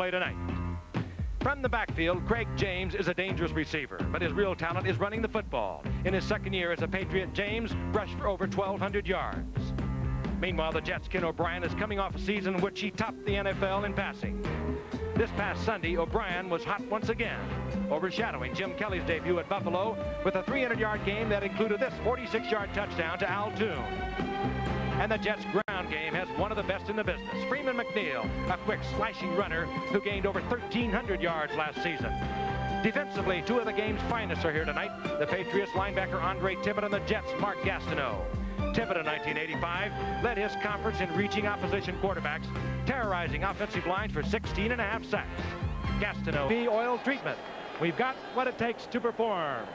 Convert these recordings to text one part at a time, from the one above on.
play tonight. From the backfield, Craig James is a dangerous receiver, but his real talent is running the football. In his second year as a Patriot, James rushed for over 1,200 yards. Meanwhile, the Jets' Ken O'Brien is coming off a season in which he topped the NFL in passing. This past Sunday, O'Brien was hot once again, overshadowing Jim Kelly's debut at Buffalo with a 300-yard game that included this 46-yard touchdown to Al Toon. And the Jets' ground game has one of the best in the business. Freeman McNeil, a quick, slashing runner who gained over 1,300 yards last season. Defensively, two of the game's finest are here tonight. The Patriots linebacker Andre Tippett and the Jets' Mark Gastineau. Tippett in 1985 led his conference in reaching opposition quarterbacks, terrorizing offensive lines for 16.5 sacks. Gastineau, the oil treatment. We've got what it takes to perform.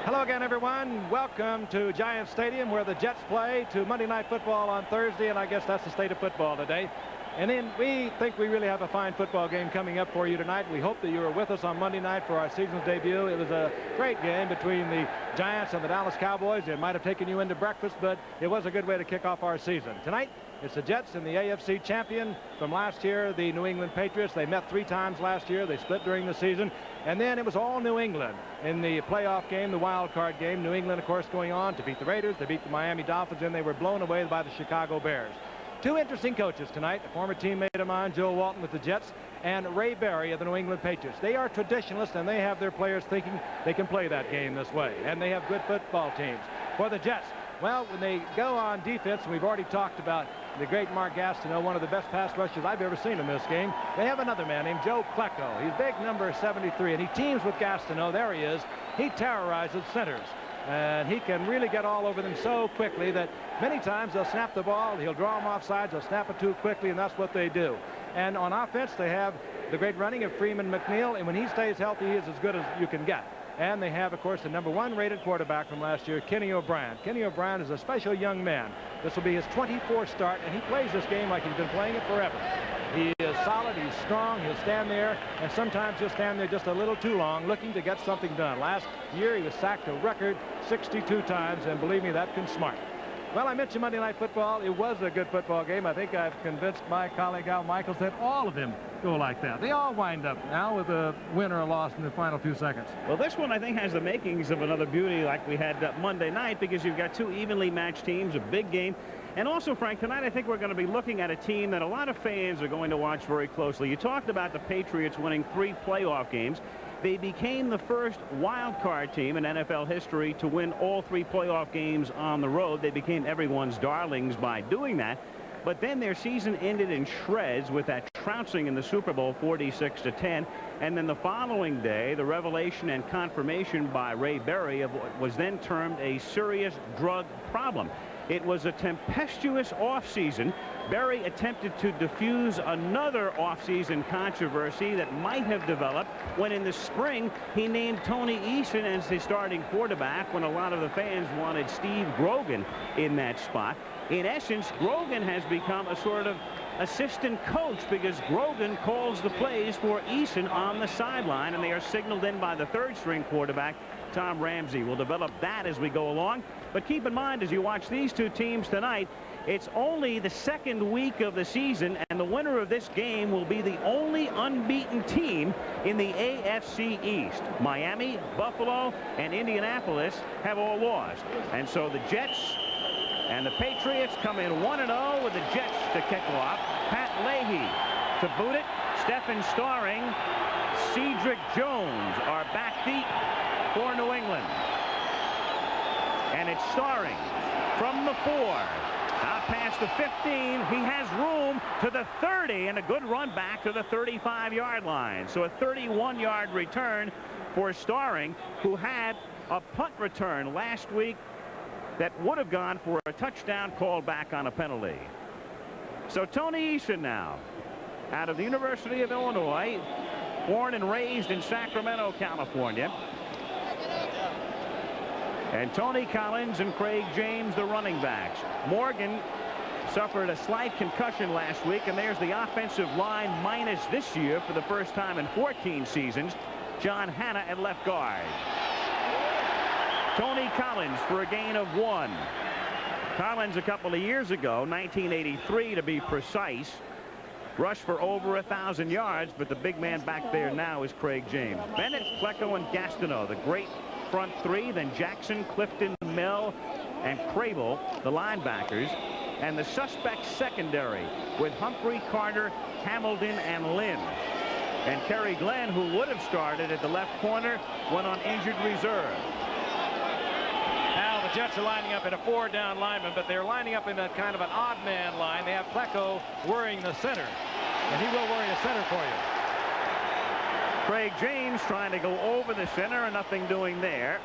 Hello again, everyone. Welcome to Giants Stadium, where the Jets play, to Monday Night Football on Thursday, and I guess that's the state of football today. And then we think we really have a fine football game coming up for you tonight. We hope that you were with us on Monday night for our season's debut. It was a great game between the Giants and the Dallas Cowboys. It might have taken you into breakfast, but it was a good way to kick off our season. Tonight, it's the Jets and the AFC champion from last year, the New England Patriots. They met 3 times last year. They split during the season. And then it was all New England in the playoff game, the wild card game. New England, of course, going on to beat the Raiders, to beat the Miami Dolphins, and they were blown away by the Chicago Bears. Two interesting coaches tonight, a former teammate of mine, Joe Walton with the Jets, and Ray Berry of the New England Patriots. They are traditionalists, and they have their players thinking they can play that game this way. And they have good football teams. For the Jets, well, when they go on defense, and we've already talked about the great Mark Gastineau, one of the best pass rushers I've ever seen in this game. They have another man named Joe Klecko. He's big, number 73, and he teams with Gastineau. There he is. He terrorizes centers. And he can really get all over them so quickly that many times they'll snap the ball, he'll draw them off sides, they'll snap it too quickly, and that's what they do. And on offense, they have the great running of Freeman McNeil, and when he stays healthy, he is as good as you can get. And they have, of course, the #1 rated quarterback from last year, Kenny O'Brien. Kenny O'Brien is a special young man. This will be his 24th start, and he plays this game like he's been playing it forever. He is solid, he's strong, he'll stand there, and sometimes he'll stand there just a little too long looking to get something done. Last year, he was sacked a record 62 times, and believe me, that can smart. Well, I mentioned Monday Night Football. It was a good football game. I think I've convinced my colleague Al Michaels that all of them go like that. They all wind up now with a win or a loss in the final few seconds. Well, this one I think has the makings of another beauty like we had Monday night, because you've got two evenly matched teams, a big game. And also, Frank, tonight I think we're going to be looking at a team that a lot of fans are going to watch very closely. You talked about the Patriots winning 3 playoff games. They became the first wild card team in NFL history to win all 3 playoff games on the road. They became everyone's darlings by doing that. But then their season ended in shreds with that trouncing in the Super Bowl 46-10. And then the following day, the revelation and confirmation by Ray Berry of what was then termed a serious drug problem. It was a tempestuous offseason. Berry attempted to diffuse another offseason controversy that might have developed when in the spring he named Tony Eason as his starting quarterback when a lot of the fans wanted Steve Grogan in that spot. In essence, Grogan has become a sort of assistant coach because Grogan calls the plays for Eason on the sideline, and they are signaled in by the 3rd-string quarterback, Tom Ramsey. We'll develop that as we go along. But keep in mind, as you watch these two teams tonight, it's only the 2nd week of the season, and the winner of this game will be the only unbeaten team in the AFC East. Miami, Buffalo, and Indianapolis have all lost. And so the Jets and the Patriots come in 1-0 with the Jets to kick off. Pat Leahy to boot it. Stephen Starring, Cedric Jones are backbeat for New England. And it's Starring from the 4. Out past the 15. He has room to the 30 and a good run back to the 35-yard line. So a 31-yard return for Starring, who had a punt return last week that would have gone for a touchdown called back on a penalty. So Tony Eason now, out of the University of Illinois, born and raised in Sacramento, California. And Tony Collins and Craig James, the running backs. Morgan suffered a slight concussion last week, and there's the offensive line minus this year for the first time in 14 seasons. John Hanna at left guard. Tony Collins for a gain of 1. Collins a couple of years ago, 1983 to be precise, rushed for over 1,000 yards, but the big man back there now is Craig James. Bennett, Klecko, and Gastineau, the great front three. Then Jackson, Clifton, Mel, and Crable, the linebackers. And the suspect secondary with Humphrey, Carter, Hamilton, and Lynn. And Kerry Glenn, who would have started at the left corner, went on injured reserve. Now the Jets are lining up in a 4-down lineman, but they're lining up in a kind of an odd man line. They have Klecko worrying the center, and he will worry the center for you. Craig James trying to go over the center, and nothing doing there.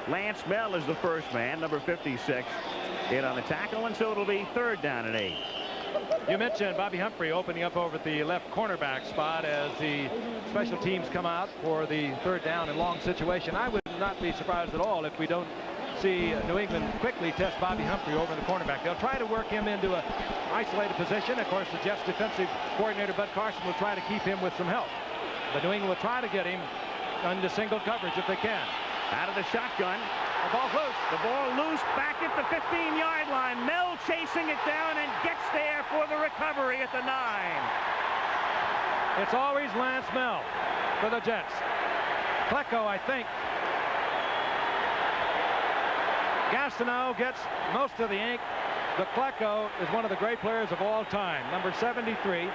Lance Mel is the first man, number 56, in on the tackle, and so it'll be 3rd down and 8. You mentioned Bobby Humphrey opening up over the left cornerback spot as the special teams come out for the 3rd down and long situation. I would not be surprised at all if we don't see New England quickly test Bobby Humphrey over the cornerback. They'll try to work him into an isolated position. Of course, the Jets defensive coordinator Bud Carson will try to keep him with some help. But New England will try to get him under single coverage if they can. Out of the shotgun. The ball's loose. The ball loose back at the 15-yard line. Mel chasing it down and gets there for the recovery at the 9. It's always Lance Mel for the Jets. Klecko, I think. Gastineau gets most of the ink, but Klecko is one of the great players of all time. Number 73.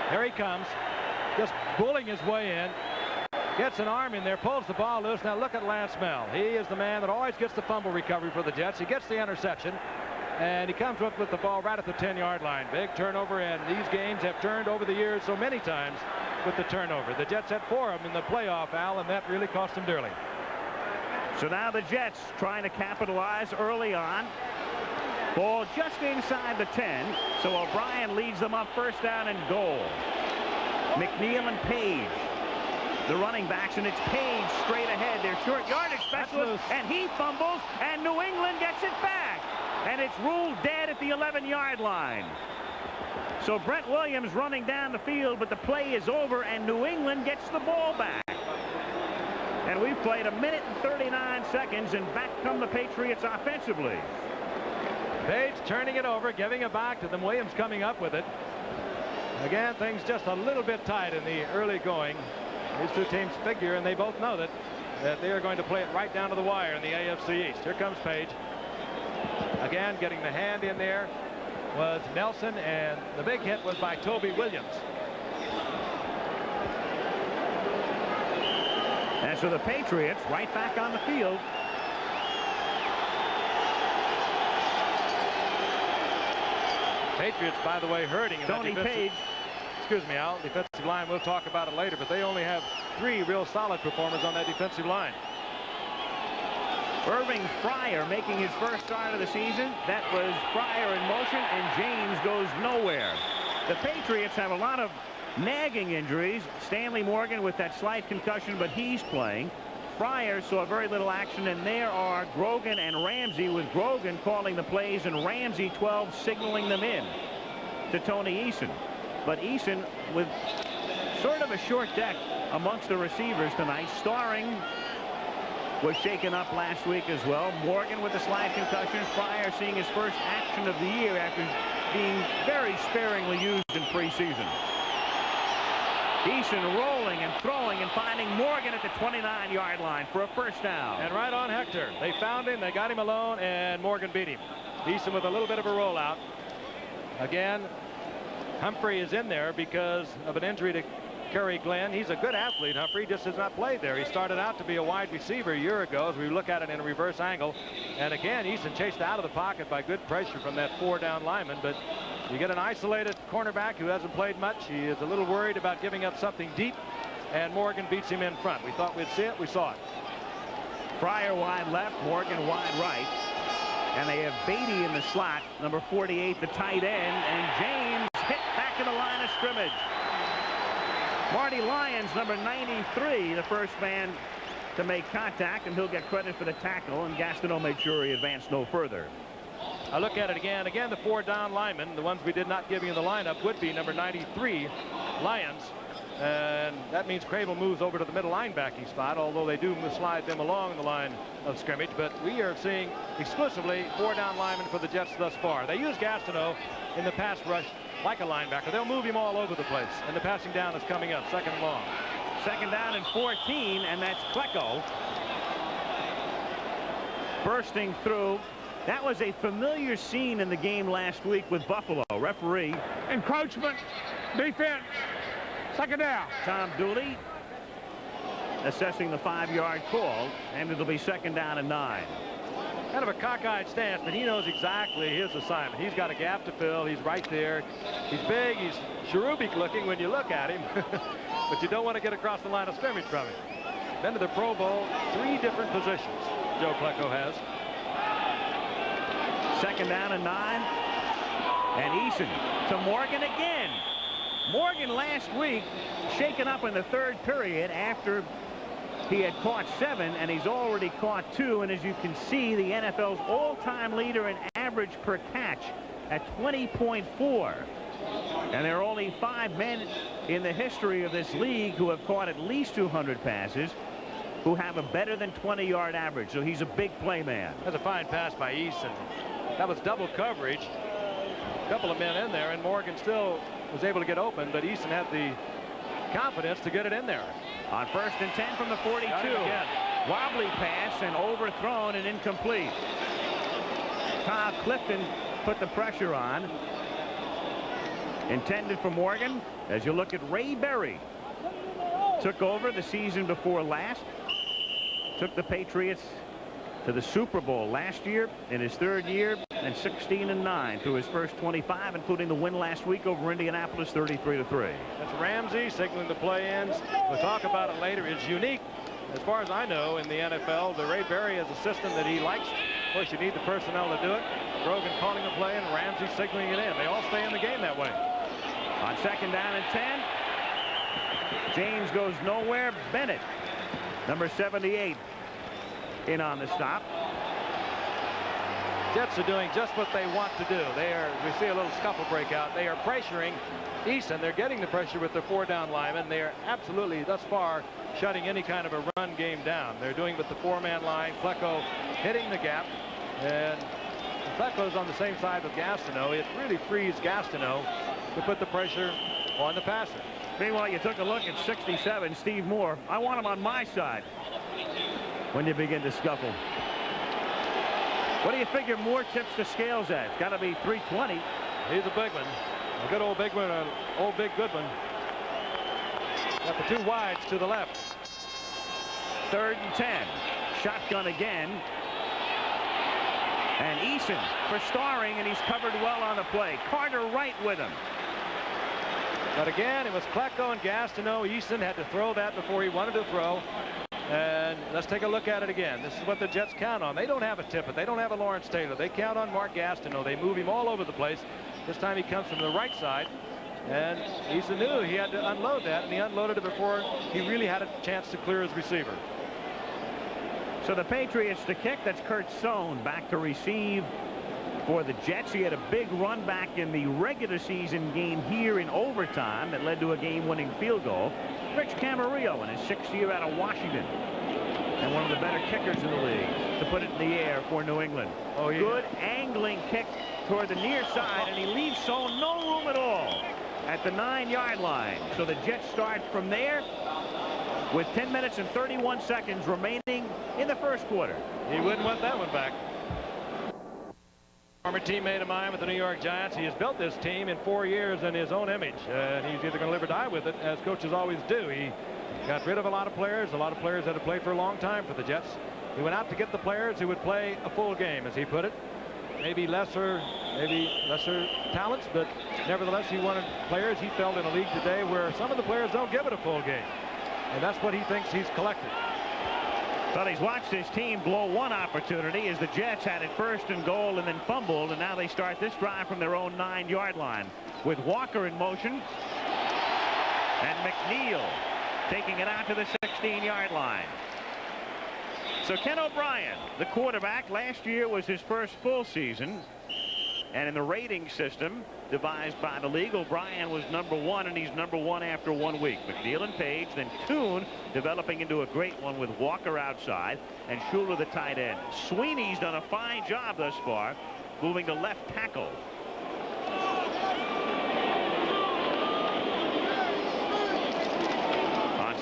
Here he comes, just bullying his way in. Gets an arm in there, pulls the ball loose. Now look at Lance Mel. He is the man that always gets the fumble recovery for the Jets. He gets the interception, and he comes up with the ball right at the 10-yard line. Big turnover, and these games have turned over the years so many times with the turnover. The Jets had 4 of them in the playoff, Al, and that really cost them dearly. So now the Jets trying to capitalize early on. Ball just inside the 10, so O'Brien leads them up 1st down and goal. McNeil and Page, the running backs, and it's Page straight ahead. Their short yardage specialist, and he fumbles, and New England gets it back. And it's ruled dead at the 11-yard line. So Brent Williams running down the field, but the play is over, and New England gets the ball back. And we've played 1 minute and 39 seconds, and back come the Patriots offensively. Page turning it over, giving it back to them. Williams coming up with it. Again, things just a little bit tight in the early going. These two teams figure, and they both know that they are going to play it right down to the wire in the AFC East. Here comes Page. Again, getting the hand in there was Nelson, and the big hit was by Toby Williams. And so the Patriots right back on the field. Patriots, by the way, hurting. Tony Page. Excuse me, Al. Defensive line, we'll talk about it later, but they only have 3 real solid performers on that defensive line. Irving Fryer making his first start of the season. That was Fryer in motion, and James goes nowhere. The Patriots have a lot of nagging injuries. Stanley Morgan with that slight concussion, but he's playing. Fryer saw very little action, and there are Grogan and Ramsey, with Grogan calling the plays and Ramsey 12 signaling them in to Tony Eason. But Eason with sort of a short deck amongst the receivers tonight. Starring was shaken up last week as well. Morgan with a slight concussion. Fryer seeing his first action of the year after being very sparingly used in preseason. Eason rolling and throwing and finding Morgan at the 29-yard line for a 1st down. And right on Hector. They found him, they got him alone, and Morgan beat him. Eason with a little bit of a rollout. Again, Humphrey is in there because of an injury to Kerry Glenn. He's a good athlete, Humphrey, just has not played there. He started out to be a wide receiver a year ago as we look at it in a reverse angle. And again, Eason chased out of the pocket by good pressure from that 4-down lineman. But you get an isolated cornerback who hasn't played much. He is a little worried about giving up something deep, and Morgan beats him in front. We thought we'd see it. We saw it. Fryer wide left, Morgan wide right. And they have Beatty in the slot, number 48, the tight end, and James hit back in the line of scrimmage. Marty Lyons, number 93, the first man to make contact, and he'll get credit for the tackle, and Gastineau made sure he advanced no further. I look at it again. Again, the 4-down linemen, the ones we did not give you in the lineup, would be number 93, Lyons. And that means Crable moves over to the middle linebacking spot, although they do slide them along the line of scrimmage. But we are seeing exclusively 4-down linemen for the Jets thus far. They use Gastineau in the pass rush like a linebacker. They'll move him all over the place. And the passing down is coming up. Second and long. Second down and 14, and that's Klecko bursting through. That was a familiar scene in the game last week with Buffalo. Referee. Encroachment. Defense. Second down. Tom Dooley assessing the 5-yard call, and it'll be second down and 9. Kind of a cockeyed stance, but he knows exactly his assignment. He's got a gap to fill. He's right there. He's big. He's cherubic looking when you look at him. But you don't want to get across the line of scrimmage from him. Been to the Pro Bowl, 3 different positions Joe Klecko has. Second down and 9. And Eason to Morgan again. Morgan last week shaken up in the 3rd period after he had caught 7, and he's already caught 2. And as you can see, the NFL's all-time leader in average per catch at 20.4. And there are only 5 men in the history of this league who have caught at least 200 passes who have a better than 20-yard average. So he's a big play man. That's a fine pass by Eason. That was double coverage. A couple of men in there, and Morgan still was able to get open, but Eason had the confidence to get it in there. On 1st and 10 from the 42. Wobbly pass and overthrown and incomplete. Kyle Clifton put the pressure on. Intended for Morgan. As you look at Ray Berry. Took over the season before last. Took the Patriots to the Super Bowl last year in his 3rd year, and 16-9 through his first 25, including the win last week over Indianapolis, 33-3. That's Ramsey signaling the play-ins. We'll talk about it later. It's unique, as far as I know, in the NFL. The Ray Berry is a system that he likes. Of course, you need the personnel to do it. Grogan calling the play and Ramsey signaling it in. They all stay in the game that way. On second down and 10, James goes nowhere. Bennett, number 78, in on the stop. Jets are doing just what they want to do. We see a little scuffle break out. They are pressuring Eason. They're getting the pressure with the 4-down linemen. They are absolutely, thus far, shutting any kind of a run game down. They're doing with the 4-man line. Klecko hitting the gap. And Klecko's on the same side with Gastineau. It really frees Gastineau to put the pressure on the passer. Meanwhile, you took a look at 67, Steve Moore. I want him on my side when you begin to scuffle. What do you figure Moore tips the scales at? It's got to be 320. He's a big one. A good old big one, an old big good one. Got the 2 wides to the left. 3rd and 10. Shotgun again. And Eason for Starring, and he's covered well on the play. Carter Wright with him. But again, it was Klecko and Gastineau. Eason had to throw that before he wanted to throw. And let's take a look at it again. This is what the Jets count on. They don't have a Tippett. They don't have a Lawrence Taylor. They count on Mark Gastineau. They move him all over the place. This time he comes from the right side. And Eason knew he had to unload that, and he unloaded it before he really had a chance to clear his receiver. So the Patriots to kick. That's Kurt Sohn back to receive for the Jets. He had a big run back in the regular season game here in overtime that led to a game-winning field goal. Rich Camarillo in his 6th year out of Washington, and one of the better kickers in the league to put it in the air for New England. Oh, yeah. Good angling kick toward the near side, and he leaves Sohn no room at all at the 9-yard line. So the Jets start from there with 10 minutes and 31 seconds remaining in the first quarter. He wouldn't want that one back. Former teammate of mine with the New York Giants. He has built this team in 4 years in his own image, and he's either going to live or die with it, as coaches always do. He got rid of a lot of players that had played for a long time for the Jets. He went out to get the players who would play a full game, as he put it. Maybe lesser talents, but nevertheless he wanted players he felt in a league today where some of the players don't give it a full game, and that's what he thinks he's collected. But he's watched his team blow one opportunity as the Jets had it 1st and goal and then fumbled, and now they start this drive from their own 9-yard line with Walker in motion and McNeil taking it out to the 16-yard line. So Ken O'Brien, the quarterback, last year was his first full season, and in the rating system devised by the league, O'Brien was #1, and he's #1 after 1 week. McNeil and Page, then Kuhn developing into a great one with Walker outside and Schuler the tight end. Sweeney's done a fine job thus far, moving to left tackle.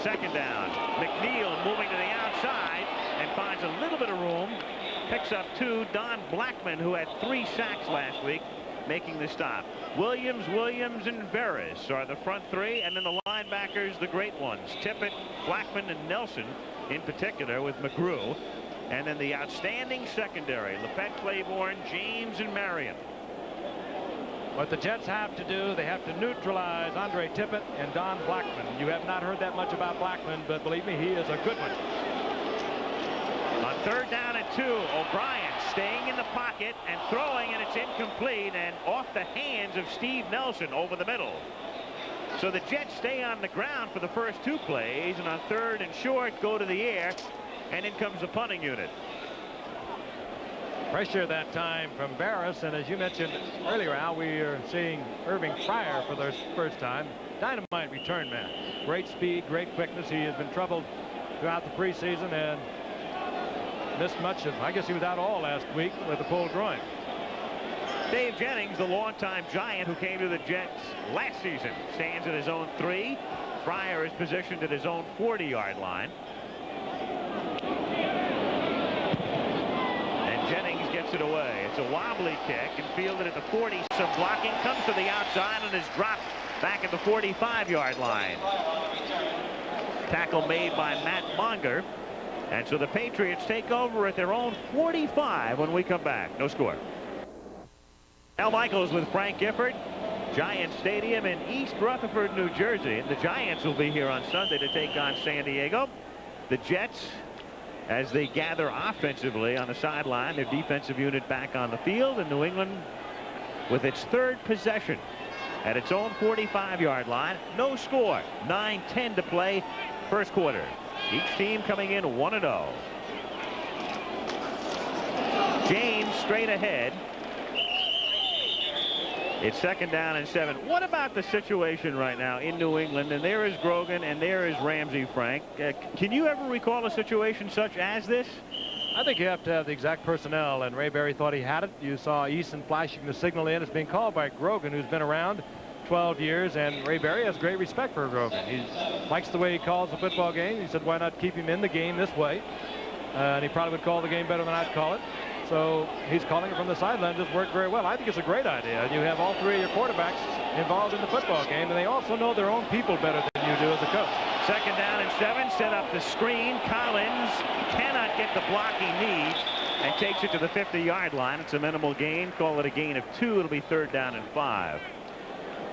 second down. McNeil moving to the outside and finds a little bit of room. Picks up 2. Don Blackman, who had 3 sacks last week, making the stop. Williams, and Veras are the front 3, and then the linebackers, the great ones, Tippett, Blackman, and Nelson in particular, with McGrew. And then the outstanding secondary, Lafette, Claiborne, James, and Marion. What the Jets have to do, they have to neutralize Andre Tippett and Don Blackman. You have not heard that much about Blackman, but believe me, he is a good one. On 3rd down and 2, O'Brien staying in the pocket and throwing, and it's incomplete and off the hands of Steve Nelson over the middle. So the Jets stay on the ground for the first 2 plays, and on 3rd and short, go to the air, and in comes the punting unit. Pressure that time from Veras, and as you mentioned earlier, Al, we are seeing Irving Fryar for the first time. Dynamite return man. Great speed, great quickness. He has been troubled throughout the preseason and missed much of, I guess he was out all last week with a pulled groin. Dave Jennings, the longtime Giant who came to the Jets last season, stands at his own 3. Fryar is positioned at his own 40-yard line. Jennings gets it away. It's a wobbly kick and fielded at the 40. Some blocking, comes to the outside and is dropped back at the 45-yard line. Tackle made by Matt Monger. And so the Patriots take over at their own 45 when we come back. No score. Al Michaels with Frank Gifford. Giant Stadium in East Rutherford, New Jersey. The Giants will be here on Sunday to take on San Diego. The Jets, as they gather offensively on the sideline, their defensive unit back on the field, and New England with its 3rd possession at its own 45-yard line. No score. 9:10 to play, first quarter. Each team coming in 1-0. James straight ahead. It's 2nd down and 7. What about the situation right now in New England? And there is Grogan and there is Ramsey, Frank. Can you ever recall a situation such as this? I think you have to have the exact personnel, and Ray Berry thought he had it. You saw Eason flashing the signal in. It's being called by Grogan, who's been around 12 years, and Ray Berry has great respect for Grogan. He likes the way he calls the football game. He said, why not keep him in the game this way? And he probably would call the game better than I'd call it. So he's calling it from the sideline. Just worked very well. I think it's a great idea. You have all 3 of your quarterbacks involved in the football game, and they also know their own people better than you do as a coach. 2nd down and 7. Set up the screen. Collins cannot get the block he needs and takes it to the 50-yard line. It's a minimal gain. Call it a gain of 2. It'll be 3rd down and 5.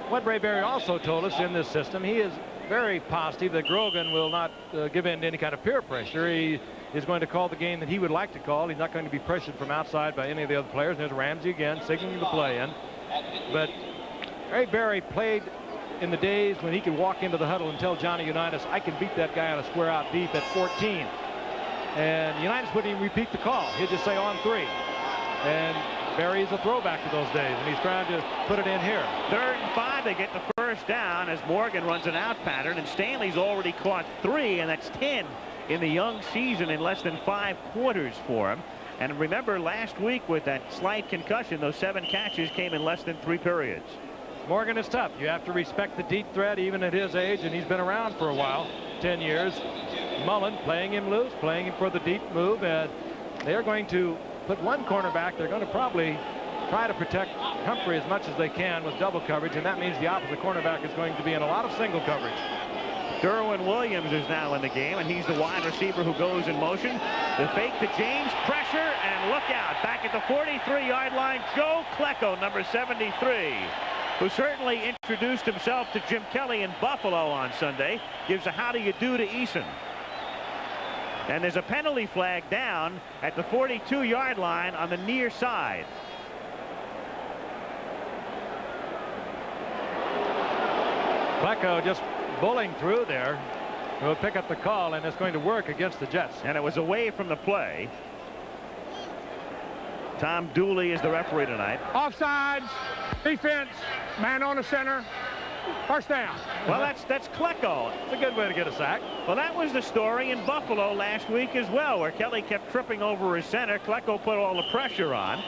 What Ray Berry also told us in this system, he is very positive that Grogan will not give in to any kind of peer pressure. He is going to call the game that he would like to call. He's not going to be pressured from outside by any of the other players. And there's Ramsey again signaling the play in. But Ray Berry played in the days when he could walk into the huddle and tell Johnny Unitas, I can beat that guy on a square out deep at 14. And Unitas wouldn't even repeat the call. He'd just say on 3. And Berry is a throwback to those days, and he's trying to put it in here. 3rd and 5. They get the first down as Morgan runs an out pattern, and Stanley's already caught 3, and that's 10 in the young season in less than 5 quarters for him. And remember, last week with that slight concussion, those 7 catches came in less than 3 periods. Morgan is tough. You have to respect the deep threat even at his age, and he's been around for a while, 10 years. Mullen playing him loose, playing him for the deep move, and they're going to put one cornerback. They're going to probably try to protect Humphrey as much as they can with double coverage, and that means the opposite cornerback is going to be in a lot of single coverage. Derwin Williams is now in the game, and he's the wide receiver who goes in motion. The fake to James, pressure, and look out. Back at the 43-yard line, Joe Klecko, number 73, who certainly introduced himself to Jim Kelly in Buffalo on Sunday, gives a how do you do to Eason. And there's a penalty flag down at the 42-yard line on the near side. Klecko just bullying through there. He'll pick up the call, and it's going to work against the Jets. And it was away from the play. Tom Dooley is the referee tonight. Offsides, defense, man on the center, first down. Well, that's Klecko. It's a good way to get a sack. Well, that was the story in Buffalo last week as well, where Kelly kept tripping over his center. Klecko put all the pressure on.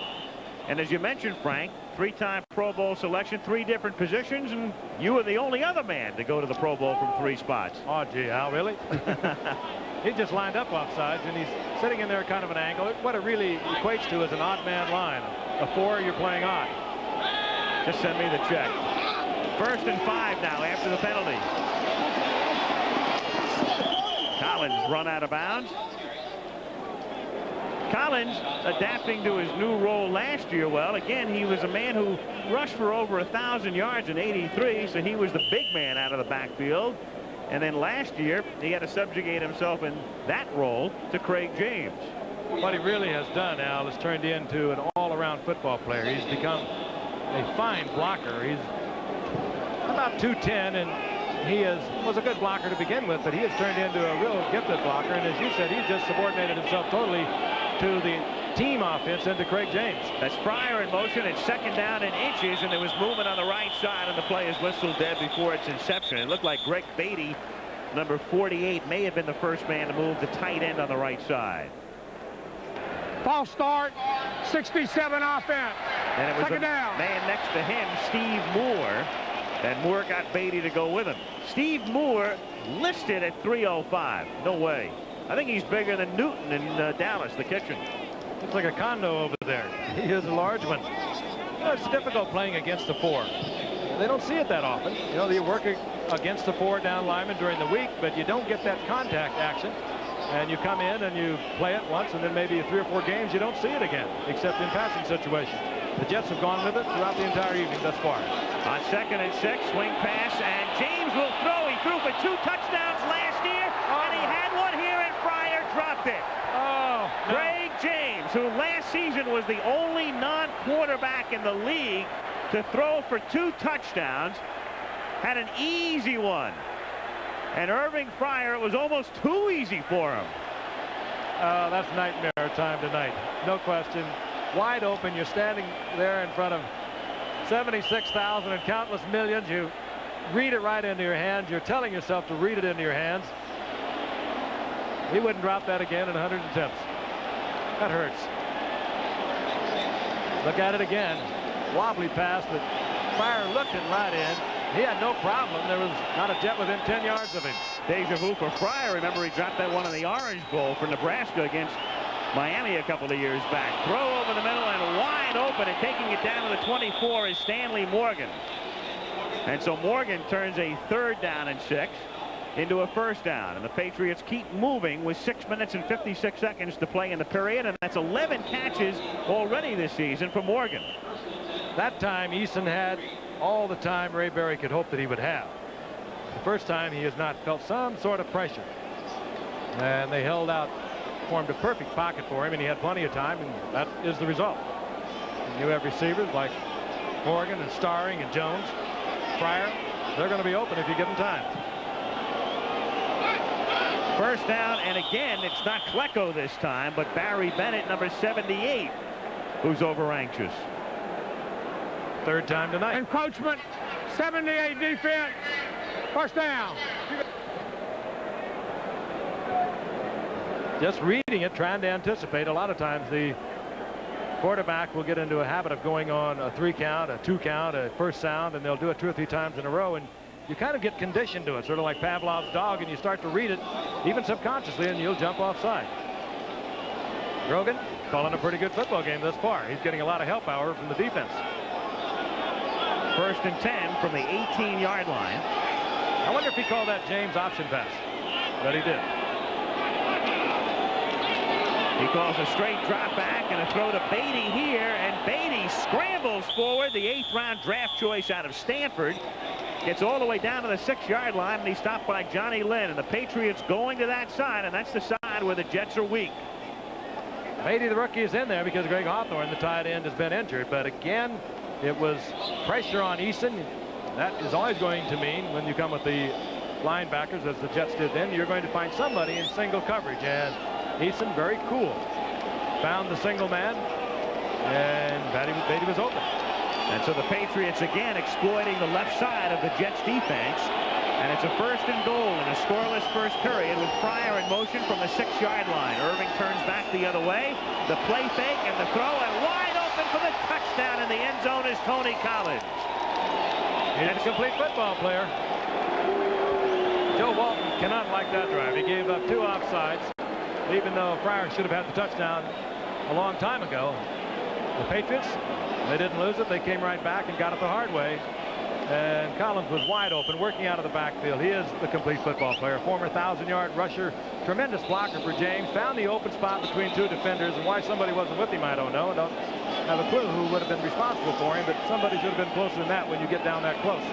And as you mentioned, Frank, three-time Pro Bowl selection, 3 different positions, and you were the only other man to go to the Pro Bowl from 3 spots. Oh, gee, Al, really? He just lined up offsides, and he's sitting in there kind of an angle. What it really equates to is an odd man line. A 4, you're playing odd. Just send me the check. 1st and 5 now after the penalty. Collins run out of bounds. Collins adapting to his new role last year. Well, again, he was a man who rushed for over 1,000 yards in '83, so he was the big man out of the backfield. And then last year, he had to subjugate himself in that role to Craig James. What he really has done, Al, is turned into an all-around football player. He's become a fine blocker. He's about 210, and he was a good blocker to begin with, but he has turned into a real gifted blocker. And as you said, he's just subordinated himself totally to the team offense and to Craig James. That's Fryer in motion. It's 2nd down in inches, and there was movement on the right side, and the play is whistled dead before its inception. It looked like Greg Beatty, number 48, may have been the first man to move the tight end on the right side. False start, 67 offense. And it was 2nd down. Man next to him, Steve Moore, and Moore got Beatty to go with him. Steve Moore listed at 305. No way. I think he's bigger than Newton in Dallas, the kitchen. Looks like a condo over there. He is a large one. You know, it's difficult playing against the 4. They don't see it that often. You know, they work against the 4 down lineman during the week, but you don't get that contact action. And you come in and you play it once, and then maybe 3 or 4 games you don't see it again, except in passing situations. The Jets have gone with it throughout the entire evening thus far. On 2nd and 6, swing pass, and James will throw. He threw for 2 touchdowns last year, and he had one here, and Fryer dropped it. Oh, no. Craig James, who last season was the only non-quarterback in the league to throw for 2 touchdowns, had an easy one. And Irving Fryer, it was almost too easy for him. That's nightmare time tonight. No question. Wide open. You're standing there in front of 76,000 and countless millions. You read it right into your hands. You're telling yourself to read it into your hands. He wouldn't drop that again in 100 attempts. That hurts. Look at it again. Wobbly pass, but Fryer looked it right in. He had no problem. There was not a Jet within 10 yards of him. Deja vu for Fryer. Remember, he dropped that one in the Orange Bowl for Nebraska against Miami a couple of years back. Throw over the middle and wide open, and taking it down to the 24 is Stanley Morgan. And so Morgan turns a 3rd down and 6 into a 1st down. And the Patriots keep moving with 6 minutes and 56 seconds to play in the period. And that's 11 catches already this season for Morgan. That time, Eason had all the time Ray Berry could hope that he would have. The first time, he has not felt some sort of pressure. And they held out, formed a perfect pocket for him, and he had plenty of time, and that is the result. And you have receivers like Morgan and Starring and Jones, Fryer. They're going to be open if you give them time. 1st down, and again, it's not Klecko this time, but Barry Bennett, number 78, who's over anxious. 3rd time tonight. Encroachment, 78 defense, 1st down. Just reading it, trying to anticipate. A lot of times the quarterback will get into a habit of going on a 3 count, a 2 count, a 1st sound, and they'll do it 2 or 3 times in a row, and you kind of get conditioned to it, sort of like Pavlov's dog, and you start to read it even subconsciously, and you'll jump offside. Grogan calling a pretty good football game thus far. He's getting a lot of help, however, from the defense. 1st and 10 from the 18-yard line. I wonder if he called that James option pass. But he did. He calls a straight drop back and a throw to Beatty here, and Beatty scrambles forward, the 8th round draft choice out of Stanford. Gets all the way down to the 6-yard line, and he's stopped by Johnny Lynn. And the Patriots going to that side, and that's the side where the Jets are weak. Beatty, the rookie, is in there because Greg Hawthorne, the tight end, has been injured. But again, it was pressure on Eason. That is always going to mean, when you come with the linebackers, as the Jets did then, you're going to find somebody in single coverage. And Eason, very cool, found the single man, and Beatty was open. And so the Patriots again exploiting the left side of the Jets defense. And it's a 1st and goal in a scoreless 1st period with Fryer in motion from the 6-yard line. Irving turns back the other way. The play fake and the throw, and wide open open for the touchdown in the end zone is Tony Collins. He's a complete football player. Joe Walton cannot like that drive. He gave up 2 offsides, even though Fryer should have had the touchdown a long time ago. The Patriots, they didn't lose it. They came right back and got it the hard way. And Collins was wide open, working out of the backfield. He is the complete football player. Former 1,000-yard rusher, tremendous blocker for James. Found the open spot between 2 defenders, and why somebody wasn't with him, I don't know. I don't have a clue who would have been responsible for him, but somebody should have been closer than that when you get down that close.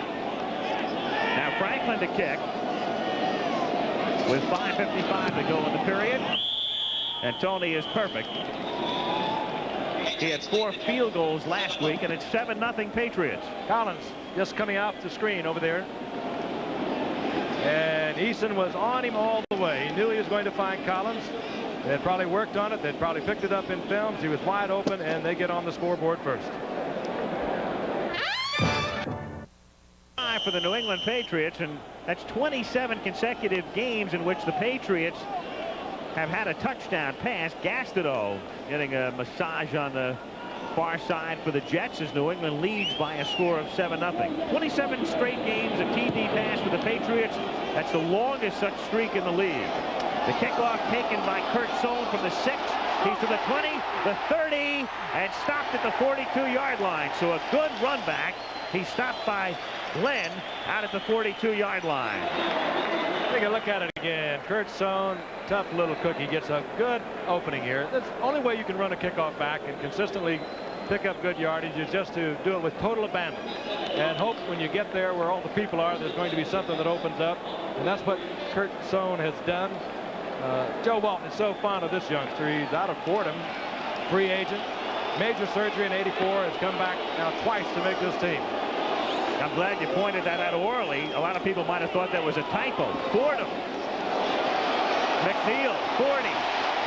Now Franklin to kick with 5:55 to go in the period, and Tony is perfect. He had 4 field goals last week, and it's 7-0 Patriots. Collins just coming off the screen over there. And Eason was on him all the way. He knew he was going to find Collins. They had probably worked on it. They'd probably picked it up in films. He was wide open, and they get on the scoreboard first. For the New England Patriots, and that's 27 consecutive games in which the Patriots have had a touchdown pass. Gastineau getting a massage on the far side for the Jets as New England leads by a score of 7-0. 27 straight games of TD pass for the Patriots. That's the longest such streak in the league. The kickoff taken by Kurt Sohn from the 6. He's to the 20, the 30, and stopped at the 42-yard line. So a good run back. He's stopped by Glenn out at the 42-yard line. Take a look at it again. Kurt Sohn, tough little cookie, gets a good opening here. That's the only way you can run a kickoff back and consistently pick up good yardage is just to do it with total abandon and hope when you get there where all the people are, there's going to be something that opens up, and that's what Kurt Sohn has done. Joe Walton is so fond of this youngster. He's out of Fordham, free agent, major surgery in '84, has come back now twice to make this team. I'm glad you pointed that out orally. A lot of people might have thought that was a typo. Fordham. McNeil, 40,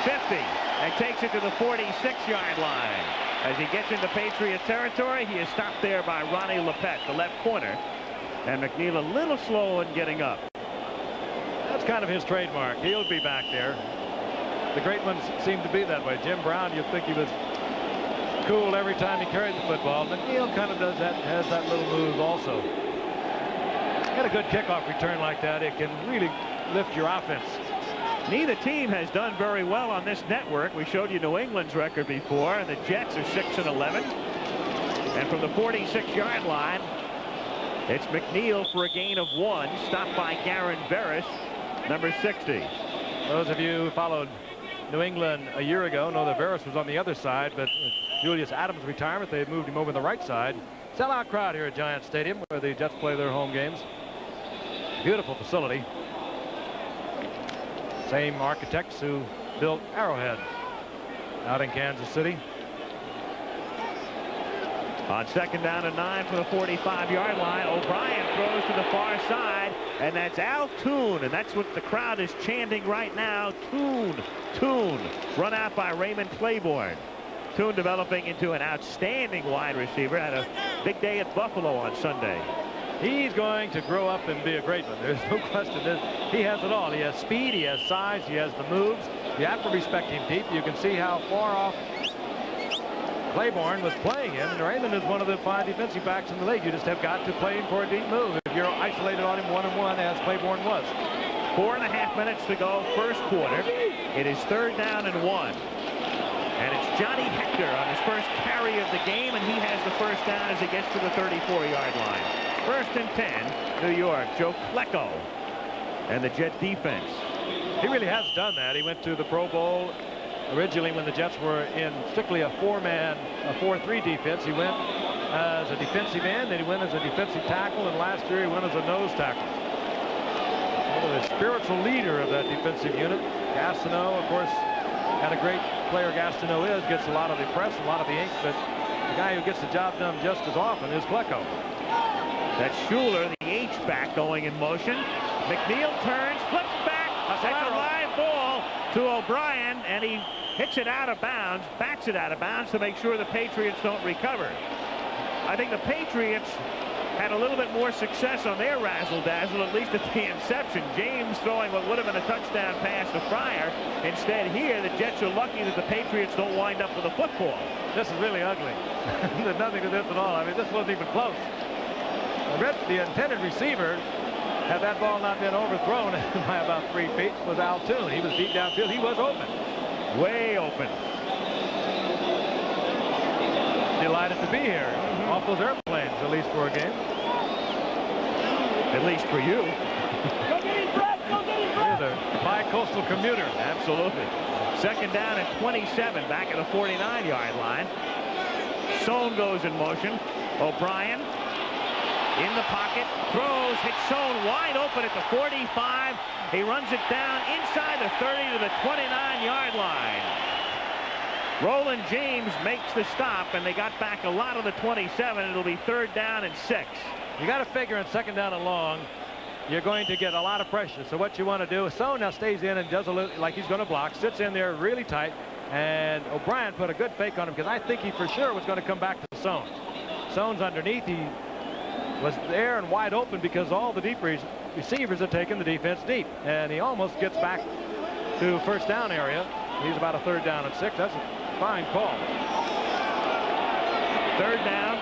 50, and takes it to the 46-yard line. As he gets into Patriot territory, he is stopped there by Ronnie Lepet, the left corner. And McNeil a little slow in getting up. That's kind of his trademark. He'll be back there. The great ones seem to be that way. Jim Brown, you'd think he was cool every time he carried the football. McNeil kind of does that, has that little move also. Get a good kickoff return like that, it can really lift your offense. Neither team has done very well on this network. We showed you New England's record before, and the Jets are 6-11. And from the 46-yard line, it's McNeil for a gain of 1, stopped by Garen Veris, number 60. Those of you who followed New England a year ago know that Veris was on the other side, but Julius Adams' retirement, they moved him over to the right side. Sellout crowd here at Giant Stadium where the Jets play their home games. Beautiful facility. Same architects who built Arrowhead out in Kansas City. On 2nd down and 9 for the 45-yard line, O'Brien throws to the far side, and that's Al Toon, and that's what the crowd is chanting right now. Toon, Toon, run out by Raymond Claiborne. Toon developing into an outstanding wide receiver. Had a big day at Buffalo on Sunday. He's going to grow up and be a great one. There's no question. He has it all. He has speed, he has size, he has the moves. You have to respect him, Pete. You can see how far off Claiborne was playing him. And Raymond is one of the 5 defensive backs in the league. You just have got to play him for a deep move if you're isolated on him one-on-one as Claiborne was. 4.5 minutes to go, first quarter. It is 3rd down and 1. And it's Johnny Hector on his first carry of the game, and he has the first down as he gets to the 34-yard line. 1st and 10, New York. Joe Klecko and the Jet defense. He really has done that. He went to the Pro Bowl originally when the Jets were in strictly a 4-man, a 4-3 defense. He went as a defensive end, then he went as a defensive tackle, and last year he went as a nose tackle. Sort of the spiritual leader of that defensive unit. Gastineau, of course, had a great player. Gastineau gets a lot of the press, a lot of the ink, but the guy who gets the job done just as often is Klecko. That's Schuler, the H-back, going in motion. McNeil turns, flips back. That's a live ball to O'Brien, and he hits it out of bounds, backs it out of bounds to make sure the Patriots don't recover. I think the Patriots had a little bit more success on their razzle-dazzle, at least at the inception. James throwing what would have been a touchdown pass to Fryer. Instead here, the Jets are lucky that the Patriots don't wind up with a football. This is really ugly. There's nothing to this at all. I mean, this wasn't even close. The intended receiver, had that ball not been overthrown by about 3 feet, was Al Toon. He was deep downfield. He was open. Way open. Delighted to be here. Off those airplanes, at least for a game. At least for you. Go get his breath! Go get his breath! Here's a bi-coastal commuter. Absolutely. Second down at 27, back at the 49-yard line. Sohn goes in motion. O'Brien in the pocket, throws, hits Sohn wide open at the 45. He runs it down inside the 30 to the 29-yard line. Roland James makes the stop, and they got back a lot of the 27. It'll be 3rd down and 6. You got to figure in 2nd down and long, you're going to get a lot of pressure. So what you want to do, Sohn now stays in and does a little like he's going to block, sits in there really tight, and O'Brien put a good fake on him because I think he for sure was going to come back to Sohn. Sohn's underneath. He was there and wide open because all the deep receivers had taken the defense deep, and he almost gets back to 1st down area. He's about a 3rd down and 6. That's a fine call. 3rd down.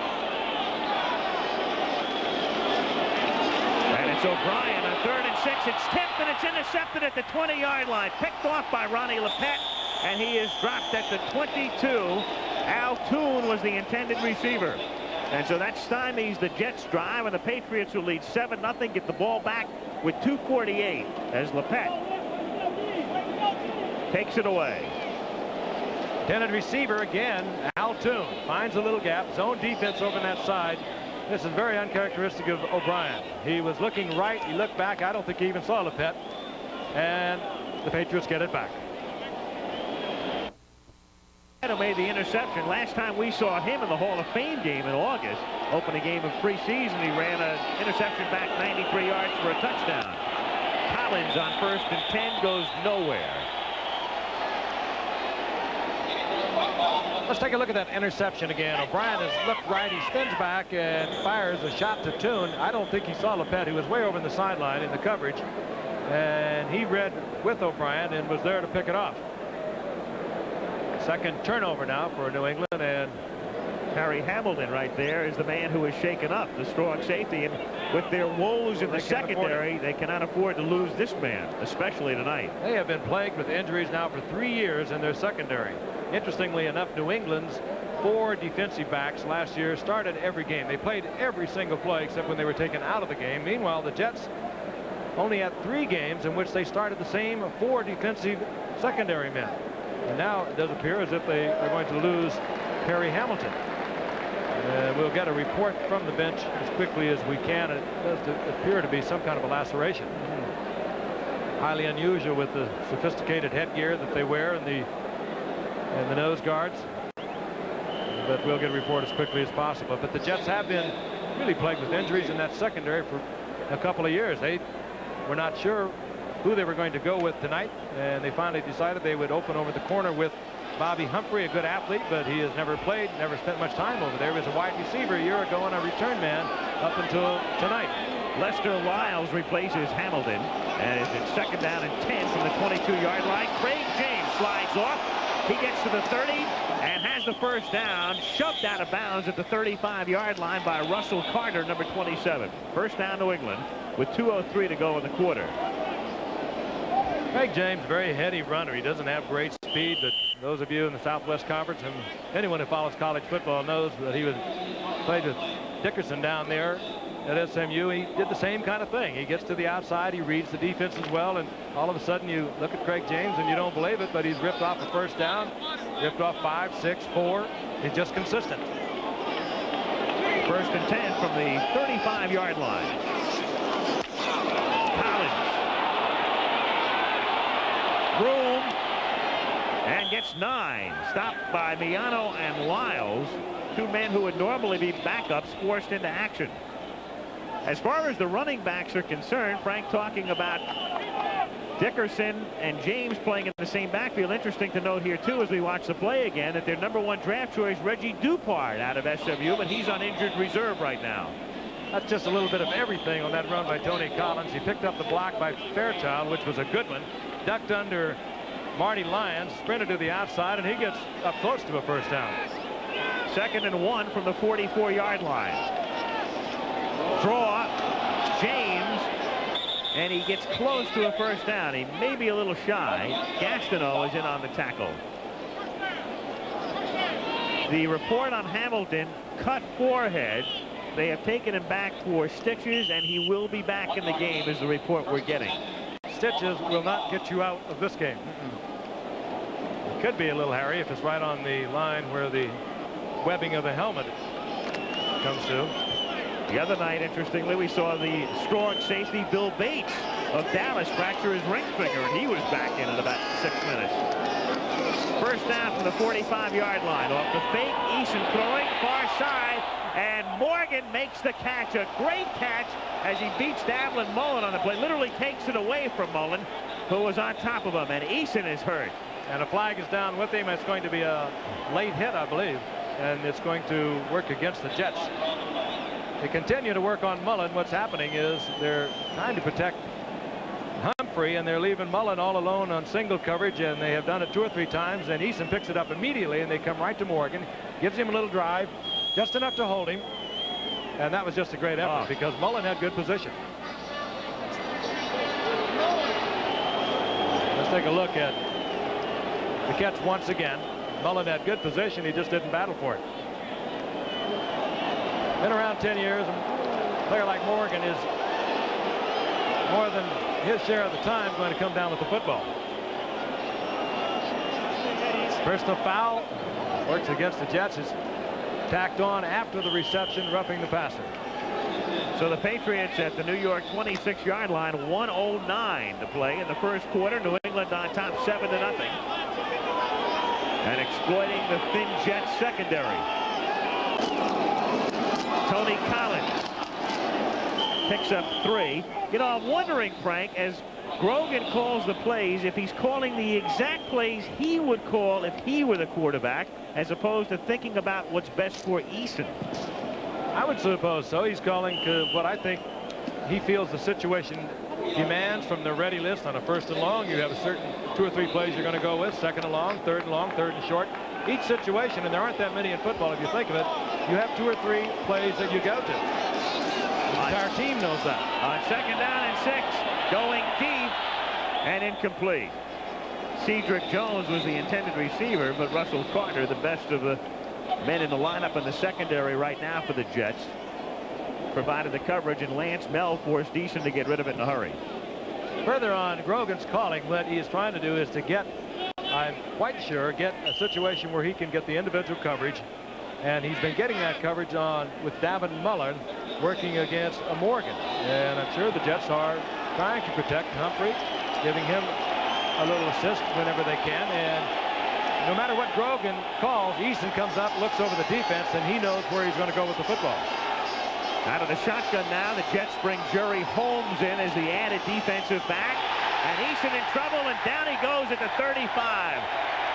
And it's O'Brien on 3rd and 6. It's tipped and it's intercepted at the 20-yard line. Picked off by Ronnie Lepet, and he is dropped at the 22. Al Toon was the intended receiver. And so that stymies the Jets drive, and the Patriots will lead 7-0, get the ball back with 2:48 as Lepet takes it away. Intended receiver again, Al Toon finds a little gap. Zone defense over on that side. This is very uncharacteristic of O'Brien. He was looking right. He looked back. I don't think he even saw Lepet. And the Patriots get it back. Who made the interception. Last time we saw him in the Hall of Fame game in August, opening game of preseason, he ran an interception back 93 yards for a touchdown. Collins on 1st and 10 goes nowhere. Let's take a look at that interception again. O'Brien has looked right. He spins back and fires a shot to Toon. I don't think he saw Lepet, who was way over in the sideline in the coverage. And he read with O'Brien and was there to pick it off. 2nd turnover now for New England, and Harry Hamilton right there is the man who is shaken up, the strong safety, and with their woes in the secondary, they cannot afford to lose this man, especially tonight. They have been plagued with injuries now for 3 years in their secondary. Interestingly enough, New England's 4 defensive backs last year started every game. They played every single play except when they were taken out of the game. Meanwhile, the Jets only had 3 games in which they started the same 4 defensive secondary men. And now it does appear as if they are going to lose Harry Hamilton. We'll get a report from the bench as quickly as we can. It does appear to be some kind of a laceration. Highly unusual with the sophisticated headgear that they wear and the nose guards. But we'll get a report as quickly as possible. But the Jets have been really plagued with injuries in that secondary for a couple of years. They were not sure who they were going to go with tonight, and they finally decided they would open over the corner with Bobby Humphrey, a good athlete, but he has never played, never spent much time over there. He was a wide receiver a year ago and a return man up until tonight. Lester Lyles replaces Hamilton, and it's 2nd down and 10 from the 22-yard line. Craig James slides off. He gets to the 30 and has the 1st down, shoved out of bounds at the 35-yard line by Russell Carter, number 27. 1st down New England with 2:03 to go in the quarter. Craig James, very heady runner. He doesn't have great speed, but those of you in the Southwest Conference and anyone who follows college football knows that he played with Dickerson down there at SMU. He did the same kind of thing. He gets to the outside, he reads the defense as well, and all of a sudden you look at Craig James and you don't believe it, but he's ripped off a 1st down, ripped off 5, 6, 4. He's just consistent. 1st and 10 from the 35-yard line. Collins. Broom. And gets 9. Stopped by Miano and Lyles. 2 men who would normally be backups forced into action. As far as the running backs are concerned, Frank talking about Dickerson and James playing in the same backfield. Interesting to note here, too, as we watch the play again, that their #1 draft choice, Reggie Dupart, out of SMU, but he's on injured reserve right now. That's just a little bit of everything on that run by Tony Collins. He picked up the block by Fairchild, which was a good one. Ducked under Marty Lyons, sprinted to the outside, and he gets up close to a first down. 2nd and 1 from the 44-yard line. Draw, James, and he gets close to a first down. He may be a little shy. Gastineau is in on the tackle. The report on Hamilton, cut forehead. They have taken him back for stitches, and he will be back in the game, is the report we're getting. Stitches will not get you out of this game. It could be a little hairy if it's right on the line where the webbing of the helmet comes to. The other night, interestingly, we saw the strong safety Bill Bates of Dallas fracture his ring finger, and he was back in about 6 minutes. First down from the 45-yard line. Off the fake, Eason throwing far side, and Morgan makes the catch. A great catch as he beats Davlin Mullen on the play. Literally takes it away from Mullen, who was on top of him, and Eason is hurt. And a flag is down with him. It's going to be a late hit, I believe, and it's going to work against the Jets. They continue to work on Mullen. What's happening is they're trying to protect Humphrey, and they're leaving Mullen all alone on single coverage, and they have done it 2 or 3 times, and Eason picks it up immediately, and they come right to Morgan, gives him a little drive, just enough to hold him, and that was just a great effort because Mullen had good position. Let's take a look at the catch once again. Mullen had good position. He just didn't battle for it. Been around 10 years, and a player like Morgan is more than his share of the time going to come down with the football. Personal foul works against the Jets. Is tacked on after the reception, roughing the passer. So the Patriots at the New York 26-yard line, 1:09 to play in the first quarter. New England on top 7-0. And exploiting the thin Jets secondary. Tony Collins picks up 3. You know, I'm wondering, Frank, as Grogan calls the plays, if he's calling the exact plays he would call if he were the quarterback, as opposed to thinking about what's best for Eason. I would suppose so. He's calling what I think he feels the situation demands from the ready list. On a 1st and long, you have a certain 2 or 3 plays you're going to go with. 2nd and long, 3rd and long, 3rd and short. Each situation, and there aren't that many in football if you think of it, you have 2 or 3 plays that you go to. The entire team knows that. On 2nd down and 6, going deep and incomplete. Cedric Jones was the intended receiver, but Russell Carter, the best of the men in the lineup in the secondary right now for the Jets, provided the coverage, and Lance Mel forced Eason to get rid of it in a hurry. Further on, Grogan's calling, what he is trying to do is to get, I'm quite sure, get a situation where he can get the individual coverage, and he's been getting that coverage on with Davin Mullen working against a Morgan, and I'm sure the Jets are trying to protect Humphrey, giving him a little assist whenever they can, and no matter what Grogan calls, Eason comes up, looks over the defense, and he knows where he's going to go with the football. Out of the shotgun now, the Jets bring Jerry Holmes in as the added defensive back, and Eason in trouble, and down he goes at the 35.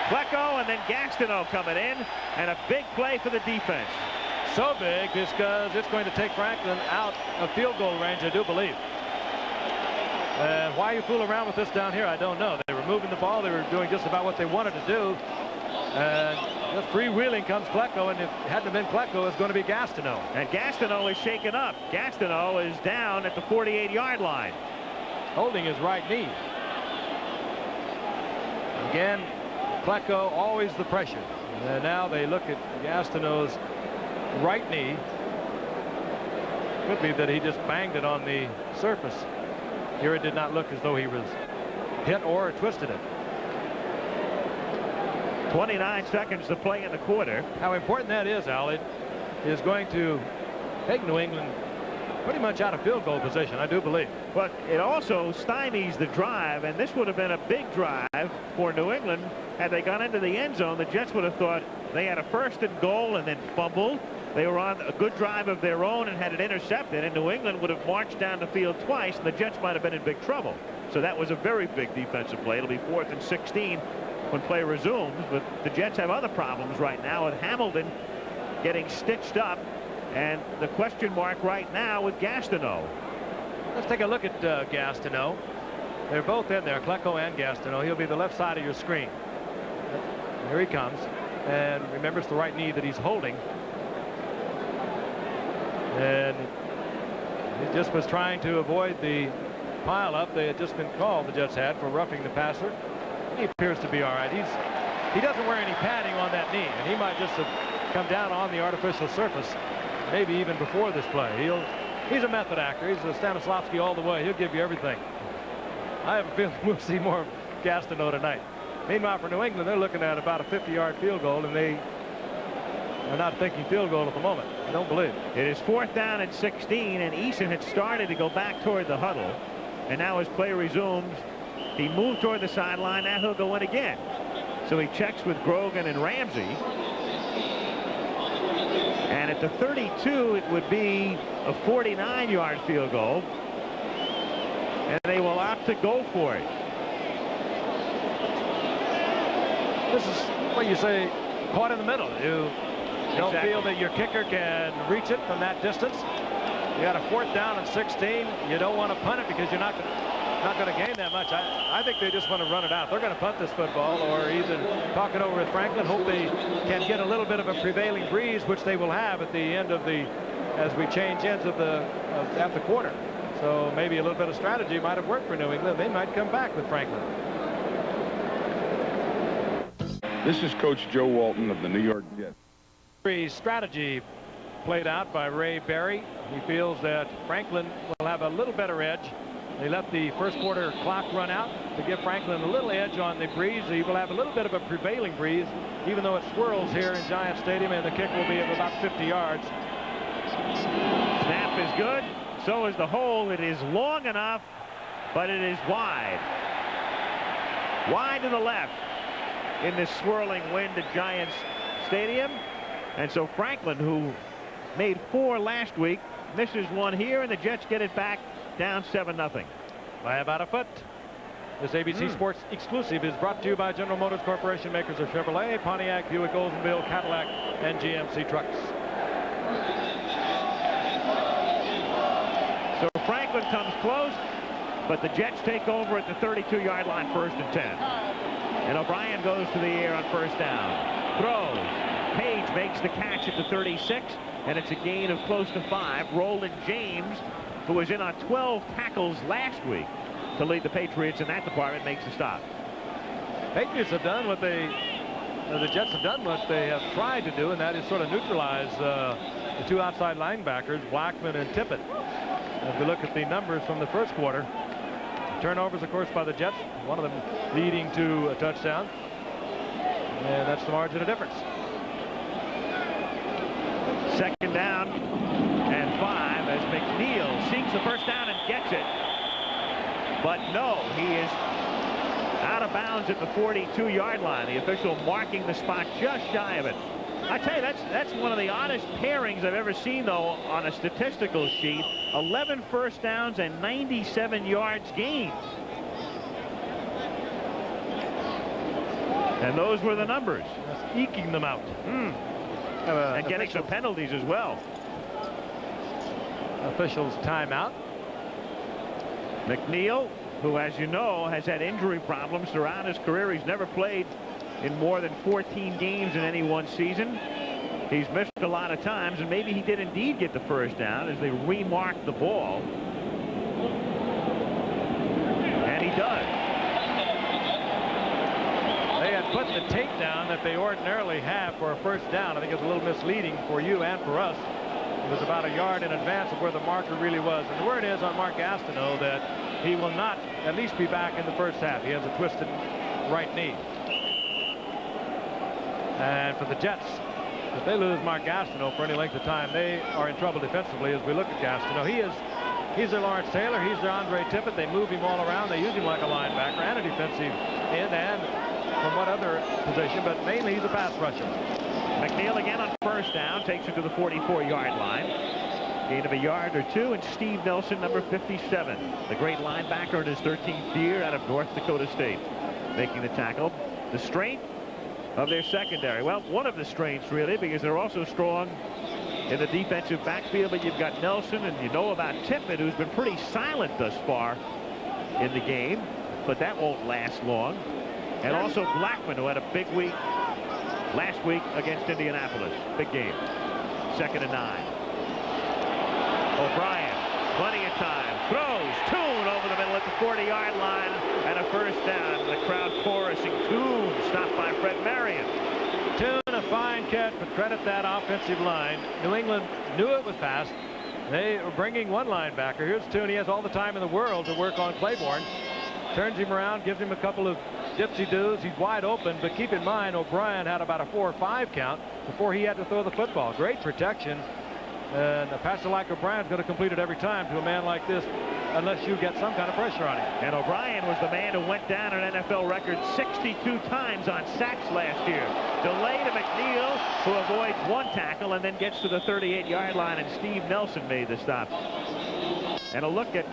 Klecko and then Gastineau coming in, and a big play for the defense. So big because it's going to take Franklin out of field goal range, I do believe. And why you fool around with this down here, I don't know. They were moving the ball. They were doing just about what they wanted to do. And just freewheeling comes Klecko, and if it hadn't been Klecko, it's going to be Gastineau. And Gastineau is shaken up. Gastineau is down at the 48-yard line. Holding his right knee. Again, Klecko always the pressure. And now they look at Gastineau's right knee. Could be that he just banged it on the surface. Here it did not look as though he was hit or twisted it. 29 seconds to play in the quarter. How important that is, Al, it is going to take New England pretty much out of field goal position, I do believe. But it also stymies the drive, and this would have been a big drive for New England. Had they gone into the end zone, the Jets would have thought they had a 1st and goal and then fumbled. They were on a good drive of their own and had it intercepted, and New England would have marched down the field twice, and the Jets might have been in big trouble. So that was a very big defensive play. It'll be 4th and 16 when play resumes, but the Jets have other problems right now with Hamilton getting stitched up And the question mark right now with Gastineau. Let's take a look at Gastineau. They're both in there, Klecko and Gastineau. He'll be the left side of your screen. Here he comes. And remember, it's the right knee that he's holding. And he just was trying to avoid the pile-up. They had just been called, the Jets had, for roughing the passer. He appears to be all right. He doesn't wear any padding on that knee, and he might just have come down on the artificial surface, maybe even before this play. He's a method actor. He's a Stanislavski all the way. He'll give you everything. I have a feeling we'll see more of Gastineau tonight. Meanwhile, for New England, they're looking at about a 50-yard field goal, and they are not thinking field goal at the moment. I don't believe. It is 4th down and 16, and Eason had started to go back toward the huddle. And now as play resumes, he moved toward the sideline. Now he'll go in again. So he checks with Grogan and Ramsey. And at the 32, it would be a 49-yard field goal. And they will opt to go for it. This is what you say, caught in the middle. You don't feel that your kicker can reach it from that distance. You got a 4th down and 16. You don't want to punt it because you're not going to gain that much. I think they just want to run it out. They're going to punt this football, or either talk it over with Franklin, hope they can get a little bit of a prevailing breeze, which they will have at the end of as we change ends at the quarter. So maybe a little bit of strategy might have worked for New England. They might come back with Franklin. This is Coach Joe Walton of the New York Jets. Strategy played out by Ray Berry. He feels that Franklin will have a little better edge. They let the first quarter clock run out to give Franklin a little edge on the breeze. He will have a little bit of a prevailing breeze, even though it swirls here in Giant Stadium, and the kick will be at about 50 yards. Snap is good. So is the hole. It is long enough, but it is wide. Wide to the left in this swirling wind at Giants Stadium. And so Franklin, who made 4 last week, misses 1 here, and the Jets get it back down 7-0. By about a foot. This ABC Sports exclusive is brought to you by General Motors Corporation, makers of Chevrolet, Pontiac, Buick, Oldsmobile, Cadillac, and GMC trucks. So Franklin comes close, but the Jets take over at the 32-yard line, 1st and 10. And O'Brien goes to the air on 1st down. Throws. Page makes the catch at the 36, and it's a gain of close to 5. Roland James, who was in on 12 tackles last week to lead the Patriots in that department, makes the stop. Patriots have done what the Jets have done what they have tried to do, and that is sort of neutralize the 2 outside linebackers, Blackman and Tippett. If we look at the numbers from the first quarter, turnovers, of course, by the Jets, one of them leading to a touchdown, and that's the margin of difference. 2nd down and 5 as McNeil seeks the 1st down and gets it. But no, he is out of bounds at the 42-yard line. The official marking the spot just shy of it. I tell you, that's one of the oddest pairings I've ever seen, though, on a statistical sheet. 11 first downs and 97 yards gained. And those were the numbers. That's eking them out. And getting some penalties as well. Officials timeout. McNeil, who, as you know, has had injury problems throughout his career. He's never played in more than 14 games in any one season. He's missed a lot of times, and maybe he did indeed get the 1st down as they remarked the ball. And he does. They had put the tape down that they ordinarily have for a 1st down. I think it's a little misleading for you and for us. It was about a yard in advance of where the marker really was. And the word is on Mark Gastineau that he will not at least be back in the 1st half. He has a twisted right knee. And for the Jets, if they lose Mark Gastineau for any length of time, they are in trouble defensively as we look at Gastineau. He's their Lawrence Taylor. He's their Andre Tippett. They move him all around. They use him like a linebacker and a defensive end and from what other position, but mainly he's a pass rusher. McNeil again on 1st down, takes it to the 44-yard line. Gain of a yard or 2, and Steve Nelson, number 57, the great linebacker in his 13th year out of North Dakota State, making the tackle. The strength of their secondary. Well, one of the strengths, really, because they're also strong in the defensive backfield, but you've got Nelson, and you know about Tippett, who's been pretty silent thus far in the game, but that won't last long. And also Blackman, who had a big week last week against Indianapolis. Big game. 2nd and 9. O'Brien, plenty of time, throws, Tune over the middle at the 40-yard line, and a first down. The crowd chorusing, Tune, stopped by Fred Marion. Tune, a fine catch, but credit that offensive line. New England knew it was fast. They were bringing one linebacker. Here's Tune. He has all the time in the world to work on Claiborne. Turns him around, gives him a couple of dipsy-doos. He's wide open, but keep in mind, O'Brien had about a 4 or 5 count before he had to throw the football. Great protection. And a passer like O'Brien's going to complete it every time to a man like this, unless you get some kind of pressure on him. And O'Brien was the man who went down an NFL record 62 times on sacks last year. Delay to McNeil, who avoids 1 tackle and then gets to the 38-yard line, and Steve Nelson made the stop. And a look at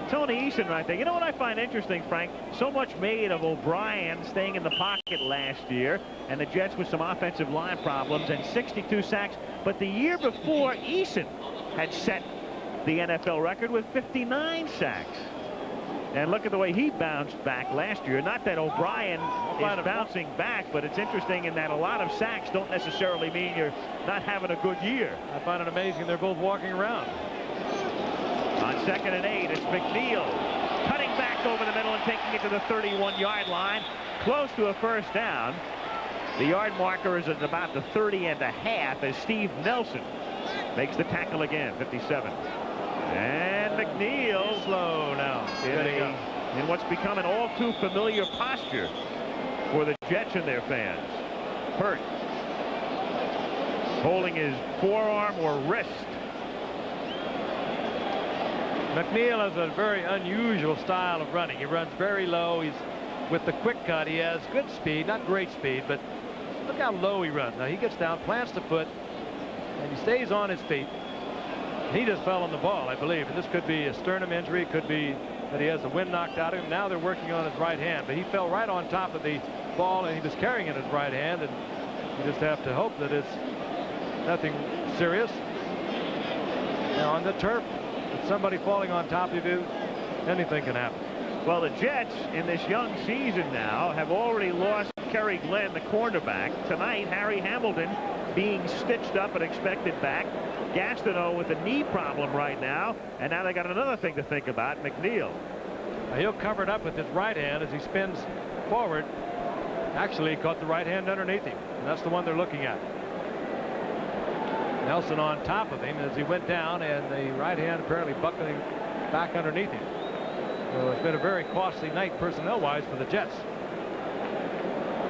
Tony Eason right there. You know what I find interesting, Frank? So much made of O'Brien staying in the pocket last year, and the Jets with some offensive line problems, and 62 sacks. But the year before, Eason had set the NFL record with 59 sacks. And look at the way he bounced back last year. Not that O'Brien is bouncing back, but it's interesting in that a lot of sacks don't necessarily mean you're not having a good year. I find it amazing they're both walking around. On 2nd and 8, it's McNeil cutting back over the middle and taking it to the 31-yard line, close to a first down. The yard marker is at about the 30.5 as Steve Nelson makes the tackle again, 57. And McNeil Slow now. in what's become an all too familiar posture for the Jets and their fans. Hurt, holding his forearm or wrist. McNeil has a very unusual style of running. He runs very low. He's with the quick cut. He has good speed, not great speed, but look how low he runs. Now he gets down, plants the foot, and he stays on his feet. He just fell on the ball, I believe, and this could be a sternum injury. It could be that he has the wind knocked out of him. Now they're working on his right hand, but he fell right on top of the ball, and he was carrying it in his right hand, and you just have to hope that it's nothing serious. Now on the turf, with somebody falling on top of you, anything can happen. Well, the Jets in this young season now have already lost Kerry Glenn, the cornerback. Tonight, Harry Hamilton being stitched up and expected back. Gastineau with a knee problem right now, and now they got another thing to think about, McNeil. Now he'll cover it up with his right hand as he spins forward. Actually, he caught the right hand underneath him, and that's the one they're looking at. Nelson on top of him as he went down, and the right hand apparently buckling back underneath him. So it's been a very costly night personnel-wise for the Jets.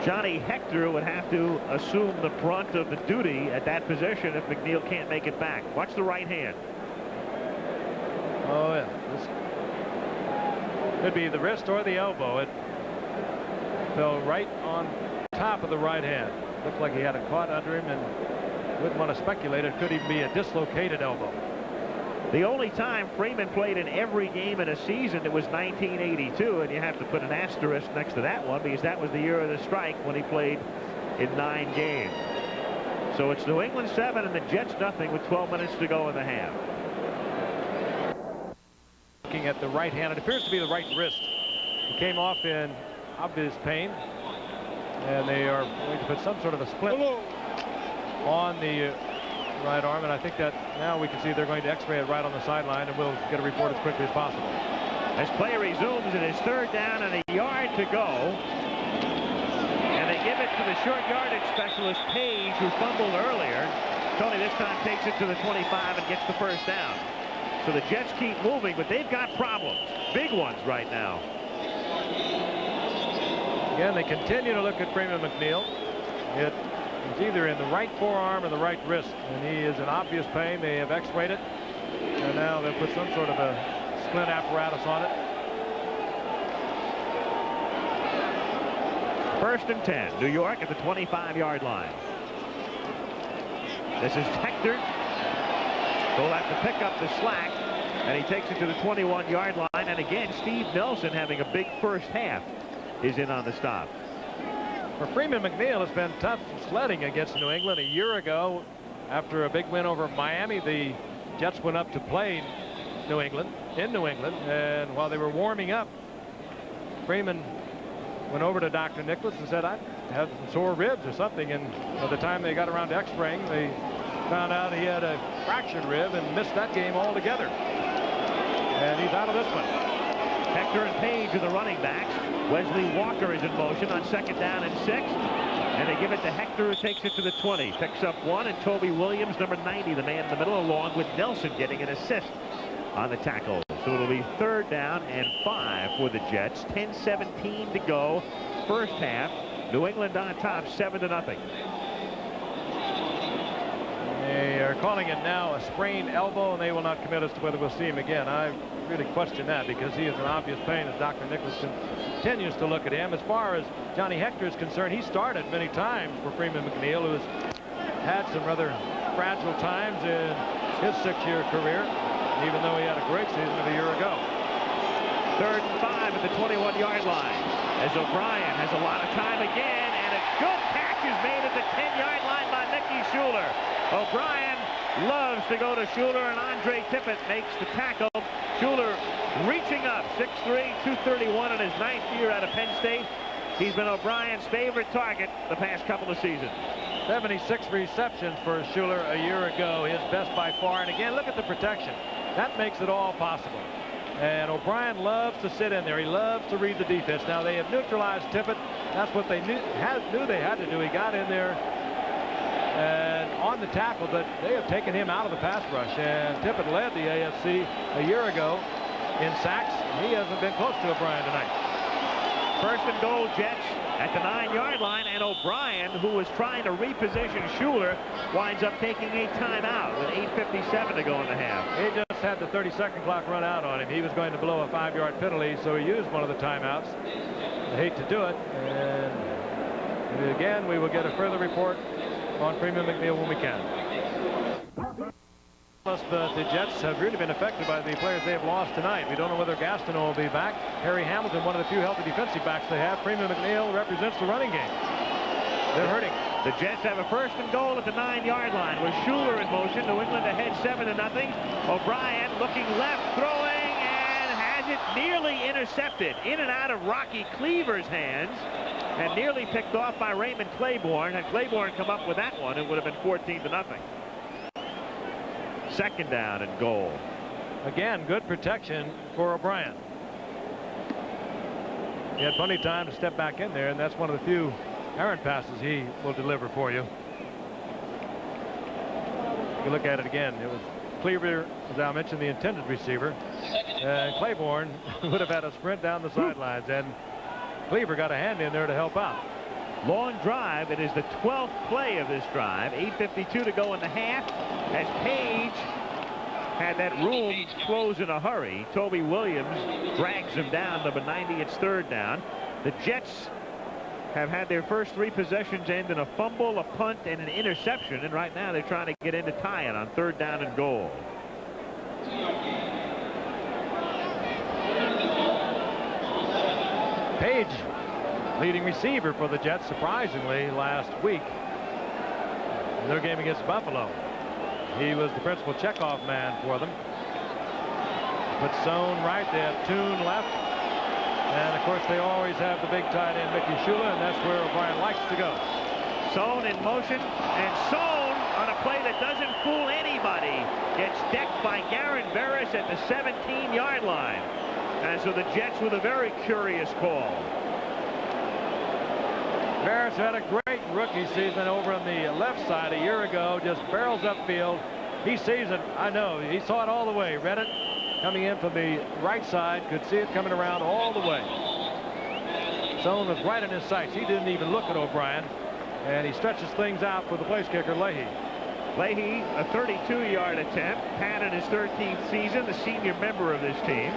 Johnny Hector would have to assume the brunt of the duty at that position if McNeil can't make it back. Watch the right hand. Oh, yeah. This could be the wrist or the elbow. It fell right on top of the right hand. Looked like he had it caught under him, and wouldn't want to speculate. It could even be a dislocated elbow. The only time Freeman played in every game in a season, it was 1982, and you have to put an asterisk next to that one because that was the year of the strike when he played in 9 games. So it's New England 7 and the Jets nothing with 12 minutes to go in the half. Looking at the right hand, it appears to be the right wrist. He came off in obvious pain, and they are going to put some sort of a splint on the right arm, and I think that now we can see they're going to x-ray it right on the sideline, and we'll get a report as quickly as possible. As play resumes, it is 3rd down and a yard to go, and they give it to the short yardage specialist Page, who fumbled earlier. Tony this time takes it to the 25 and gets the first down. So the Jets keep moving, but they've got problems, big ones right now. Again, they continue to look at Freeman McNeil. It is either in the right forearm or the right wrist, and he is in obvious pain. They have x-rayed it, and now they'll put some sort of a splint apparatus on it. 1st and 10, New York at the 25-yard line. This is Hector. He'll have to pick up the slack, and he takes it to the 21-yard line. And again, Steve Nelson, having a big first half, is in on the stop. For Freeman McNeil, it's been tough sledding against New England. A year ago, After a big win over Miami, the Jets went up to play New England, and while they were warming up, Freeman went over to Dr. Nicholas and said, I had some sore ribs or something, and by the time they got around to x-raying, they found out he had a fractured rib and missed that game altogether. And he's out of this one. Hector and Page are the running backs. Wesley Walker is in motion on 2nd down and 6. And they give it to Hector, who takes it to the 20. Picks up 1, and Toby Williams, number 90, the man in the middle, along with Nelson, getting an assist on the tackle. So it'll be 3rd down and 5 for the Jets. 10:17 to go. First half. New England on top, 7-0. They are calling it now a sprained elbow, and they will not commit as to whether we'll see him again. I really question that, because he is in obvious pain as Dr. Nicholas continues to look at him. As far as Johnny Hector is concerned, he started many times for Freeman McNeil, who has had some rather fragile times in his 6-year career, even though he had a great season a year ago. 3rd and 5 at the 21-yard line, as O'Brien has a lot of time again, and a good catch is made at the 10-yard line by Mickey Schuler. O'Brien loves to go to Schuler, and Andre Tippett makes the tackle. Schuler reaching up, 6'3", 231 in his 9th year out of Penn State. He's been O'Brien's favorite target the past couple of seasons. 76 receptions for Schuler a year ago, his best by far. And again, look at the protection. That makes it all possible. And O'Brien loves to sit in there. He loves to read the defense. Now, they have neutralized Tippett. That's what they knew they had to do. He got in there and on the tackle, but they have taken him out of the pass rush. And Tippett led the AFC a year ago in sacks. He hasn't been close to O'Brien tonight. 1st and goal, Jets at the 9-yard line, and O'Brien, who was trying to reposition Schuler, winds up taking a timeout with 8:57 to go in the half. He just had the 30-second clock run out on him. He was going to blow a 5-yard penalty, so he used one of the timeouts. I hate to do it. And again, we will get a further report on Freeman McNeil when we can. But the Jets have really been affected by the players they have lost tonight. We don't know whether Gastineau will be back. Harry Hamilton, one of the few healthy defensive backs they have. Freeman McNeil represents the running game. They're hurting. The Jets have a 1st and goal at the 9-yard line with Schuler in motion. New England ahead 7-0. O'Brien looking left, throwing, and has it nearly intercepted. In and out of Rocky Cleaver's hands, and nearly picked off by Raymond Claiborne. Had Claiborne come up with that one, it would have been 14-0. 2nd down and goal. Again, good protection for O'Brien. He had plenty of time to step back in there, and that's one of the few errant passes he will deliver for you. You look at it again. It was Cleaver, as I mentioned, the intended receiver. Claiborne would have had a sprint down the sidelines, and Cleaver got a hand in there to help out. Long drive. It is the 12th play of this drive. 8:52 to go in the half, as Page had that room close in a hurry. Toby Williams drags him down, number 90. It's 3rd down. The Jets have had their first 3 possessions end in a fumble, a punt, and an interception, and right now they're trying to get in to tie it on 3rd down and goal. Page, leading receiver for the Jets, surprisingly, last week in their game against Buffalo. He was the principal checkoff man for them. But Sohn right, they have Toon left, and of course they always have the big tight end Mickey Schuler, and that's where O'Brien likes to go. Sohn in motion, and Sohn on a play that doesn't fool anybody gets decked by Garen Barris at the 17-yard line. And so the Jets with a very curious call. Barris had a great rookie season over on the left side a year ago, just barrels upfield. He sees it. I know. He saw it all the way. Read it coming in from the right side. Could see it coming around all the way. Sohn was right in his sights. He didn't even look at O'Brien. And he stretches things out for the place kicker, Leahy. Leahy, a 32-yard attempt. Pat in his 13th season, the senior member of this team.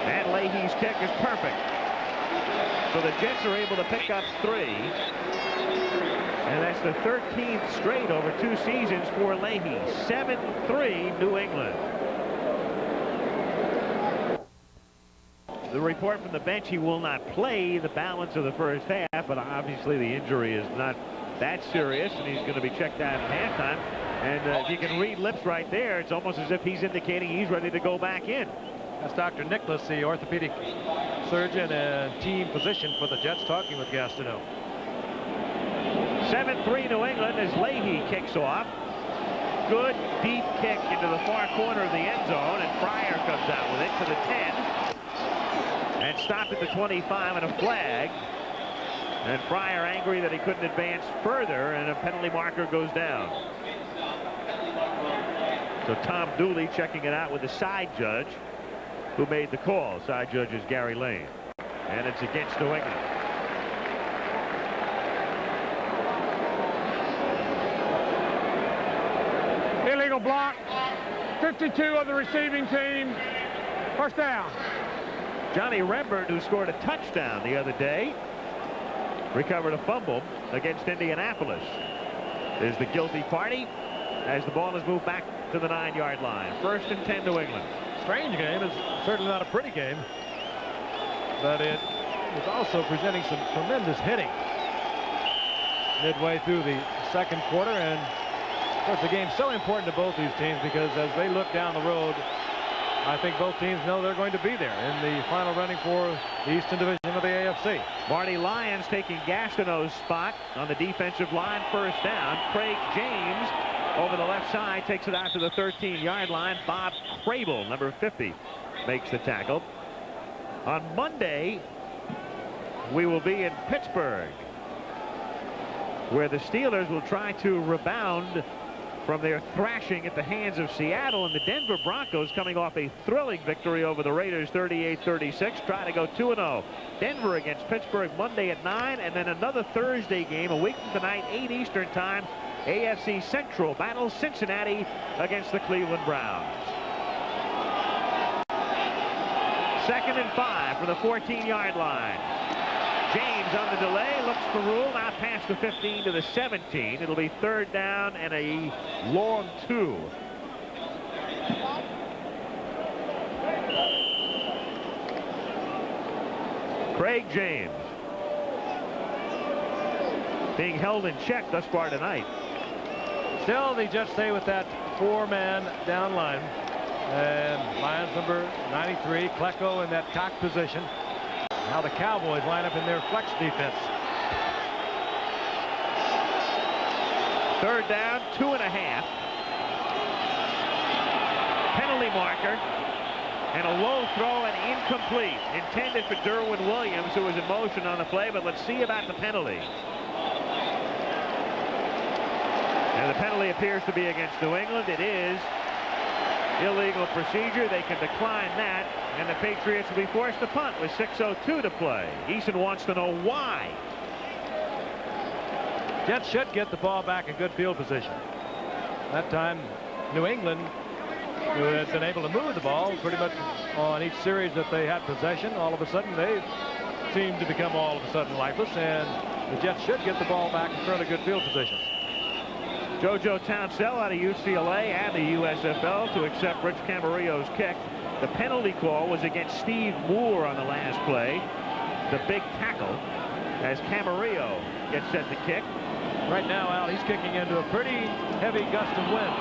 And Leahy's kick is perfect. So the Jets are able to pick up 3. And that's the 13th straight over 2 seasons for Leahy. 7-3 New England. The report from the bench, he will not play the balance of the first half, but obviously the injury is not That's serious, and he's going to be checked out at halftime. And if you can read lips right there, it's almost as if he's indicating he's ready to go back in. That's Dr. Nicholas, the orthopedic surgeon and team physician for the Jets, talking with Gastineau. 7-3 New England as Leahy kicks off. Good deep kick into the far corner of the end zone, and Fryer comes out with it to the 10 and stopped at the 25 and a flag. And Fryer angry that he couldn't advance further, and a penalty marker goes down. So Tom Dooley checking it out with the side judge who made the call. Side judge is Gary Lane, and it's against New England. Illegal block. 52 of the receiving team. First down. Johnny Rembert, who scored a touchdown the other day, recovered a fumble against Indianapolis, is the guilty party as the ball is moved back to the 9-yard line. 1st and 10 New England. Strange game. It's certainly not a pretty game, but it is also presenting some tremendous hitting midway through the second quarter. And of course the game's so important to both these teams because as they look down the road, I think both teams know they're going to be there in the final running for the Eastern Division of the AFC. Marty Lyons taking Gastineau's spot on the defensive line. 1st down. Craig James over the left side takes it out to the 13-yard line. Bob Crable, number 50, makes the tackle. On Monday, we will be in Pittsburgh, where the Steelers will try to rebound from their thrashing at the hands of Seattle, and the Denver Broncos, coming off a thrilling victory over the Raiders 38-36, try to go 2-0. Denver against Pittsburgh Monday at 9, and then another Thursday game a week from tonight, 8 Eastern time. AFC Central battles Cincinnati against the Cleveland Browns. 2nd and 5 for the 14-yard line. James on the delay, looks for Rule, now past the 15 to the 17. It'll be 3rd down and a long 2. Craig James being held in check thus far tonight. Still, the Jets stay with that 4-man down line. And Lions number 93, Klecko in that cock position. Now the Cowboys line up in their flex defense. 3rd down, 2.5. Penalty marker. And a low throw and incomplete. Intended for Derwin Williams, who was in motion on the play, but let's see about the penalty. And the penalty appears to be against New England. It is illegal procedure. They can decline that, and the Patriots will be forced to punt with 6:02 to play. Eason wants to know why. Jets should get the ball back in good field position. That time, New England, who had been able to move the ball pretty much on each series that they had possession, all of a sudden they seemed to become all of a sudden lifeless, and the Jets should get the ball back in fairly good field position. JoJo Townsell out of UCLA and the USFL to accept Rich Camarillo's kick. The penalty call was against Steve Moore on the last play, the big tackle, as Camarillo gets set to kick. Right now, Al, he's kicking into a pretty heavy gust of wind.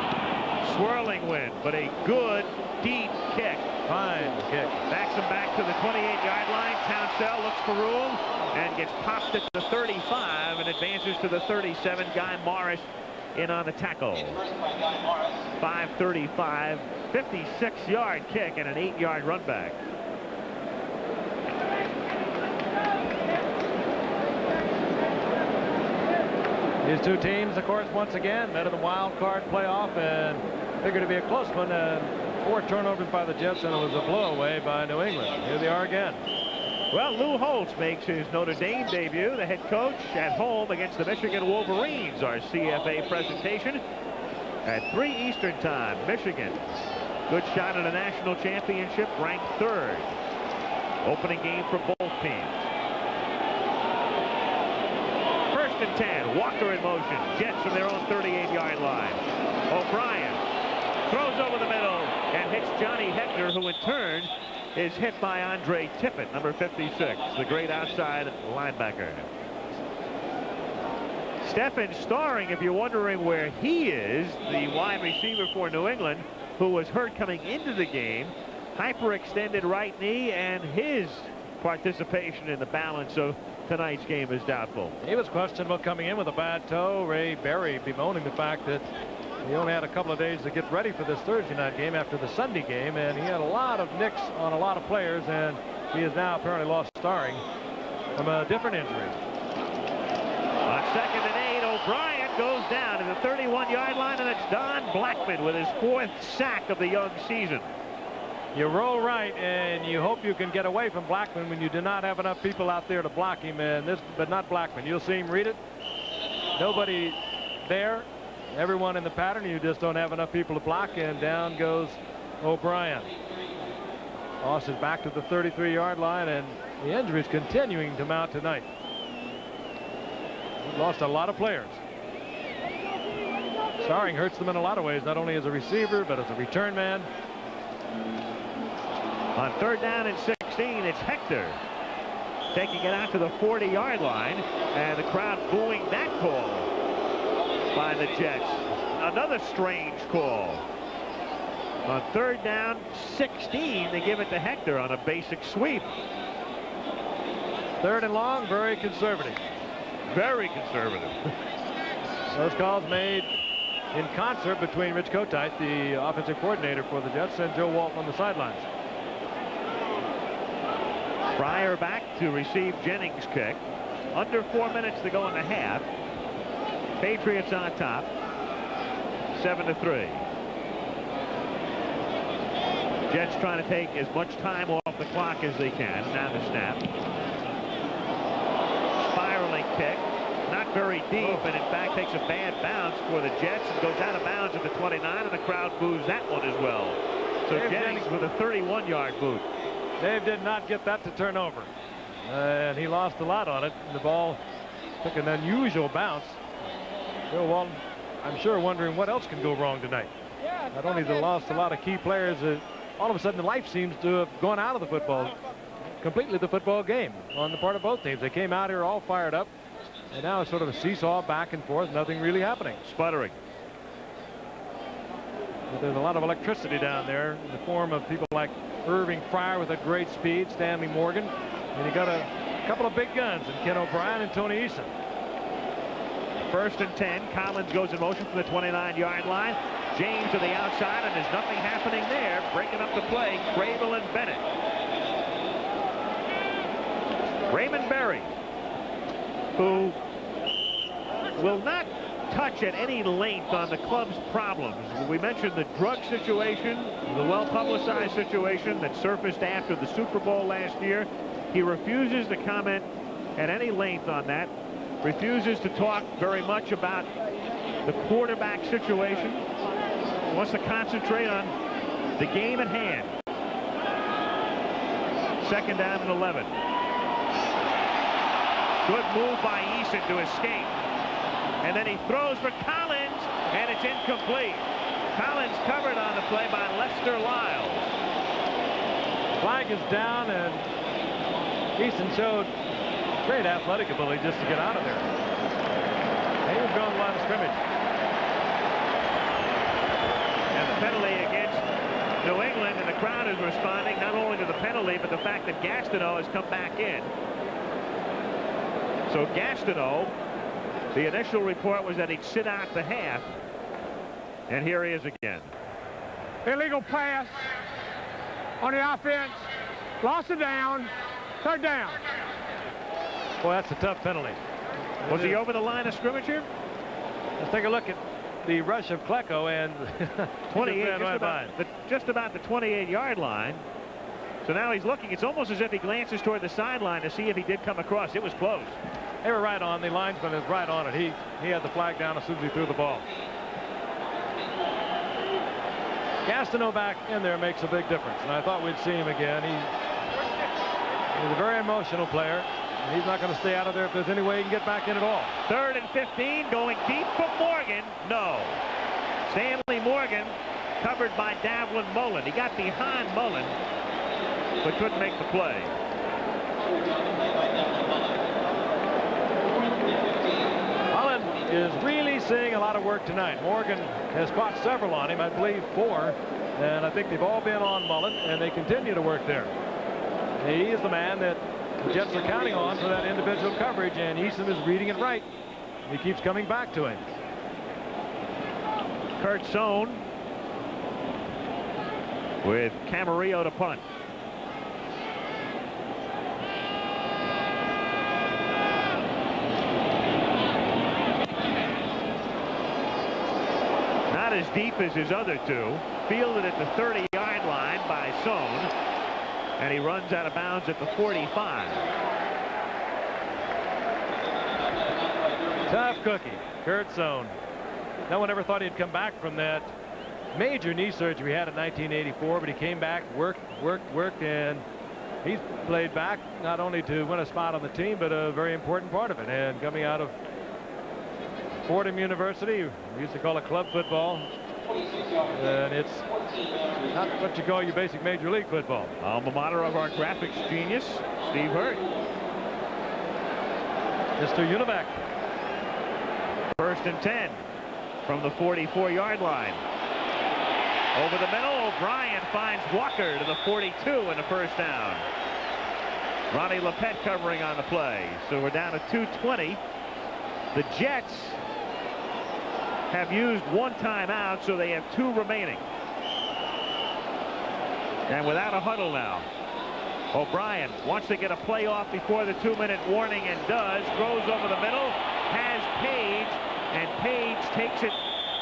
Swirling wind, but a good, deep kick. Fine kick. Backs him back to the 28-yard line. Townsell looks for room and gets popped at the 35 and advances to the 37. Guy Morris in on the tackle. 5:35, 56-yard kick and an 8-yard run back. These two teams, of course, once again, met in the wild card playoff and figured to be a close one. And 4 turnovers by the Jets, and it was a blowaway by New England. Here they are again. Well, Lou Holtz makes his Notre Dame debut, the head coach, at home against the Michigan Wolverines. Our CFA presentation at 3 Eastern time. Michigan, good shot at a national championship, ranked 3rd. Opening game for both teams. 1st and 10. Walker in motion. Jets from their own 38-yard line. O'Brien throws over the middle and hits Johnny Heckner, who in turn is hit by Andre Tippett, number 56, the great outside linebacker. Stephen Starring, if you're wondering where he is, the wide receiver for New England, who was hurt coming into the game, hyperextended right knee, and his participation in the balance of tonight's game is doubtful. He was questionable coming in with a bad toe. Ray Berry bemoaning the fact that he only had a couple of days to get ready for this Thursday night game after the Sunday game, and he had a lot of nicks on a lot of players, and he has now apparently lost Starring from a different injury. On 2nd and 8, O'Brien goes down to the 31-yard line, and it's Don Blackman with his 4th sack of the young season. You roll right, and you hope you can get away from Blackman when you do not have enough people out there to block him. But not Blackman. You'll see him read it. Nobody there. Everyone in the pattern. You just don't have enough people to block, and down goes O'Brien. Moss is back to the 33-yard line, and the injury is continuing to mount tonight. We've lost a lot of players. Starring hurts them in a lot of ways, not only as a receiver, but as a return man. On 3rd down and 16, it's Hector taking it out to the 40-yard line, and the crowd booing that call by the Jets. Another strange call. On 3rd down, 16, they give it to Hector on a basic sweep. 3rd and long, very conservative. Very conservative. Those calls made in concert between Rich Kotite, the offensive coordinator for the Jets, and Joe Walton on the sidelines. Fryer back to receive Jennings' kick. Under 4 minutes to go in the half. Patriots on top, 7-3. Jets trying to take as much time off the clock as they can. Now the snap. Spiraling kick. Not very deep, and in fact takes a bad bounce for the Jets and goes out of bounds at the 29, and the crowd boos that one as well. So Jennings with a 31-yard boot. Dave did not get that to turn over, and he lost a lot on it. The ball took an unusual bounce. Joe Walton, I'm sure, wondering what else can go wrong tonight. Not only they lost a lot of key players, all of a sudden the life seems to have gone out of the football, completely the football game on the part of both teams. They came out here all fired up, and now it's sort of a seesaw back and forth, nothing really happening. Sputtering. But there's a lot of electricity down there in the form of people like Irving Fryer with a great speed, Stanley Morgan, and you got a couple of big guns in Ken O'Brien and Tony Eason. 1st and 10. Collins goes in motion from the 29-yard line. James to the outside, and there's nothing happening there. Breaking up the play, Crable and Bennett. Raymond Berry, who will not touch at any length on the club's problems. We mentioned the drug situation, the well-publicized situation that surfaced after the Super Bowl last year. He refuses to comment at any length on that, refuses to talk very much about the quarterback situation, wants to concentrate on the game at hand. 2nd down and 11. Good move by Eason to escape. And then he throws for Collins, and it's incomplete. Collins covered on the play by Lester Lyles. Flag is down, and Eason showed great athletic ability just to get out of there. He was going to the line of scrimmage. And the penalty against New England, and the crowd is responding not only to the penalty, but the fact that Gastineau has come back in. So Gastineau, the initial report was that he'd sit out the half, and here he is again. Illegal pass on the offense. Lost it down. 3rd down. Boy, that's a tough penalty. Was he over the line of scrimmage here? Let's take a look at the rush of Klecko, and 28, just about the 28-yard line. So now he's looking. It's almost as if he glances toward the sideline to see if he did come across. It was close. They were right on. The linesman is right on it. He had the flag down as soon as he threw the ball. Gastineau back in there makes a big difference, and I thought we'd see him again. He's a very emotional player, and he's not going to stay out of there if there's any way he can get back in at all. 3rd and 15, going deep for Morgan. No. Stanley Morgan covered by Davlin Mullen. He got behind Mullen, but couldn't make the play. seeing a lot of work tonight. Morgan has caught several on him, I believe 4, and I think they've all been on Mullen, and they continue to work there. He is the man that the Jets are counting on for that individual coverage, and Eason is reading it right. He keeps coming back to him. Kurt Sohn with Camarillo to punt. Not as deep as his other two. Fielded at the 30-yard line by Sohn, and he runs out of bounds at the 45. Tough cookie, Kurt Sohn. No one ever thought he'd come back from that major knee surgery he had in 1984, but he came back, worked, and he's played back not only to win a spot on the team, but a very important part of it. And coming out of Fordham University, we used to call it club football, and it's not what you call your basic major league football. Alma mater of our graphics genius, Steve Hurt. Mr. Univac. 1st and 10 from the 44-yard line. Over the middle, O'Brien finds Walker to the 42 and a first down. Ronnie Lepet covering on the play. So we're down to 2:20. The Jets have used 1 timeout, so they have 2 remaining. And without a huddle now, O'Brien wants to get a play off before the 2-minute warning, and does. Throws over the middle, has Page, and Page takes it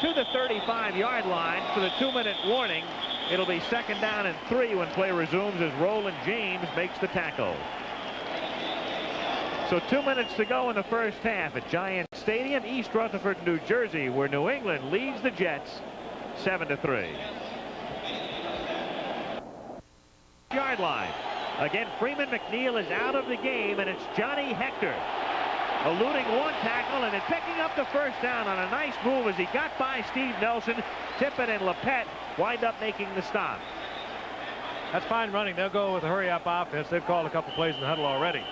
to the 35-yard line for the 2-minute warning. It'll be 2nd down and 3 when play resumes as Roland James makes the tackle. So 2 minutes to go in the first half at Giant Stadium, East Rutherford, New Jersey, where New England leads the Jets 7-3. Yard line. Again, Freeman McNeil is out of the game, and it's Johnny Hector eluding 1 tackle and then picking up the first down on a nice move as he got by Steve Nelson. Tippett and Lepet wind up making the stop. That's fine running. They'll go with a hurry-up offense. They've called a couple plays in the huddle already.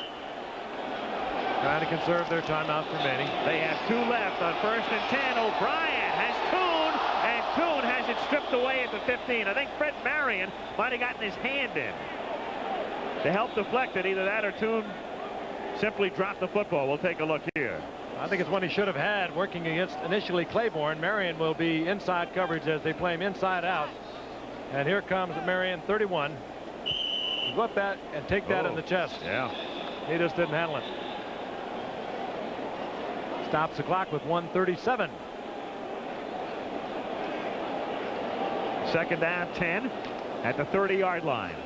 Trying to conserve their timeouts remaining. They have 2 left on 1st and 10. O'Brien has Toon, and Toon has it stripped away at the 15. I think Fred Marion might have gotten his hand in to help deflect it. Either that or Toon simply dropped the football. We'll take a look here. I think it's one he should have had working against initially Claiborne. Marion will be inside coverage as they play him inside out. And here comes Marion, 31. Go up that and take that in the chest. Yeah. He just didn't handle it. Stops the clock with 1:37. 2nd down, 10 at the 30-yard line.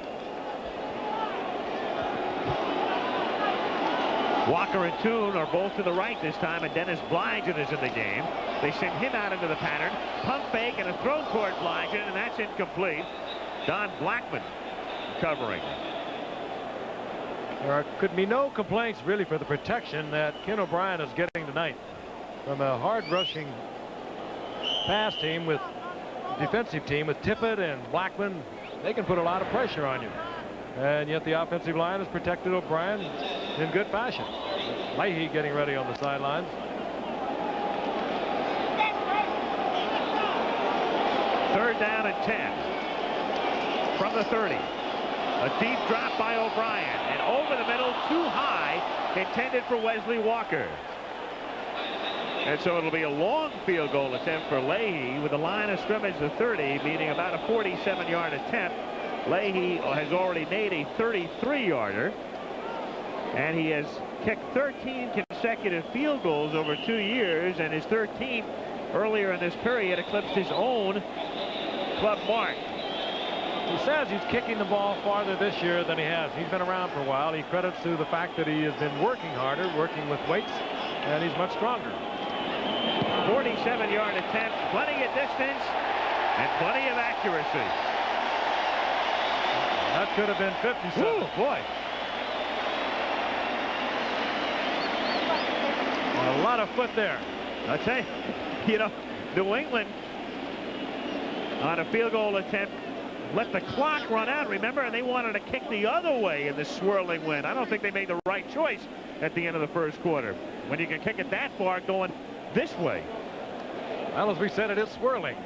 Walker and Toon are both to the right this time, and Dennis Blygen is in the game. They send him out into the pattern. Pump fake and a throw toward Blygen, and that's incomplete. Don Blackman covering. There could be no complaints really for the protection that Ken O'Brien is getting tonight from a hard rushing pass team with defensive team with Tippett and Blackman. They can put a lot of pressure on you, and yet the offensive line has protected O'Brien in good fashion. Leahy getting ready on the sidelines. Third down and 10 from the 30. A deep drop by O'Brien, and over the middle, too high, intended for Wesley Walker. And so it'll be a long field goal attempt for Leahy, with the line of scrimmage to 30, meaning about a 47-yard attempt. Leahy has already made a 33-yarder, and he has kicked 13 consecutive field goals over 2 years, and his 13th earlier in this period eclipsed his own club mark. He says he's kicking the ball farther this year than he has. He's been around for a while. He credits to the fact that he has been working harder, working with weights, and he's much stronger. 47-yard attempt, plenty of distance, and plenty of accuracy. That could have been 57. Ooh, boy. A lot of foot there. I'll tell you, New England on a field goal attempt let the clock run out, remember, and they wanted to kick the other way in this swirling wind. I don't think they made the right choice at the end of the first quarter when you can kick it that far going this way. Well, as we said, it is swirling.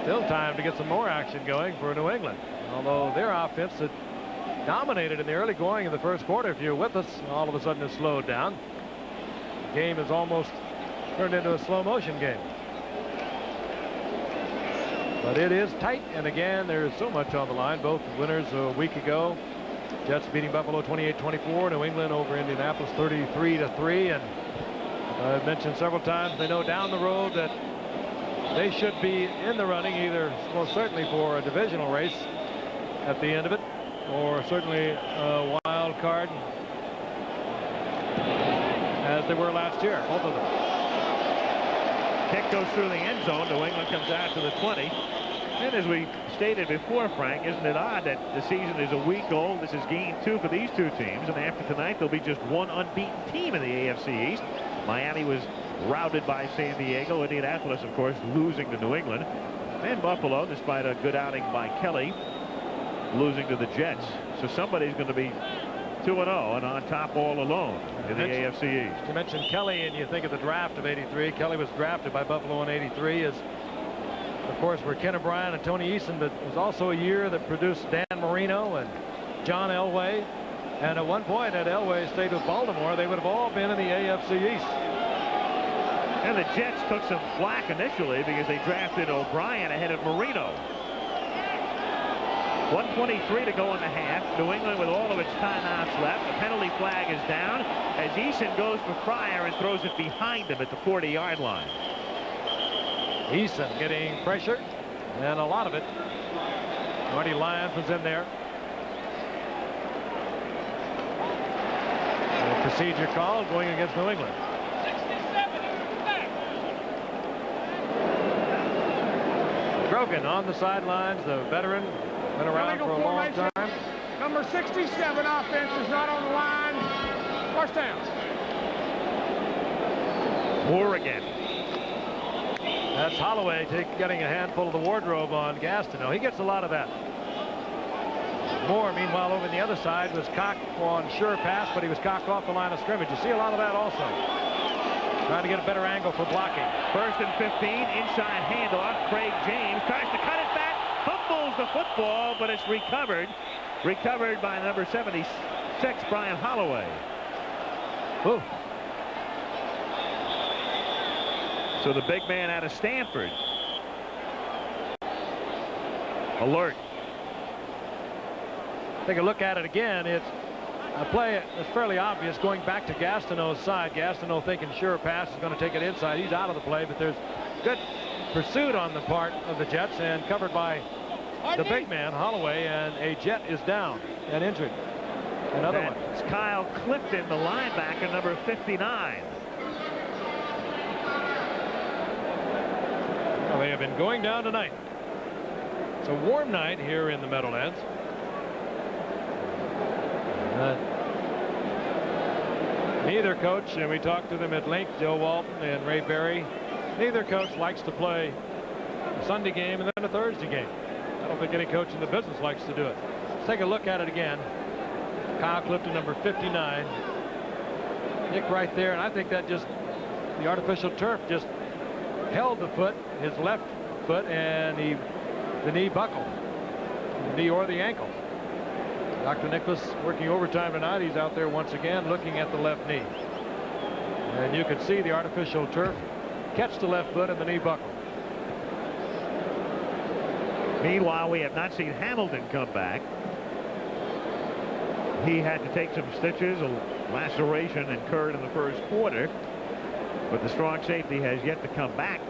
Still time to get some more action going for New England. Although their offense had dominated in the early going of the first quarter. If you're with us, all of a sudden it's slowed down. The game is almost turned into a slow motion game. But it is tight, and again, there's so much on the line. Both winners a week ago. Jets beating Buffalo 28-24. New England over Indianapolis 33-3. And I've mentioned several times they know down the road that they should be in the running, either most certainly for a divisional race at the end of it, or certainly a wild card as they were last year, both of them. Kick goes through the end zone. New England comes out to the 20. And as we stated before, Frank, isn't it odd that the season is a week old? This is game 2 for these two teams, and after tonight there'll be just one unbeaten team in the AFC East. Miami was routed by San Diego. Indianapolis, of course, losing to New England. And Buffalo, despite a good outing by Kelly, losing to the Jets. So somebody's going to be 2-0 and on top all alone in the AFC East. You mentioned Kelly, and you think of the draft of '83. Kelly was drafted by Buffalo in '83, as of course were Ken O'Brien and Tony Eason, but it was also a year that produced Dan Marino and John Elway. And at one point, had Elway stayed with Baltimore, they would have all been in the AFC East. And the Jets took some flack initially because they drafted O'Brien ahead of Marino. 1:23 to go in the half. New England with all of its timeouts left. The penalty flag is down as Eason goes for Pryor and throws it behind him at the 40-yard line. Eason getting pressure, and a lot of it. Marty Lyons was in there. A procedure call going against New England. 67 back. Grogan on the sidelines, the veteran, been around for a long time. Number 67 offense is not on the line. First down. Moore again. That's Holloway getting a handful of the wardrobe on Gastineau. He gets a lot of that. Moore, meanwhile, over on the other side, was cocked on sure pass, but he was cocked off the line of scrimmage. You see a lot of that also. Trying to get a better angle for blocking. 1st and 15, inside handoff. Craig James tries to cut it back, fumbles the football, but it's recovered. Recovered by number 76, Brian Holloway. Ooh. So the big man out of Stanford. Alert. Take a look at it again. It's a play that's fairly obvious going back to Gastineau's side. Gastineau thinking sure pass is going to take it inside. He's out of the play, but there's good pursuit on the part of the Jets and covered by the big man, Holloway, and a Jet is down and injured. Another one. It's Kyle Clifton, the linebacker, number 59. Well, they have been going down tonight. It's a warm night here in the Meadowlands. Neither coach, and we talked to them at length, Joe Walton and Ray Berry, neither coach likes to play a Sunday game and then a Thursday game. I don't think any coach in the business likes to do it. Let's take a look at it again. Kyle Clifton, number 59. Nick right there, and I think that just, the artificial turf just held the foot, his left foot, and the knee buckled, the knee or the ankle. Dr. Nicholas working overtime tonight. He's out there once again looking at the left knee. And you can see the artificial turf catch the left foot and the knee buckle. Meanwhile, we have not seen Hamilton come back. He had to take some stitches, a laceration incurred in the first quarter. But the strong safety has yet to come back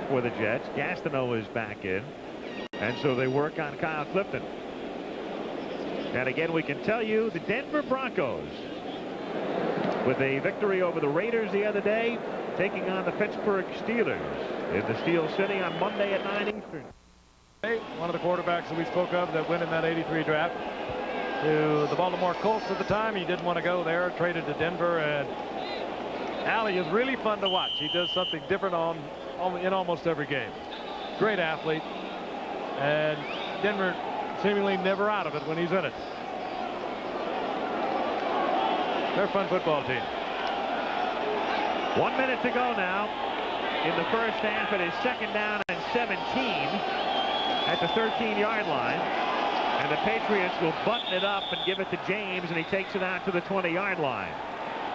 for the Jets. Gastineau is back in. And so they work on Kyle Clifton. And again, we can tell you the Denver Broncos, with a victory over the Raiders the other day, taking on the Pittsburgh Steelers in the Steel City on Monday at 9 Eastern. One of the quarterbacks that we spoke of that went in that '83 draft to the Baltimore Colts at the time. He didn't want to go there, traded to Denver, and Allie is really fun to watch. He does something different in almost every game. Great athlete, and Denver seemingly never out of it when he's in it. They're a fun football team. 1 minute to go now in the first half. It is 2nd down and 17 at the 13-yard line. And the Patriots will button it up and give it to James, and he takes it out to the 20-yard line.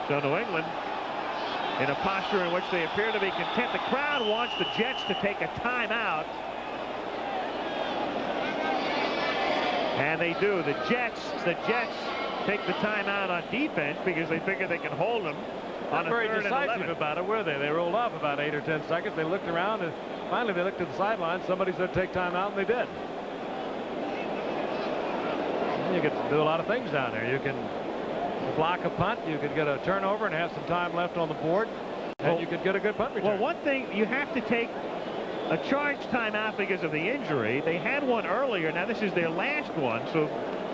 So New England in a posture in which they appear to be content. The crowd wants the Jets to take a timeout. And they do. The Jets take the timeout on defense because they figure they can hold them on a very 3rd and decisive 11. about it, were they? They rolled off about 8 or 10 seconds. They looked around, and finally they looked to the sideline. Somebody said take timeout, and they did. You could do a lot of things down there. You can block a punt, you could get a turnover and have some time left on the board, and you could get a good punt return. Well, one thing, you have to take a charge timeout because of the injury. They had one earlier. Now this is their last one, so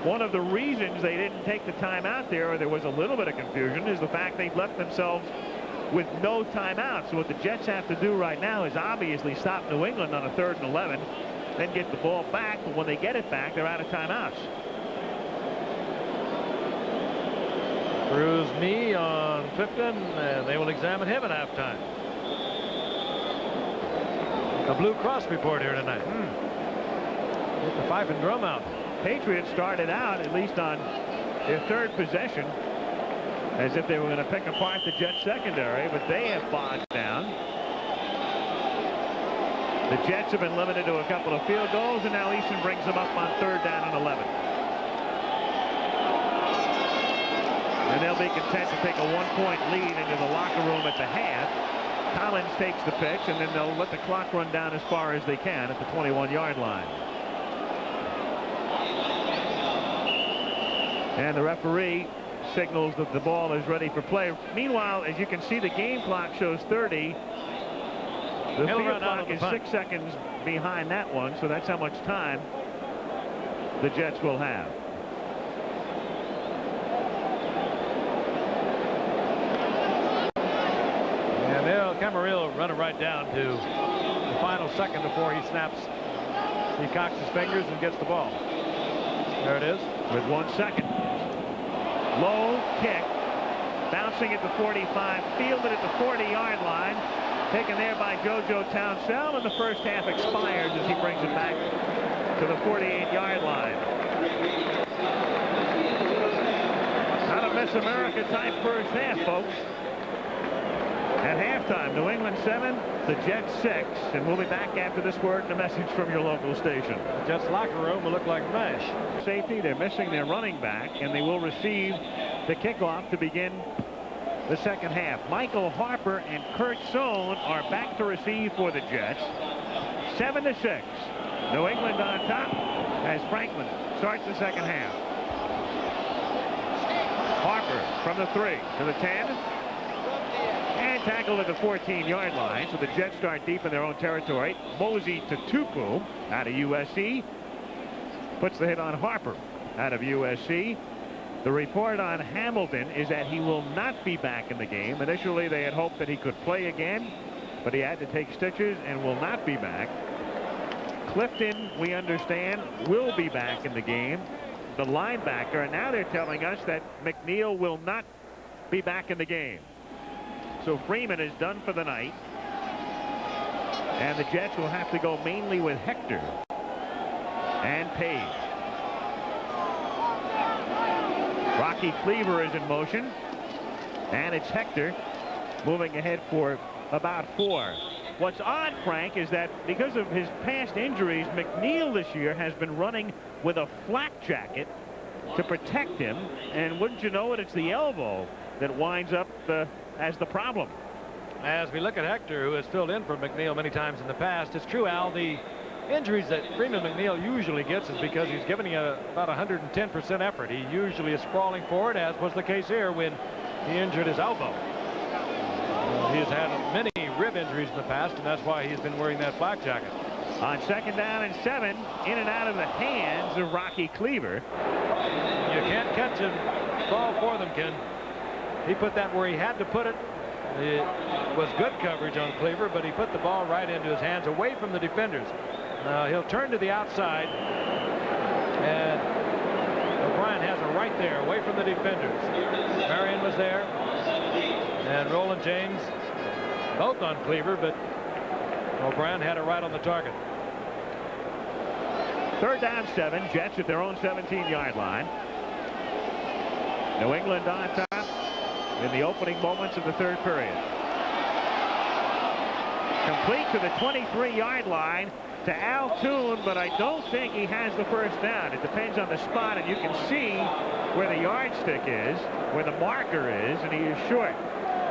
one of the reasons they didn't take the timeout there, or there was a little bit of confusion, is the fact they've left themselves with no timeout. So what the Jets have to do right now is obviously stop New England on a 3rd and 11, then get the ball back. But when they get it back, they're out of timeouts. Bruised knee on Pipkin, and they will examine him at halftime. A Blue Cross report here tonight. Get the fife and drum out. Patriots started out, at least on their 3rd possession, as if they were going to pick apart the Jets secondary, but they have bogged down. The Jets have been limited to a couple of field goals, and now Eason brings them up on 3rd down and 11. And they'll be content to take a 1-point lead into the locker room at the half. Collins takes the pitch, and then they'll let the clock run down as far as they can at the 21-yard line. And the referee signals that the ball is ready for play. Meanwhile, as you can see, the game clock shows 30. The field clock is 6 seconds behind that one, so that's how much time the Jets will have. Camarillo run it right down to the final second before he snaps. He cocks his fingers and gets the ball. There it is. With 1 second. Low kick. Bouncing at the 45. Fielded at the 40-yard line. Taken there by JoJo Townsell. And the first half expires as he brings it back to the 48-yard line. Not a Miss America type first half, folks. At halftime, New England 7, the Jets 6, and we'll be back after this word and a message from your local station. The Jets locker room will look like mash. Safety, they're missing their running back, and they will receive the kickoff to begin the second half. Michael Harper and Kurt Sohn are back to receive for the Jets. 7-6. New England on top as Franklin starts the second half. Harper from the 3 to the 10. And tackled at the 14-yard line, so the Jets start deep in their own territory. Mosey to Tupu out of USC. Puts the hit on Harper out of USC. The report on Hamilton is that he will not be back in the game. Initially, they had hoped that he could play again, but he had to take stitches and will not be back. Clifton, we understand, will be back in the game, the linebacker, and now they're telling us that McNeil will not be back in the game. So Freeman is done for the night. And the Jets will have to go mainly with Hector and Page. Rocky Cleaver is in motion. And it's Hector moving ahead for about 4. What's odd, Frank, is that because of his past injuries, McNeil this year has been running with a flak jacket to protect him. And wouldn't you know it, it's the elbow that winds up as the problem. As we look at Hector, who has filled in for McNeil many times in the past, it's true, Al, the injuries that Freeman McNeil usually gets is because he's giving about 110% effort. He usually is sprawling forward, as was the case here when he injured his elbow. He has had many rib injuries in the past, and that's why he's been wearing that flak jacket. On 2nd down and 7, in and out of the hands of Rocky Cleaver. You can't catch him. Ball for them, Ken. He put that where he had to put it. It was good coverage on Cleaver, but he put the ball right into his hands, away from the defenders. Now he'll turn to the outside, and O'Brien has it right there, away from the defenders. Marion was there, and Roland James both on Cleaver, but O'Brien had it right on the target. 3rd down 7. Jets at their own 17-yard line. New England on top in the opening moments of the 3rd period. Complete to the 23-yard line to Al Toon, but I don't think he has the 1st down. It depends on the spot, and you can see where the yardstick is, where the marker is, and he is short.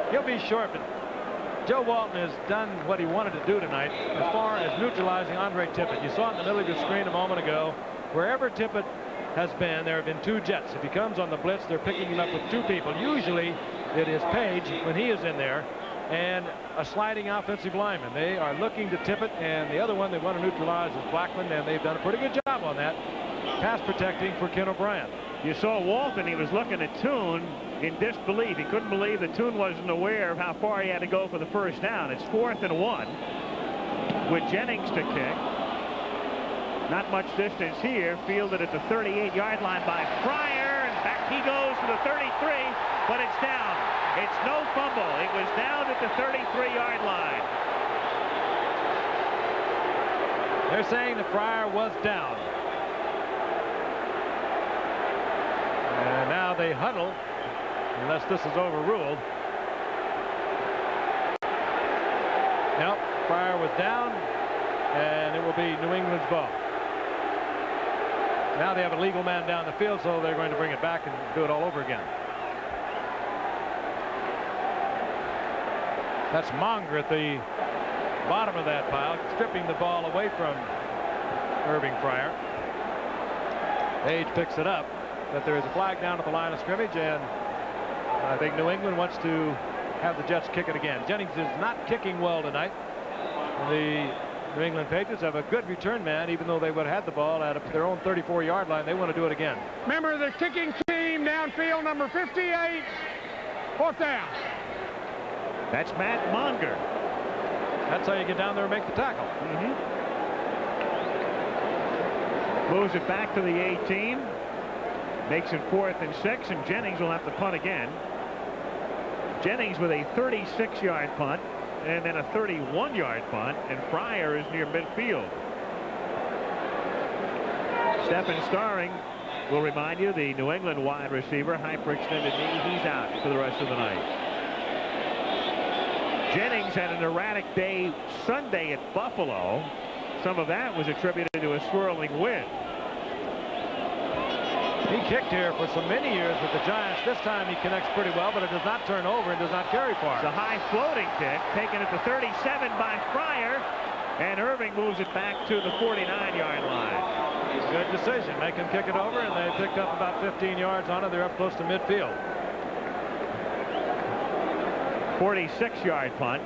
He'll be short, but Joe Walton has done what he wanted to do tonight as far as neutralizing Andre Tippett. You saw it in the middle of your screen a moment ago. Wherever Tippett has been, there have been 2 Jets. If he comes on the blitz, they're picking him up with 2 people. Usually it is Page when he is in there and a sliding offensive lineman. They are looking to Tippett, and the other one they want to neutralize is Blackman, and they've done a pretty good job on that. Pass protecting for Ken O'Brien. You saw Walton. He was looking at Toon in disbelief. He couldn't believe that Toon wasn't aware of how far he had to go for the 1st down. It's 4th and 1 with Jennings to kick. Not much distance here. Fielded at the 38-yard line by Fryer, and back he goes to the 33, but it's down. It's no fumble. It was down at the 33-yard line. They're saying that Fryer was down. And now they huddle unless this is overruled. Nope, Fryer was down, and it will be New England's ball. Now they have a legal man down the field, so they're going to bring it back and do it all over again. That's Monger at the bottom of that pile, stripping the ball away from Irving Fryer. Page picks it up, but there is a flag down at the line of scrimmage, and I think New England wants to have the Jets kick it again. Jennings is not kicking well tonight. The New England Patriots have a good return man, even though they would have had the ball at their own 34-yard line. They want to do it again. Member of the kicking team, downfield, number 58, 4th down. That's Matt Monger. That's how you get down there and make the tackle. Moves it back to the 18. Makes it 4th and 6, and Jennings will have to punt again. Jennings with a 36-yard punt and then a 31-yard punt, and Fryer is near midfield. Stephen Starring will remind you, the New England wide receiver, hyperextended knee, he's out for the rest of the night. Jennings had an erratic day Sunday at Buffalo. Some of that was attributed to a swirling wind. He kicked here for so many years with the Giants. This time he connects pretty well, but it does not turn over and does not carry far. It's a high floating kick taken at the 37 by Fryer, and Irving moves it back to the 49-yard line. Good decision. Make him kick it over, and they picked up about 15 yards on it. They're up close to midfield. 46-yard punt.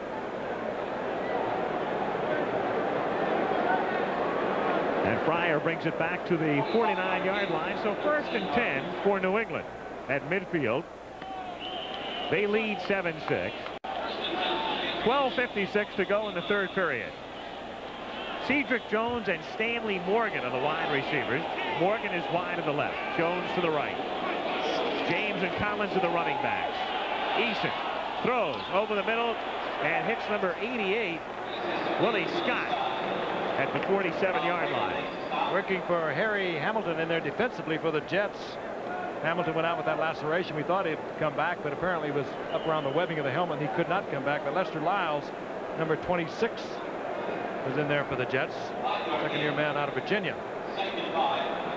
And Fryer brings it back to the 49-yard line. So 1st and 10 for New England at midfield. They lead 7-6. 12:56 to go in the 3rd period. Cedric Jones and Stanley Morgan are the wide receivers. Morgan is wide to the left. Jones to the right. James and Collins are the running backs. Eason throws over the middle and hits number 88, Willie Scott, at the 47-yard line. Working for Harry Hamilton in there defensively for the Jets. Hamilton went out with that laceration. We thought he'd come back, but apparently was up around the webbing of the helmet. He could not come back. But Lester Lyles, number 26, was in there for the Jets. Second-year man out of Virginia.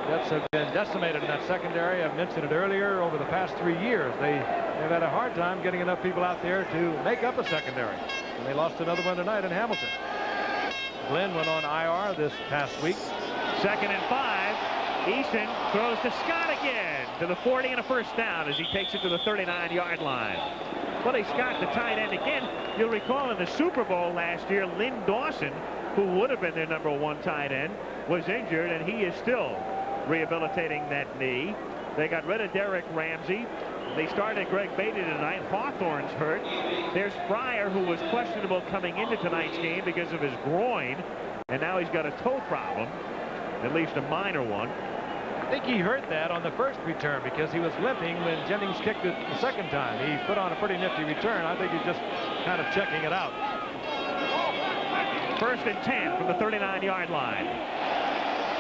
Jets have been decimated in that secondary. I've mentioned it earlier. Over the past 3 years, they've had a hard time getting enough people out there to make up a secondary. And they lost another one tonight in Hamilton. Glenn went on IR this past week. 2nd and 5. Eason throws to Scott again to the 40 and a 1st down as he takes it to the 39-yard line. Willie Scott, the tight end again. You'll recall in the Super Bowl last year, Lynn Dawson, who would have been their number 1 tight end, was injured, and he is still rehabilitating that knee. They got rid of Derek Ramsey. They started Greg Beatty tonight. Hawthorne's hurt. There's Fryer, who was questionable coming into tonight's game because of his groin, and now he's got a toe problem, at least a minor one. I think he heard that on the first return because he was limping when Jennings kicked it the second time. He put on a pretty nifty return. I think he's just kind of checking it out. First and 10 from the 39-yard line.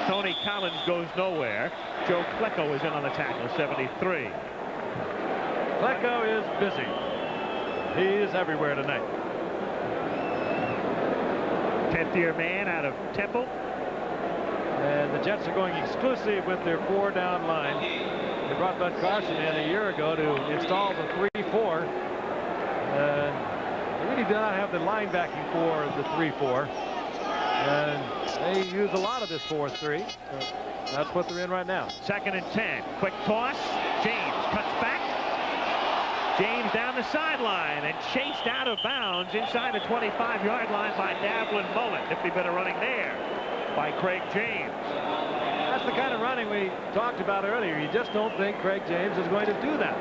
Tony Collins goes nowhere. Joe Klecko is in on the tackle, 73. Klecko is busy. He is everywhere tonight. 10th-year man out of Temple. And the Jets are going exclusive with their 4-down line. They brought Bud Carson in a year ago to install the 3-4. They really do not have the linebacking for the 3-4. And they use a lot of this 4-3. So that's what they're in right now. Second and 10. Quick toss. James cuts back. James down the sideline and chased out of bounds inside the 25-yard line by Davlin Mullen. Nifty bit of running there by Craig James. That's the kind of running we talked about earlier. You just don't think Craig James is going to do that.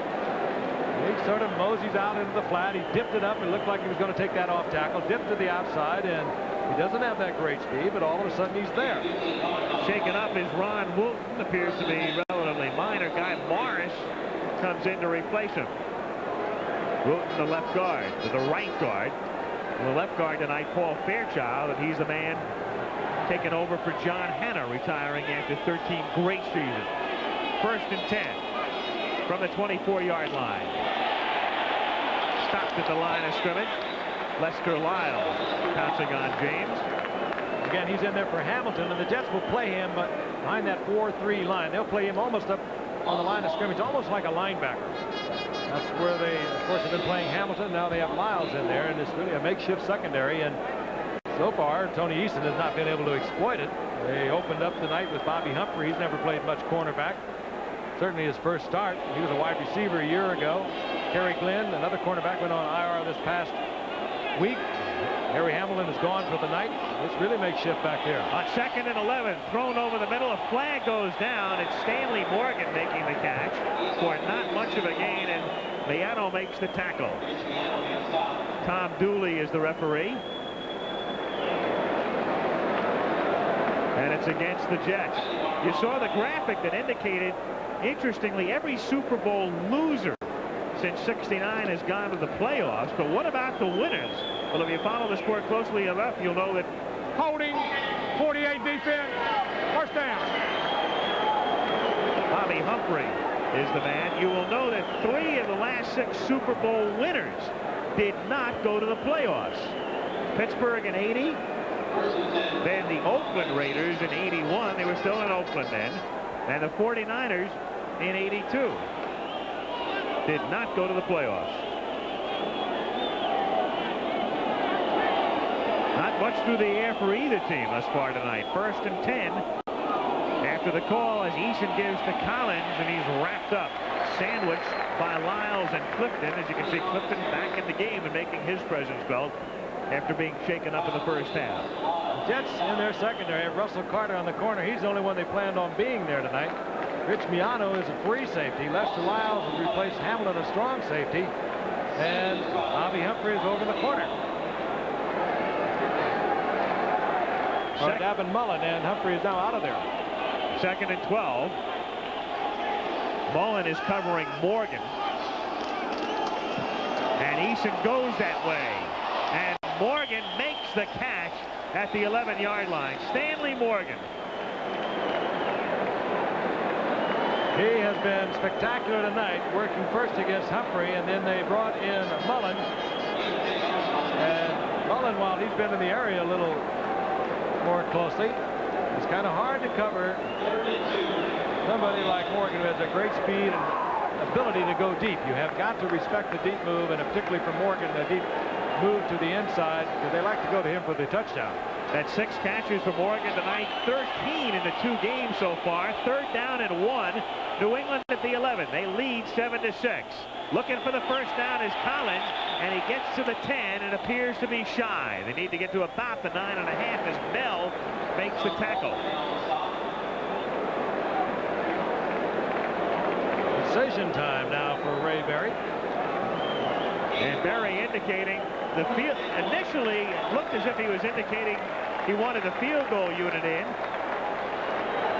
He sort of moseys out into the flat. He dipped it up. It looked like he was going to take that off tackle. Dipped to the outside, and he doesn't have that great speed, but all of a sudden he's there. Shaken up is Ron Wooten. Appears to be relatively minor. Guy Morris comes in to replace him. Wooten, the left guard, to the right guard. The left guard tonight, Paul Fairchild, and he's the man taking over for John Hanna, retiring after 13 great seasons. First and 10 from the 24-yard line. Stopped at the line of scrimmage. Lester Lyles pouncing on James. Again, he's in there for Hamilton, and the Jets will play him behind that 4-3 line. They'll play him almost up on the line of scrimmage, almost like a linebacker. That's where they, of course, have been playing Hamilton. Now they have Lyles in there, and it's really a makeshift secondary. And so far, Tony Eason has not been able to exploit it. They opened up the night with Bobby Humphrey. He's never played much cornerback. Certainly his first start. He was a wide receiver a year ago. Kerry Glenn, another cornerback, went on IR this past week. Harry Hamilton is gone for the night. It's really makeshift back there. On second and 11, thrown over the middle, a flag goes down. It's Stanley Morgan making the catch for not much of a gain, and Miano makes the tackle. Tom Dooley is the referee. And it's against the Jets. You saw the graphic that indicated, interestingly, every Super Bowl loser since '69 has gone to the playoffs. But what about the winners? Well, if you follow the sport closely enough, you'll know that Holding, 48 defense, first down. Bobby Humphrey is the man. You will know that 3 of the last 6 Super Bowl winners did not go to the playoffs. Pittsburgh in '80, then the Oakland Raiders in '81. They were still in Oakland then. And the 49ers in '82 did not go to the playoffs. Not much through the air for either team thus far tonight. First and 10 after the call as Eason gives to Collins, and he's wrapped up. Sandwiched by Lyles and Clifton. As you can see, Clifton back in the game and making his presence felt after being shaken up in the first half. The Jets in their secondary have Russell Carter on the corner. He's the only one they planned on being there tonight. Rich Miano is a free safety. Lester Lyles has replaced Hamilton, a strong safety. And Bobby Humphrey is over in the corner. Davin Mullen, and Humphrey is now out of there. Second and 12. Mullen is covering Morgan. And Eason goes that way. And Morgan makes the catch at the 11-yard line. Stanley Morgan. He has been spectacular tonight, working first against Humphrey, and then they brought in Mullen. And Mullen, while he's been in the area a little more closely, it's kind of hard to cover somebody like Morgan, who has a great speed and ability to go deep. You have got to respect the deep move, and particularly for Morgan, the deep move to the inside, because they like to go to him for the touchdown. That's 6 catches for Morgan tonight, 13 in the 2 games so far. Third down and 1. New England at the 11. They lead 7-6. Looking for the first down is Collins, and he gets to the 10 and appears to be shy. They need to get to about the 9.5 as Bell makes the tackle. Decision time now for Ray Berry. And Berry indicating the field. Initially, it looked as if he was indicating he wanted the field goal unit in.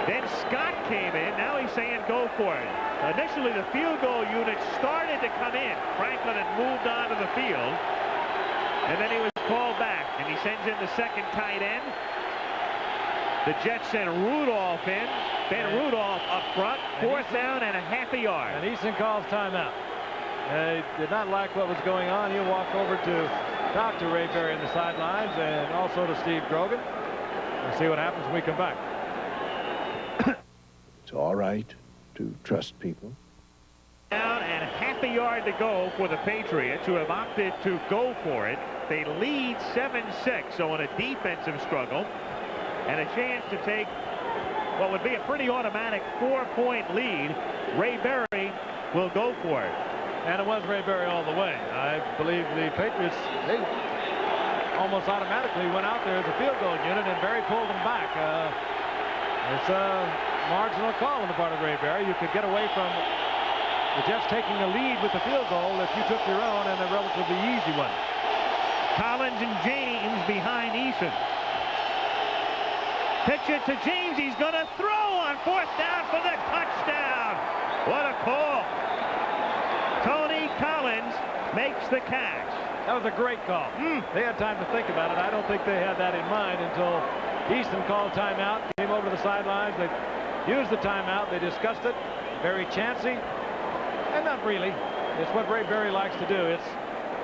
Then Scott came in. Now he's saying go for it. Initially, the field goal unit started to come in. Franklin had moved on to the field. And then he was called back, and he sends in the second tight end. The Jets send Rudolph in. Ben Rudolph up front. 4th down and a half a yard. And Easton calls timeout. He did not like what was going on. He'll walk over to talk to Ray Berry in the sidelines and also to Steve Grogan. We'll see what happens when we come back. It's all right to trust people. Down and half a yard to go for the Patriots, who have opted to go for it. They lead 7-6, so in a defensive struggle, and a chance to take what would be a pretty automatic 4-point lead. Ray Berry will go for it. And it was Ray Berry all the way. I believe the Patriots, they almost automatically went out there as a field goal unit, and Berry pulled them back. It's a marginal call on the part of Ray Berry. You could get away from the Jets taking the lead with the field goal if you took your own, and a relatively easy one. Collins and James behind Eason. Pitch it to James. He's going to throw on 4th down for the touchdown. What a call. Tony Collins makes the catch. That was a great call. They had time to think about it. I don't think they had that in mind until Easton called timeout, came over to the sidelines. They used the timeout. They discussed it. Very chancy. And not really. It's what Ray Berry likes to do. It's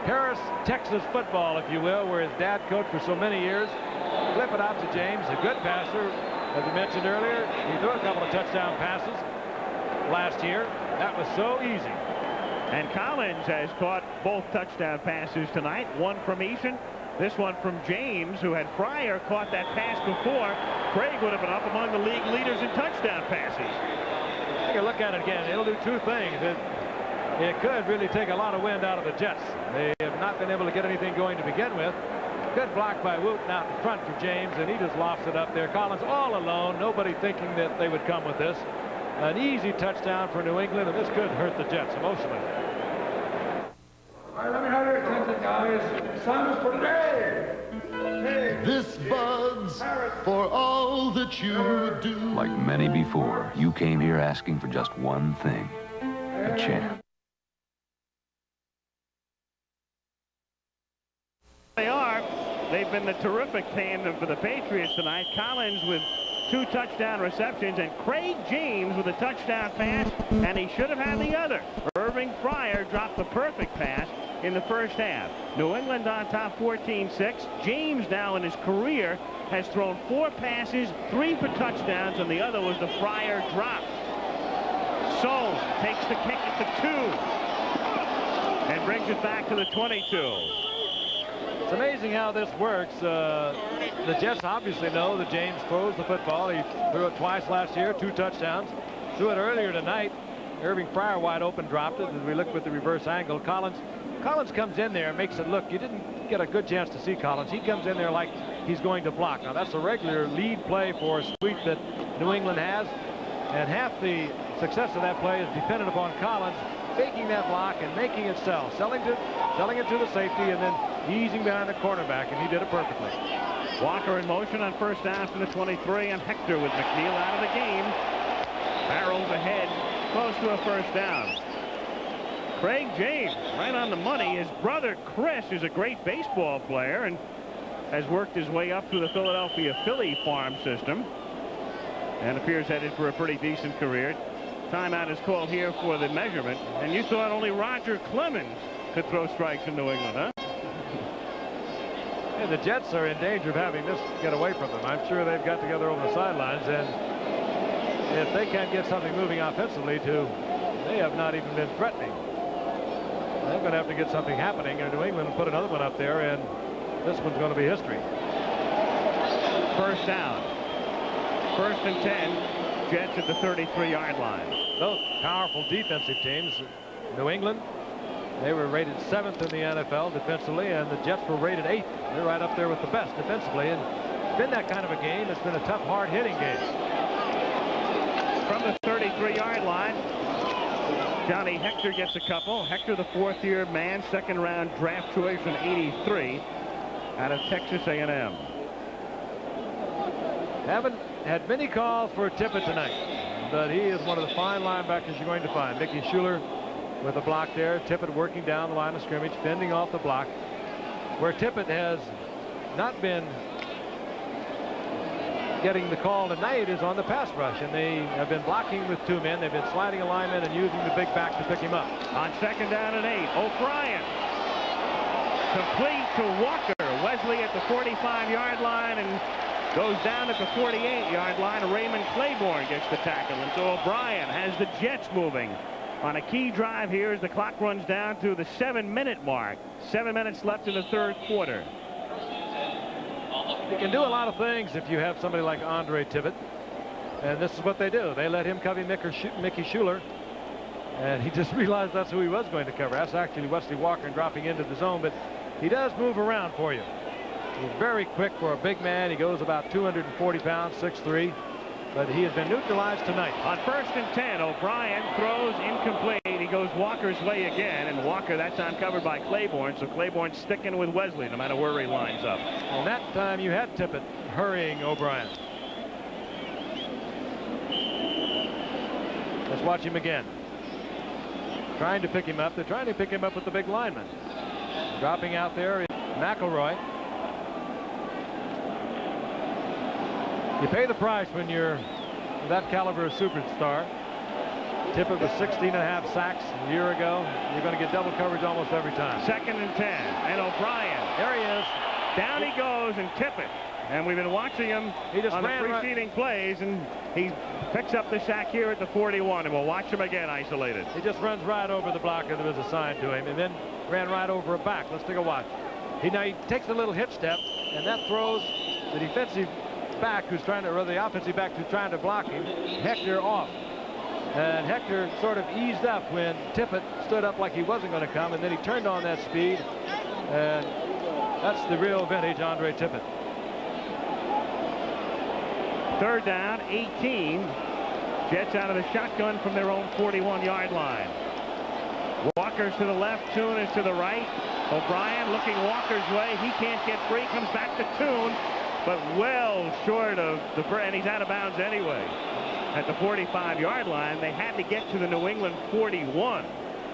Paris, Texas football, if you will, where his dad coached for so many years. Flip it out to James, a good passer. As I mentioned earlier, he threw a couple of touchdown passes last year. That was so easy. And Collins has caught both touchdown passes tonight. One from Eason, this one from James, who had prior caught that pass before. Craig would have been up among the league leaders in touchdown passes. Take a look at it again. It'll do two things. It could really take a lot of wind out of the Jets. They have not been able to get anything going to begin with. Good block by Wooten out in front for James, and he just lofts it up there. Collins all alone, nobody thinking that they would come with this. An easy touchdown for New England, and this could hurt the Jets emotionally. All right, let me have your attention, guys. Assignments for today. This Bud's for all that you do. Like many before, you came here asking for just one thing, a chance. They are. They've been the terrific tandem for the Patriots tonight. Collins with 2 touchdown receptions, and Craig James with a touchdown pass, and he should have had the other. Irving Fryer dropped the perfect pass in the first half. New England on top 14-6. James now in his career has thrown 4 passes, 3 for touchdowns, and the other was the Fryer drop. Soule takes the kick at the 2 and brings it back to the 22. It's amazing how this works. The Jets obviously know that James throws the football. He threw it twice last year, 2 touchdowns. Threw it earlier tonight. Irving Fryer wide open dropped it. As we look with the reverse angle, Collins comes in there and makes it look. You didn't get a good chance to see Collins. He comes in there like he's going to block. Now that's a regular lead play for a sweep that New England has, and half the success of that play is dependent upon Collins faking that block and making it sell, selling it to the safety, and then easing behind the cornerback, and he did it perfectly. Walker in motion on 1st down from the 23, and Hector with McNeil out of the game. Barrels ahead, close to a 1st down. Craig James right on the money. His brother Chris is a great baseball player and has worked his way up through the Philadelphia Philly farm system and appears headed for a pretty decent career. Timeout is called here for the measurement, and you thought only Roger Clemens could throw strikes in New England, huh? And the Jets are in danger of having this get away from them. I'm sure they've got together over the sidelines, and if they can't get something moving offensively, they have not even been threatening. They're going to have to get something happening, and New England will put another one up there, and this one's going to be history. 1st down. 1st and 10. Jets at the 33-yard line. Both powerful defensive teams. New England, they were rated 7th in the NFL defensively, and the Jets were rated 8th. They're right up there with the best defensively, and it's been that kind of a game. It's been a tough, hard-hitting game. From the 33-yard line, Johnny Hector gets a couple. Hector, the 4th-year man, 2nd-round draft choice in '83 out of Texas A&M. Haven't had many calls for Tippett tonight, but he is one of the fine linebackers you're going to find. Mickey Schuler with a block there. Tippett working down the line of scrimmage, fending off the block. Where Tippett has not been getting the call tonight is on the pass rush, and they have been blocking with 2 men. They've been sliding alignment and using the big back to pick him up. On 2nd down and 8, O'Brien complete to Walker. Wesley at the 45-yard line and goes down at the 48-yard line. Raymond Claiborne gets the tackle, and so O'Brien has the Jets moving on a key drive here as the clock runs down to the 7-minute mark. 7 minutes left in the 3rd quarter. You can do a lot of things if you have somebody like Andre Tippett, and this is what they do. They let him cover Mickey Schuler, and he just realized that's who he was going to cover. That's actually Wesley Walker dropping into the zone, but he does move around for you. He's very quick for a big man. He goes about 240 pounds, 6'3", but he has been neutralized tonight. On 1st and 10, O'Brien throws incomplete. He goes Walker's way again, and Walker that time covered by Claiborne, so Claiborne sticking with Wesley no matter where he lines up. And that time you had Tippett hurrying O'Brien. Let's watch him again. Trying to pick him up. They're trying to pick him up with the big lineman. Dropping out there is McElroy. You pay the price when you're that caliber of superstar. Tippett with 16.5 sacks a year ago. You're going to get double coverage almost every time. 2nd and 10, and O'Brien. There he is. Down he goes, and Tippett. And we've been watching him on the preceding plays, and he picks up the sack here at the 41, and we'll watch him again isolated. He just runs right over the blocker that was assigned to him, and then ran right over a back. Let's take a watch. He takes a little hip step, and that throws the defensive back who's trying to, or the offensive back who's trying to block him, Hector, off. And Hector sort of eased up when Tippett stood up like he wasn't going to come, and then he turned on that speed, and that's the real vintage Andre Tippett. 3rd down, 18. Jets out of the shotgun from their own 41-yard line. Walker's to the left, Toon is to the right. O'Brien looking Walker's way. He can't get free, comes back to Toon, but well short of the, and he's out of bounds anyway. At the 45-yard line, they had to get to the New England 41.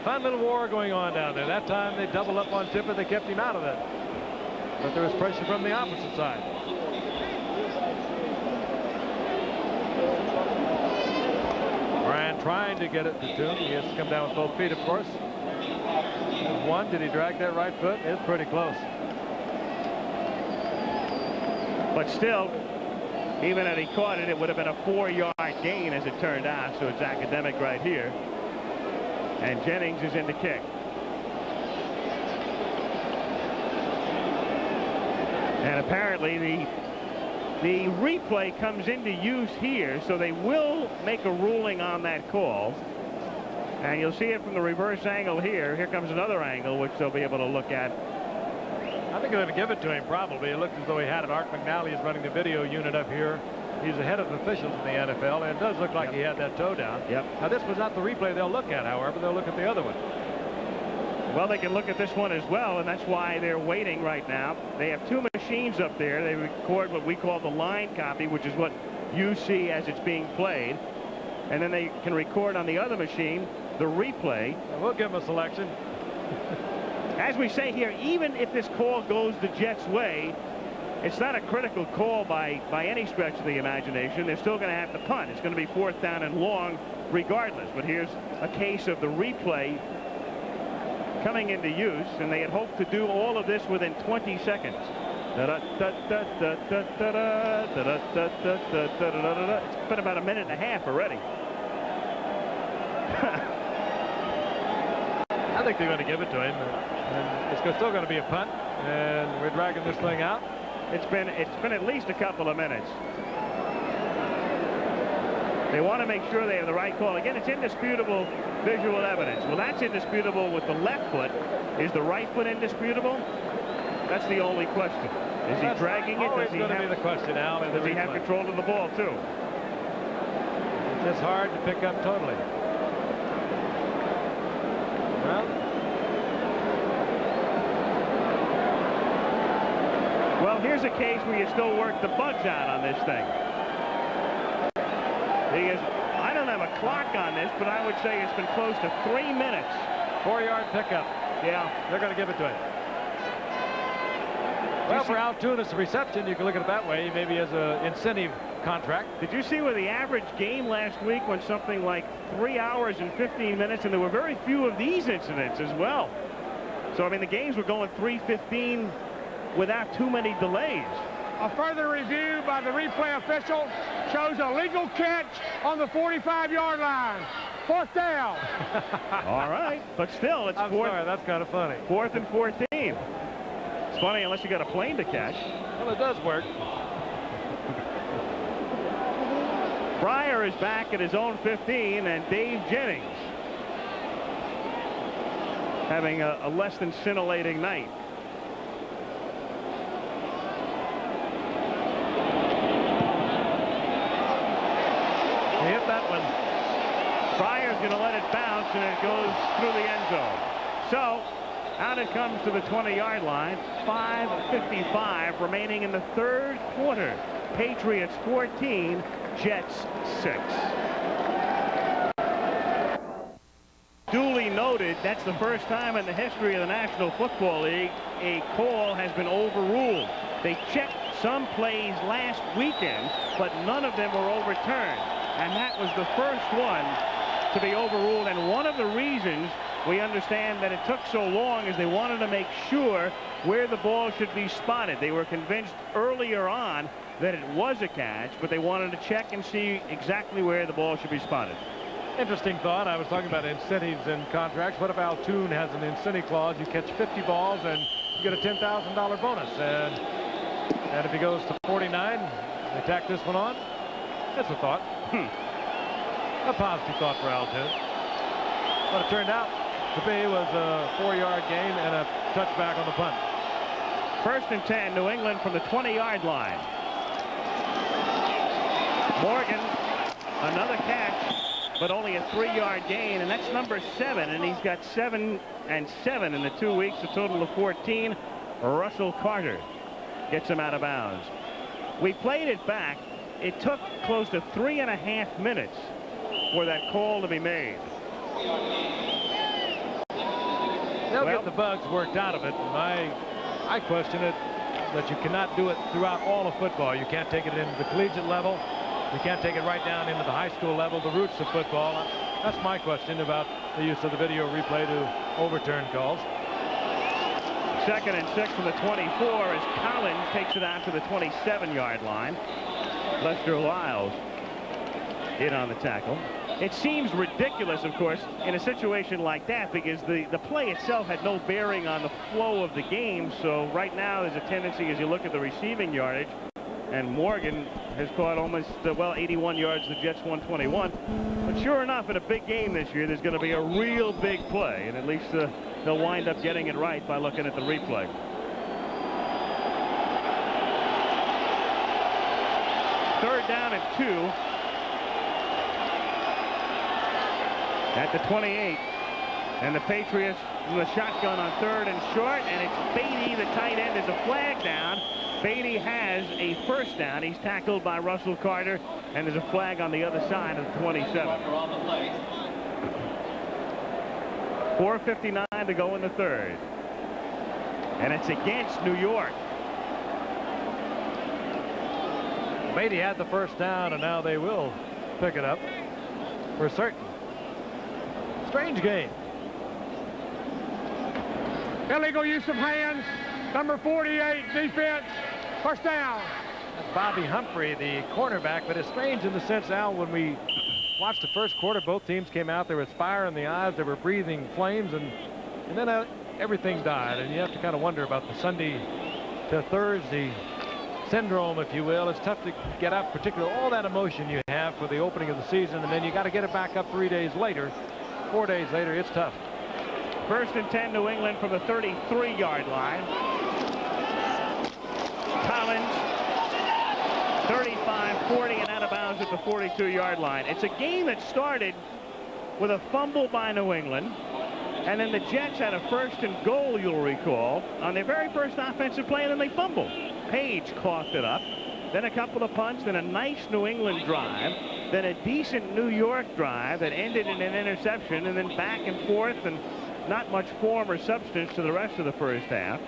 Fun little war going on down there. That time they doubled up on Tippett. They kept him out of it. But there was pressure from the opposite side. Brian trying to get it to Toon. He has to come down with both feet, of course. There's one. Did he drag that right foot? It's pretty close. But still, even had he caught it, it would have been a 4-yard gain as it turned out, so it's academic right here. And Jennings is in to kick. And apparently the replay comes into use here, so they will make a ruling on that call. And you'll see it from the reverse angle here. Here comes another angle, which they'll be able to look at. I think they're going to give it to him, probably. It looked as though he had it. Art McNally is running the video unit up here. He's the head of officials in the NFL, and it does look like he had that toe down. Now, this was not the replay they'll look at, however. They'll look at the other one. Well, they can look at this one as well, and that's why they're waiting right now. They have 2 machines up there. They record what we call the line copy, which is what you see as it's being played. And then they can record on the other machine the replay. We'll give them a selection. As we say here, even if this call goes the Jets' way, it's not a critical call by any stretch of the imagination. They're still going to have to punt. It's going to be 4th down and long regardless. But here's a case of the replay coming into use, and they had hoped to do all of this within 20 seconds. It's been about a minute and a half already. I think they're going to give it to him. And it's still going to be a punt, and we're dragging this thing out. It's been at least a couple of minutes. They want to make sure they have the right call. Again, it's indisputable visual evidence. Well, that's indisputable with the left foot. Is the right foot indisputable? That's the only question. Is he dragging it? Does he going to be the question, Al? Does he have control of the ball, too? It's just hard to pick up totally. Well, here's a case where you still work the bugs out on this thing. I don't have a clock on this, but I would say it's been close to 3 minutes. 4-yard pickup. Yeah. They're going to give it to him. Well, for Al Toon, it's a reception. You can look at it that way. Maybe as an incentive contract. Did you see where the average game last week went something like 3 hours and 15 minutes, and there were very few of these incidents as well. So, I mean, the games were going 3:15 without too many delays. A further review by the replay official shows a legal catch on the 45-yard line. 4th down. All right, but still, it's I'm sorry, that's kind of funny. 4th and 14. It's funny unless you got a plane to catch. Well, it does work. Pryor is back at his own 15, and Dave Jennings having a less than scintillating night. He hit that one. Pryor's going to let it bounce, and it goes through the end zone. So out it comes to the 20-yard line. 5:55 remaining in the third quarter. Patriots 14, Jets 6. Duly noted, that's the first time in the history of the National Football League a call has been overruled. They checked some plays last weekend, but none of them were overturned. And that was the first one to be overruled. And one of the reasons we understand that it took so long is they wanted to make sure where the ball should be spotted. They were convinced earlier on that it was a catch, but they wanted to check and see exactly where the ball should be spotted. Interesting thought. I was talking about incentives and contracts. What if Al Toon has an incentive clause? You catch 50 balls and you get a $10,000 bonus. And if he goes to 49, they tack this one on. That's a thought. A positive thought for Al Toon. But it turned out to be was a 4-yard gain and a touchback on the punt. 1st and 10, New England from the 20-yard line. Morgan, another catch, but only a 3-yard gain, and that's number 7, and he's got 7 and 7 in the 2 weeks, a total of 14. Russell Carter gets him out of bounds. We played it back. It took close to 3.5 minutes for that call to be made. They'll get the bugs worked out of it. I question it that you cannot do it throughout all of football. You can't take it into the collegiate level. You can't take it right down into the high school level, the roots of football. That's my question about the use of the video replay to overturn calls. 2nd and 6 from the 24 as Collins takes it out to the 27-yard line. Lester Lyles in on the tackle. It seems ridiculous, of course, in a situation like that because the play itself had no bearing on the flow of the game. So right now there's a tendency as you look at the receiving yardage, and Morgan has caught almost, 81 yards, the Jets 121. But sure enough, in a big game this year, there's going to be a real big play, and at least they'll wind up getting it right by looking at the replay. Third down and 2 at the 28, and the Patriots in the shotgun on 3rd and short, and it's Beatty, the tight end. There's a flag down. Beatty has a 1st down. He's tackled by Russell Carter, and there's a flag on the other side of the 27. 4:59 to go in the 3rd, and it's against New York. Beatty had the 1st down, and now they will pick it up for certain. Strange game. Illegal use of hands. Number 48, defense. 1st down. That's Bobby Humphrey, the cornerback, but it's strange in the sense, Al, when we watched the 1st quarter, both teams came out. There was fire in the eyes. They were breathing flames, and then everything died. And you have to kind of wonder about the Sunday to Thursday syndrome, if you will. It's tough to get up, particularly all that emotion you have for the opening of the season, and then you got to get it back up 3 days later. 4 days later, it's tough. 1st and 10, New England from the 33-yard line. Collins, 35-40 and out of bounds at the 42-yard line. It's a game that started with a fumble by New England, and then the Jets had a 1st and goal, you'll recall, on their very first offensive play, and then they fumbled. Page coughed it up, then a couple of punts, then a nice New England drive, then a decent New York drive that ended in an interception, and then back and forth, and not much form or substance to the rest of the 1st half.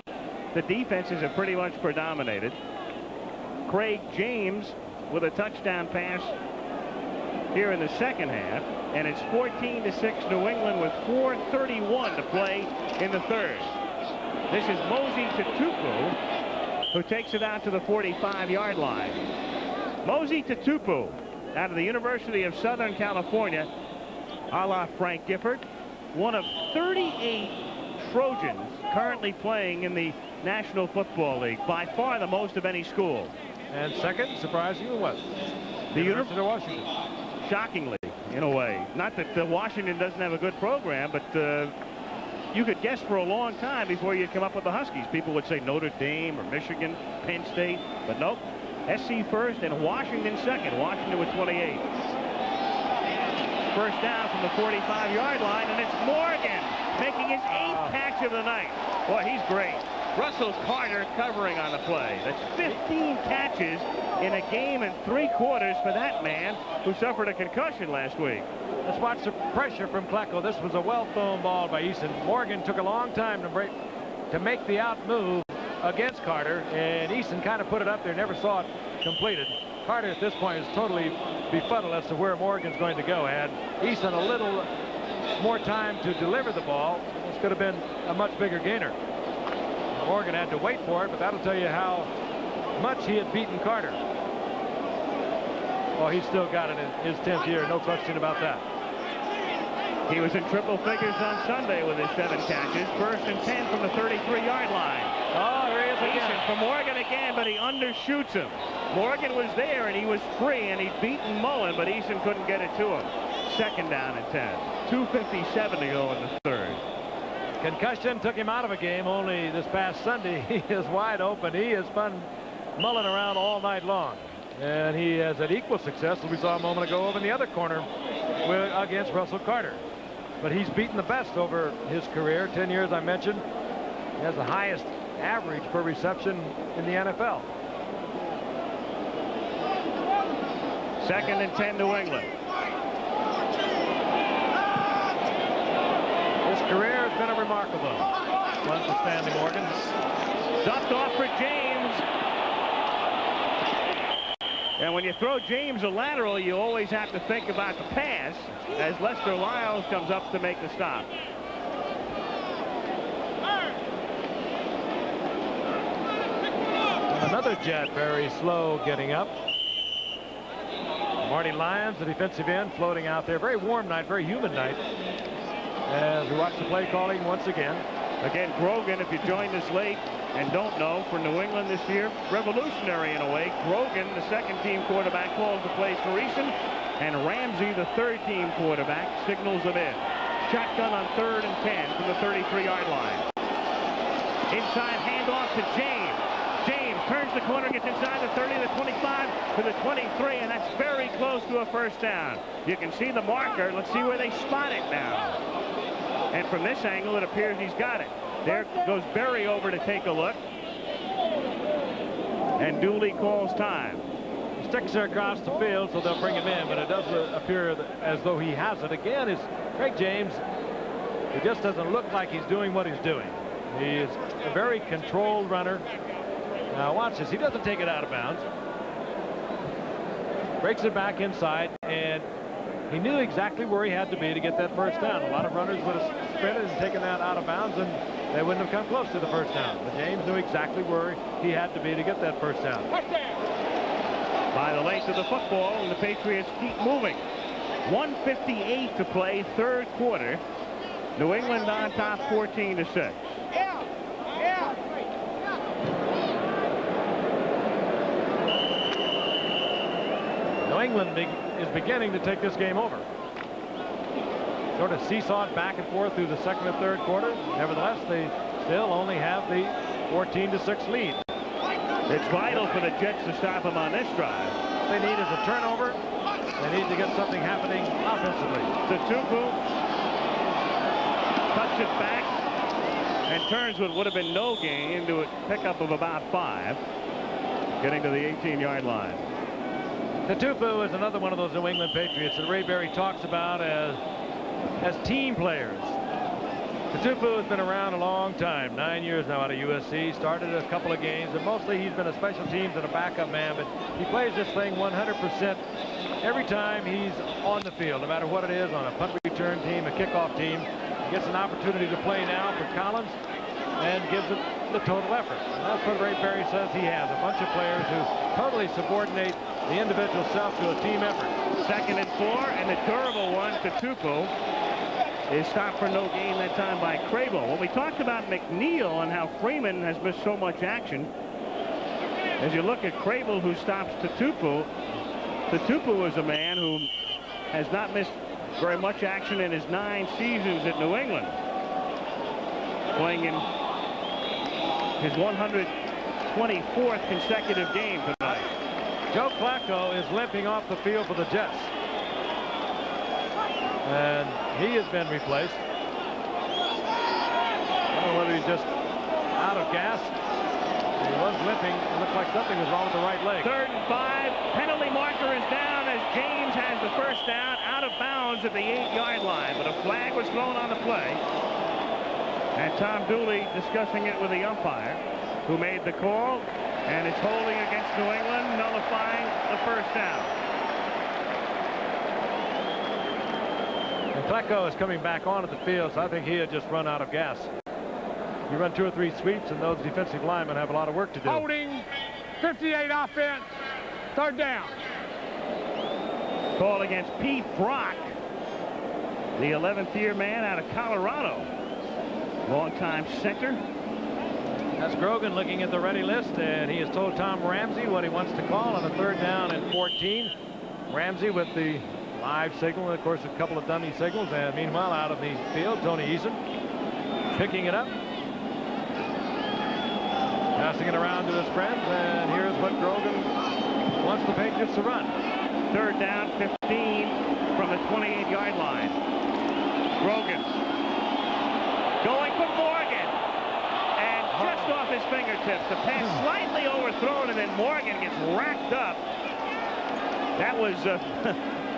the defenses have pretty much predominated. Craig James with a touchdown pass here in the second half, and it's 14-6 New England with 4:31 to play in the third. This is Mosey Tatupu, who takes it out to the 45-yard line. Mosey Tatupu out of the University of Southern California, a la Frank Gifford, one of 38 Trojans currently playing in the National Football League, by far the most of any school. And second, surprisingly, what? The University of Washington. Shockingly, in a way. Not that Washington doesn't have a good program, but you could guess for a long time before you'd come up with the Huskies. People would say Notre Dame or Michigan, Penn State, but nope. SC first and Washington second. Washington with 28. First down from the 45-yard line, and it's Morgan making his 8th catch of the night. Boy, he's great. Russell Carter covering on the play. That's 15 catches in a game and 3 quarters for that man who suffered a concussion last week. Let's watch the pressure from Klecko. This was a well-thrown ball by Eason. Morgan took a long time to make the out move against Carter, and Eason kind of put it up there, never saw it completed. Carter at this point is totally befuddled as to where Morgan's going to go. Had Eason a little more time to deliver the ball, this could have been a much bigger gainer. Morgan had to wait for it, but that'll tell you how much he had beaten Carter. Oh, he's still got it in his 10th year, no question about that. He was in triple figures on Sunday with his 7 catches. First and 10 from the 33-yard line. Oh, here he is again. Eason for Morgan again, but he undershoots him. Morgan was there, and he was free, and he'd beaten Mullen, but Eason couldn't get it to him. Second down and 10. 2:57 to go in the third. Concussion took him out of a game only this past Sunday. He is wide open. He has spun Mullen around all night long. And he has had equal success, as we saw a moment ago, over in the other corner against Russell Carter. But he's beaten the best over his career. 10 years, I mentioned. He has the highest average per reception in the NFL. Second and 10 New England. His career has been a remarkable one for Stanley Morgan. Dumped off for James. And when you throw James a lateral, you always have to think about the pass as Lester Lyles comes up to make the stop. Another Jet very slow getting up. Marty Lyons, the defensive end, floating out there. Very warm night, very humid night. As we watch the play calling once again. Again, Grogan, if you joined us late and don't know, for New England this year, revolutionary in a way. Grogan, the second-team quarterback, calls the plays for Eason, and Ramsey, the third-team quarterback, signals them in. Shotgun on 3rd and 10 from the 33-yard line. Inside handoff to James. James turns the corner, gets inside the 30, the 25, to the 23, and that's very close to a first down. You can see the marker. Let's see where they spot it now. And from this angle, it appears he's got it. There goes Berry over to take a look. And Dooley calls time. Sticks are across the field, so they'll bring him in, but it does appear as though he has it. Again, is Craig James. It just doesn't look like he's doing what he's doing. He is a very controlled runner. Now watch this. He doesn't take it out of bounds. Breaks it back inside, and he knew exactly where he had to be to get that first down. A lot of runners would have sprinted and taken that out of bounds, and they wouldn't have come close to the first down. But James knew exactly where he had to be to get that first down. By the length of the football, and the Patriots keep moving. 1:58 to play, third quarter. New England on top, 14-6. New England is beginning to take this game over. Sort of seesawed back and forth through the second and third quarter. Nevertheless, they still only have the 14-6 lead. It's vital for the Jets to stop them on this drive. What they need is a turnover. They need to get something happening offensively. Tatupu cuts it back and turns what would have been no gain into a pickup of about 5, getting to the 18-yard line. Tatupu is another one of those New England Patriots that Ray Berry talks about as team players. Tatupu has been around a long time, 9 years now out of USC. Started a couple of games, but mostly he's been a special teams and a backup man. But he plays this thing 100% every time he's on the field, no matter what it is, on a punt return team, a kickoff team. He gets an opportunity to play now for Collins and gives it the total effort. And that's what Ray Berry says he has, a bunch of players who totally subordinate the individual self to a team effort. 2nd and 4, and the durable one, Tatupu, is stopped for no gain that time by Crable. When we talked about McNeil and how Freeman has missed so much action, as you look at Crable, who stops Tatupu, Tatupu is a man who has not missed very much action in his 9 seasons at New England, playing in his 124th consecutive game tonight. Joe Flacco is limping off the field for the Jets. And he has been replaced. I don't know whether he's just out of gas. He was limping. It looked like something was wrong with the right leg. 3rd and 5. Penalty marker is down as James has the first down out of bounds at the 8-yard line. But a flag was thrown on the play. And Tom Dooley discussing it with the umpire, who made the call. And it's holding against New England, nullifying the first down. And Flacco is coming back onto the field, so I think he had just run out of gas. You run 2 or 3 sweeps, and those defensive linemen have a lot of work to do. Holding, 58 offense, 3rd down. Call against Pete Brock, the 11th year man out of Colorado. Longtime center. That's Grogan looking at the ready list, and he has told Tom Ramsey what he wants to call on a 3rd down and 14. Ramsey with the live signal, and of course a couple of dummy signals, and meanwhile out of the field, Tony Eason picking it up, passing it around to his friends, and here's what Grogan wants the Patriots to run. 3rd down, 15 from the 28-yard line. Grogan going for Morgan, and just off his fingertips, the pass slightly overthrown, and then Morgan gets racked up. That was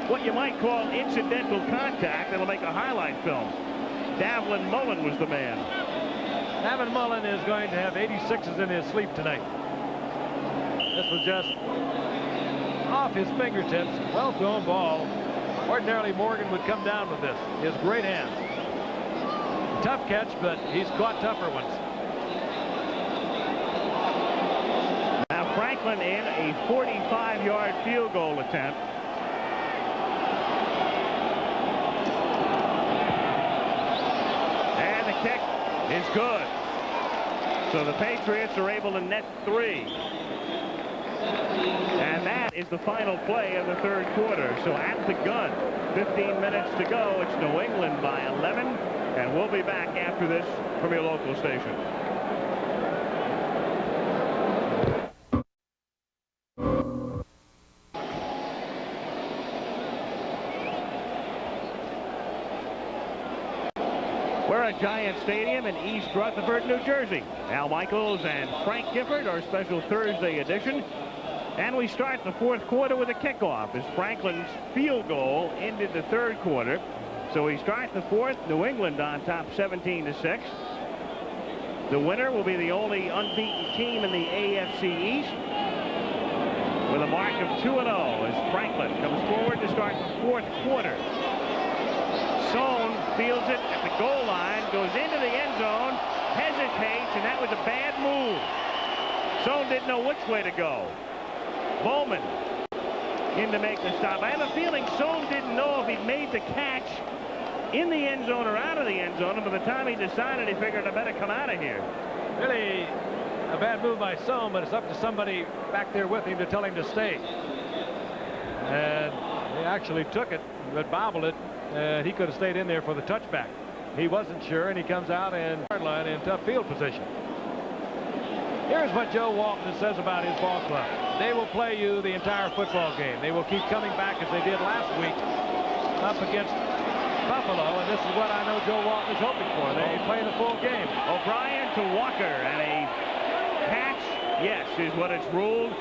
what you might call incidental contact. That'll make a highlight film. Davlin Mullen was the man. Davlin Mullen is going to have 86s in his sleep tonight. This was just off his fingertips. Well thrown ball. Ordinarily Morgan would come down with this. He has great hands. Tough catch, but he's caught tougher ones. Now Franklin in a 45-yard field goal attempt. And the kick is good. So the Patriots are able to net 3. And that is the final play of the 3rd quarter. So at the gun, 15 minutes to go. It's New England by 11. And we'll be back after this from your local station. We're at Giant Stadium in East Rutherford, New Jersey. Al Michaels and Frank Gifford, our special Thursday edition. And we start the 4th quarter with a kickoff as Franklin's field goal ended the 3rd quarter. So we start the 4th, New England on top 17-6. The winner will be the only unbeaten team in the AFC East with a mark of 2-0 as Franklin comes forward to start the 4th quarter. Sohn fields it at the goal line, goes into the end zone, hesitates, and that was a bad move. Sohn didn't know which way to go. Bowman in to make the stop. I have a feeling Sohn didn't know if he'd made the catch in the end zone or out of the end zone, and by the time he decided, he figured I better come out of here. Really a bad move by Sohn, but it's up to somebody back there with him to tell him to stay. And he actually took it, but bobbled it, and he could have stayed in there for the touchback. He wasn't sure, and he comes out and yard line in tough field position. Here's what Joe Walton says about his ball club. They will play you the entire football game. They will keep coming back as they did last week up against Buffalo, and this is what I know Joe Walton is hoping for. They play the full game. O'Brien to Walker, and a catch, yes, is what it's ruled.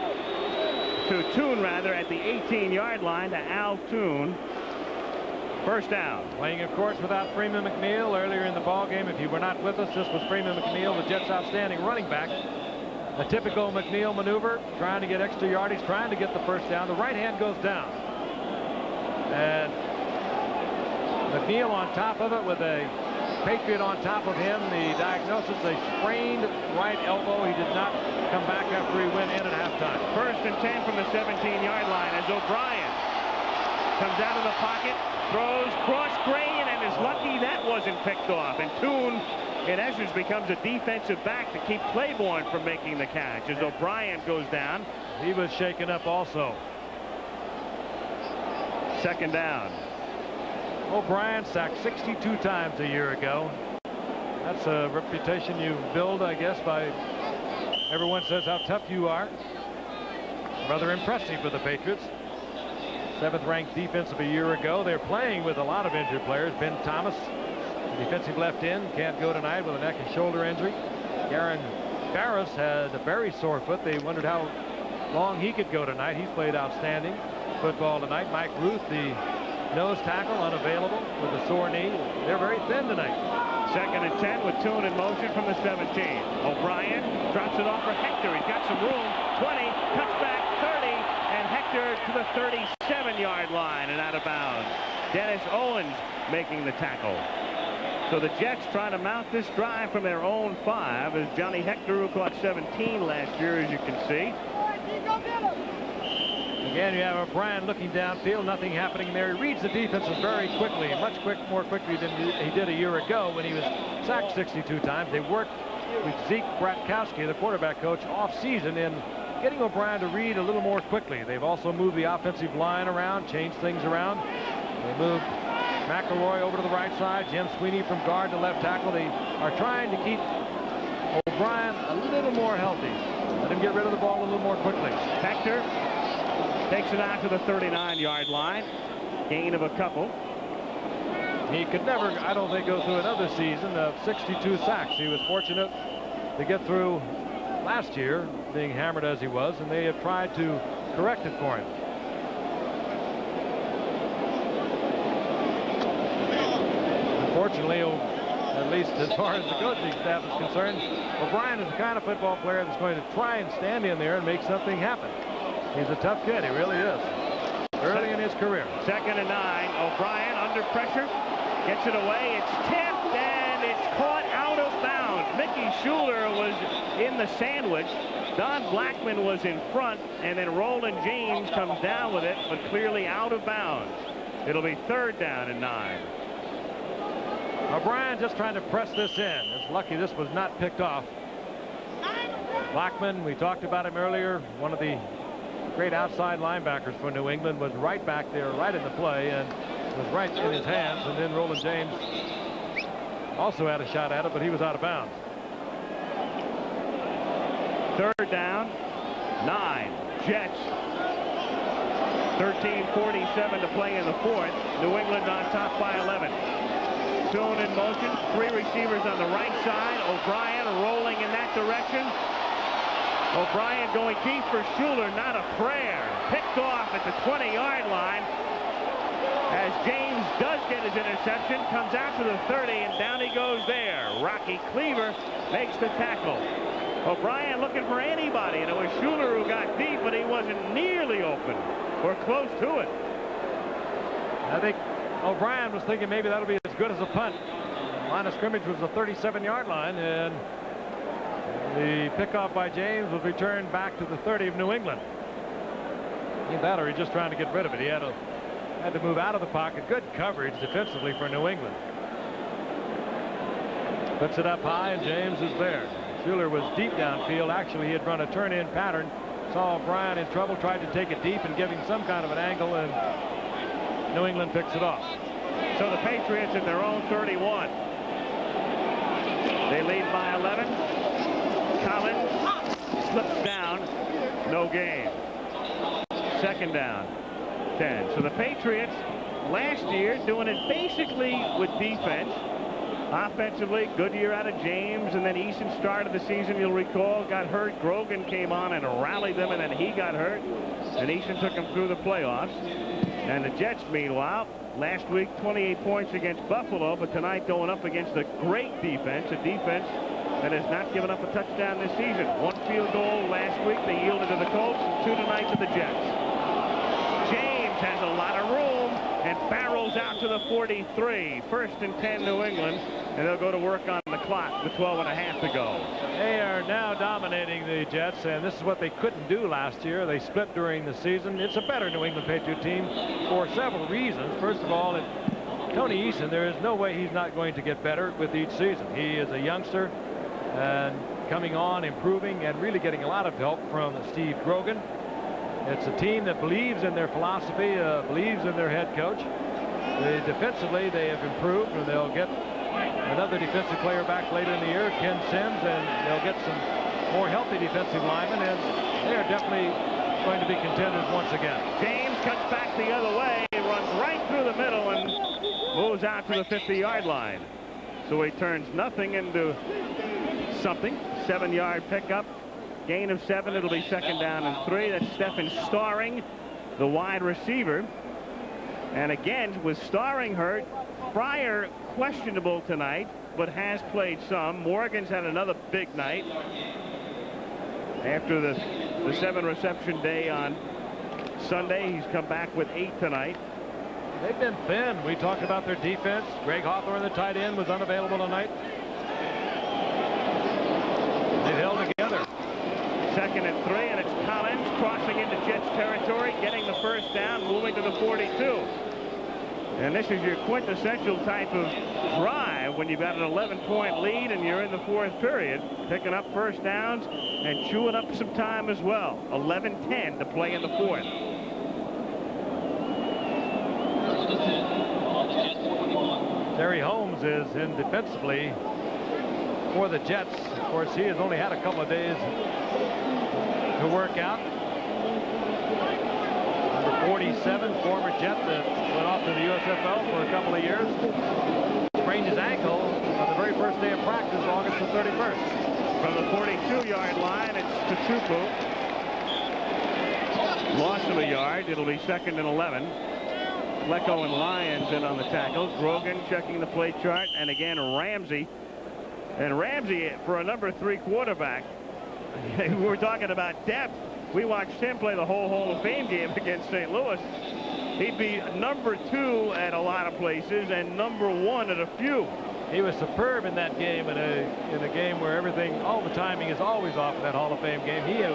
To Toon, rather, at the 18-yard line to Al Toon. First down. Playing, of course, without Freeman McNeil earlier in the ball game. If you were not with us, this was Freeman McNeil, the Jets' outstanding running back. A typical McNeil maneuver, trying to get extra yardage, trying to get the first down. The right hand goes down. And McNeil on top of it with a Patriot on top of him. The diagnosis, a sprained right elbow. He did not come back after he went in at halftime. First and 10 from the 17-yard line as O'Brien comes out of the pocket, throws cross grain, and is lucky that wasn't picked off. And Toon, in essence, becomes a defensive back to keep Claiborne from making the catch as O'Brien goes down. He was shaken up also. Second down. O'Brien sacked 62 times a year ago. That's a reputation you build, I guess, by everyone says how tough you are. Rather impressive for the Patriots. 7th ranked defensive a year ago. They're playing with a lot of injured players. Ben Thomas, the defensive left end, can't go tonight with a neck and shoulder injury. Garen Barris had a very sore foot. They wondered how long he could go tonight. He's played outstanding football tonight. Mike Ruth, the nose tackle, unavailable with a sore knee. They're very thin tonight. Second and 10 with Toon in motion from the 17. O'Brien drops it off for Hector. He's got some room. 20, cuts back 30, and Hector to the 37-yard line and out of bounds. Dennis Owens making the tackle. So the Jets trying to mount this drive from their own 5 as Johnny Hector, who caught 17 last year, as you can see. Again, you have O'Brien looking downfield, nothing happening there. He reads the defenses very quickly, more quickly than he did a year ago when he was sacked 62 times. They worked with Zeke Bratkowski, the quarterback coach, off-season in getting O'Brien to read a little more quickly. They've also moved the offensive line around, changed things around. They moved McElroy over to the right side, Jim Sweeney from guard to left tackle. They are trying to keep O'Brien a little more healthy. Let him get rid of the ball a little more quickly. Hector takes it out to the 39-yard line. Gain of a couple. He could never, I don't think, go through another season of 62 sacks. He was fortunate to get through last year, being hammered as he was, and they have tried to correct it for him. Unfortunately, at least as far as the coaching staff is concerned, O'Brien is the kind of football player that's going to try and stand in there and make something happen. He's a tough kid. He really is. Early in his career. Second and 9. O'Brien under pressure. Gets it away. It's tipped and it's caught out of bounds. Mickey Schuler was in the sandwich. Don Blackman was in front, and then Roland James comes down with it, but clearly out of bounds. It'll be third down and 9. O'Brien just trying to press this in. It's lucky this was not picked off. Blackman, we talked about him earlier, one of the great outside linebackers for New England, was right back there, right in the play, and was right in his hands. And then Roland James also had a shot at it, but he was out of bounds. Third down, 9. Jets. 13:47 to play in the 4th. New England on top by 11. Toon in motion. 3 receivers on the right side. O'Brien rolling in that direction. O'Brien going deep for Schuler, not a prayer. Picked off at the 20-yard line as James does get his interception, comes out to the 30, and down he goes there. Rocky Cleaver makes the tackle. O'Brien looking for anybody, and it was Schuler who got deep, but he wasn't nearly open or close to it. I think O'Brien was thinking maybe that'll be as good as a punt. Line of scrimmage was the 37-yard line, and the pickoff by James was returned back to the 30 of New England. Either that or he's just trying to get rid of it. He had to move out of the pocket. Good coverage defensively for New England. Puts it up high, and James is there. Schuler was deep downfield. Actually, he had run a turn-in pattern. Saw O'Brien in trouble, tried to take it deep and give him some kind of an angle, and New England picks it off. So the Patriots at their own 31. They lead by 11. Collins slips down. No gain. Second down. 10. So the Patriots last year doing it basically with defense. Offensively, good year out of James, and then Eason started the season, you'll recall, got hurt. Grogan came on and rallied them, and then he got hurt, and Eason took him through the playoffs. And the Jets, meanwhile, last week 28 points against Buffalo, but tonight going up against a great defense, a defense that has not given up a touchdown this season. 1 field goal last week they yielded to the Colts, and 2 tonight to the Jets. James has a lot of room and barrels out to the 43. 1st and 10 New England, and they'll go to work on the clock with 12 and a half to go. They are now dominating the Jets, and this is what they couldn't do last year. They split during the season. It's a better New England Patriot team for several reasons. First of all, Tony Eason, there is no way he's not going to get better with each season. He is a youngster and coming on, improving, and really getting a lot of help from Steve Grogan. It's a team that believes in their philosophy, believes in their head coach. Defensively, they have improved, and they'll get another defensive player back later in the year, Ken Sims, and they'll get some more healthy defensive linemen, and they are definitely going to be contenders once again. James cuts back the other way, runs right through the middle, and moves out to the 50-yard line. So he turns nothing into something. 7-yard pickup, gain of 7. It'll be 2nd down and 3. That's Stephen Starring, the wide receiver. And again, with Starring hurt, Fryer questionable tonight, but has played some. Morgan's had another big night after the 7-reception day on Sunday. He's come back with 8 tonight. They've been thin. We talked about their defense. Greg Hawthorne, the tight end, was unavailable tonight. They've held together. 2nd and 3, and it's Collins crossing into Jets territory, getting the 1st down, moving to the 42. And this is your quintessential type of drive when you've got an 11-point lead and you're in the 4th period, picking up 1st downs and chewing up some time as well. 11-10 to play in the 4th. Terry Holmes is in defensively for the Jets. Of course, he has only had a couple of days to work out. Number 47, former Jet that went off to the USFL for a couple of years. Sprained his ankle on the very first day of practice, August the 31st. From the 42-yard line, it's Tutupu. Loss of a yard. It'll be 2nd and 11. Flecko and Lyons in on the tackle. Grogan checking the play chart, and again Ramsey. And Ramsey, for a number 3 quarterback, we're talking about depth. We watched him play the whole Hall of Fame game against St. Louis. He'd be number 2 at a lot of places and number 1 at a few. He was superb in that game, in a game where everything, all the timing is always off in that Hall of Fame game. He had